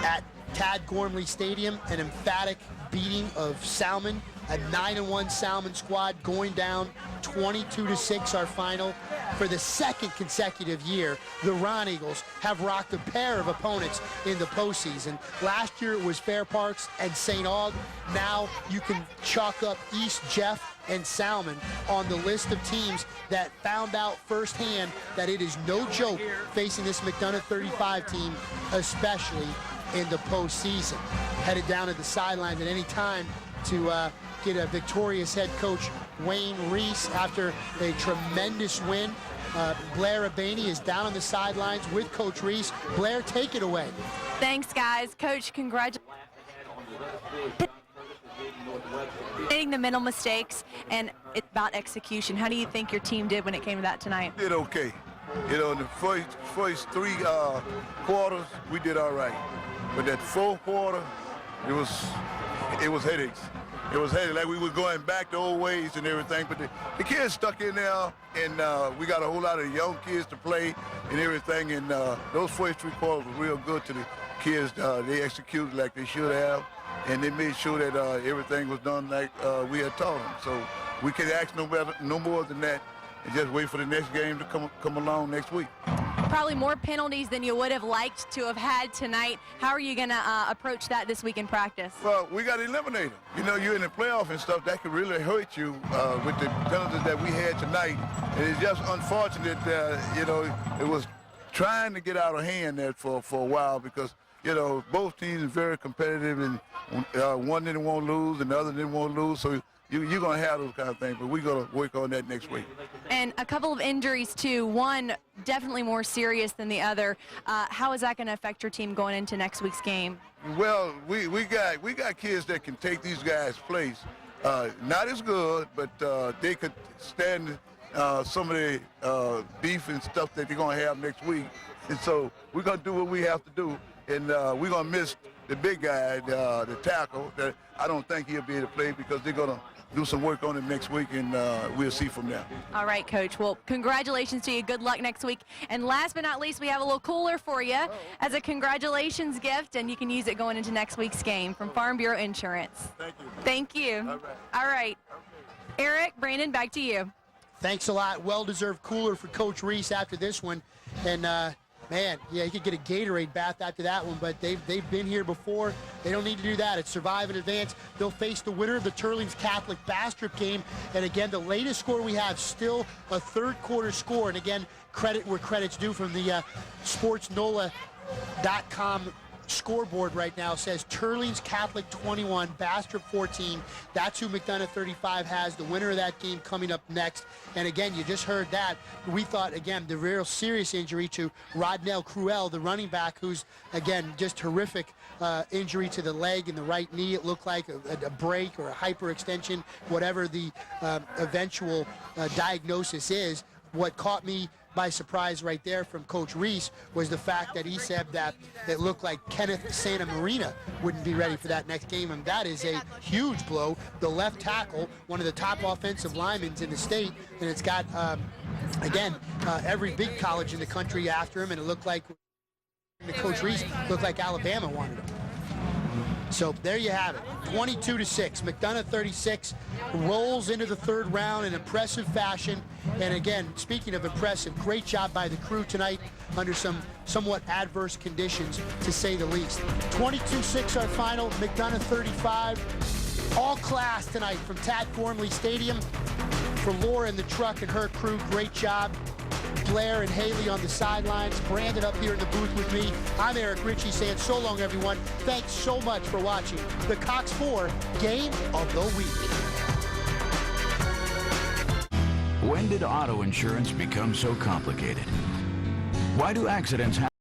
[SPEAKER 1] at Tad Gormley Stadium, an emphatic beating of Salmen, a 9-1 Salmen squad going down 22-6, our final. For the second consecutive year, the Roneagles have rocked a pair of opponents in the postseason. Last year it was Fair Parks and St. Aug. Now you can chalk up East Jeff and Salmen on the list of teams that found out firsthand that it is no joke facing this McDonogh 35 team, especially in the postseason. Headed down to the sidelines at any time to get a victorious head coach Wayne Reese after a tremendous win. Blair Abaney is down on the sidelines with Coach Reese. Blair, take it away.
[SPEAKER 4] Thanks, guys. Coach, congratulations. The mental mistakes and it's about execution. How do you think your team did when it came to that tonight?
[SPEAKER 6] Did okay. You know, in the first three quarters, we did all right. But that fourth quarter, it was headaches. It was headaches, like we were going back the old ways and everything. But the kids stuck in there, and we got a whole lot of young kids to play and everything. And those first three quarters were real good to the kids. They executed like they should have, and they made sure that everything was done like we had taught them. So we can ask no more than that, and just wait for the next game to come along next week.
[SPEAKER 4] Probably more penalties than you would have liked to have had tonight. How are you going to approach that this week in practice?
[SPEAKER 6] Well, we got to eliminate them. You know, you're in the playoff and stuff, that could really hurt you with the penalties that we had tonight. And it's just unfortunate that, you know, it was trying to get out of hand there for a while because, you know, both teams are very competitive, and one didn't want to lose and the other didn't want to lose. So you're going to have those kind of things, but we're going to work on that next week.
[SPEAKER 4] And a couple of injuries, too. One definitely more serious than the other. How is that going to affect your team going into next week's game?
[SPEAKER 6] Well, we got kids that can take these guys' place. Not as good, but they could stand some of the beef and stuff that they're going to have next week. And so we're going to do what we have to do, and we're going to miss the big guy, the tackle. That I don't think he'll be able to play because they're going to do some work on him next week, and we'll see from there.
[SPEAKER 4] All right, Coach. Well, congratulations to you. Good luck next week. And last but not least, we have a little cooler for you as a congratulations gift, and you can use it going into next week's game from Farm Bureau Insurance.
[SPEAKER 6] Thank you.
[SPEAKER 4] Thank you.
[SPEAKER 6] All right.
[SPEAKER 4] All right. Eric, Brandon, back to you.
[SPEAKER 1] Thanks a lot. Well-deserved cooler for Coach Reese after this one. And, man, yeah, he could get a Gatorade bath after that one, but they've been here before. They don't need to do that. It's survive and advance. They'll face the winner of the Turlings Catholic Bastrop game. And, again, the latest score we have, still a third-quarter score. And, again, credit where credit's due from the sportsnola.com scoreboard right now says Turlings Catholic 21, Bastrop 14. That's who McDonogh 35 has. The winner of that game coming up next. And again, you just heard that. We thought, again, the real serious injury to Rodnell Cruel, the running back, who's, again, just horrific injury to the leg and the right knee. It looked like a break or a hyperextension, whatever the eventual diagnosis is. What caught me by surprise right there from Coach Reese was the fact that he said that it looked like Kenneth Santa Marina wouldn't be ready for that next game, and that is a huge blow. The left tackle, one of the top offensive linemen in the state, and it's got, again, every big college in the country after him, and it looked like Coach Reese looked like Alabama wanted him. So there you have it, 22-6. McDonogh 36 rolls into the third round in impressive fashion. And again, speaking of impressive, great job by the crew tonight under some somewhat adverse conditions, to say the least. 22-6 our final, McDonogh 35. All class tonight from Tad Gormley Stadium. For Laura in the truck and her crew, great job. Blair and Haley on the sidelines, Brandon up here in the booth with me. I'm Eric Ritchie saying so long, everyone. Thanks so much for watching the Cox 4 Game of the Week.
[SPEAKER 5] When did auto insurance become so complicated? Why do accidents happen?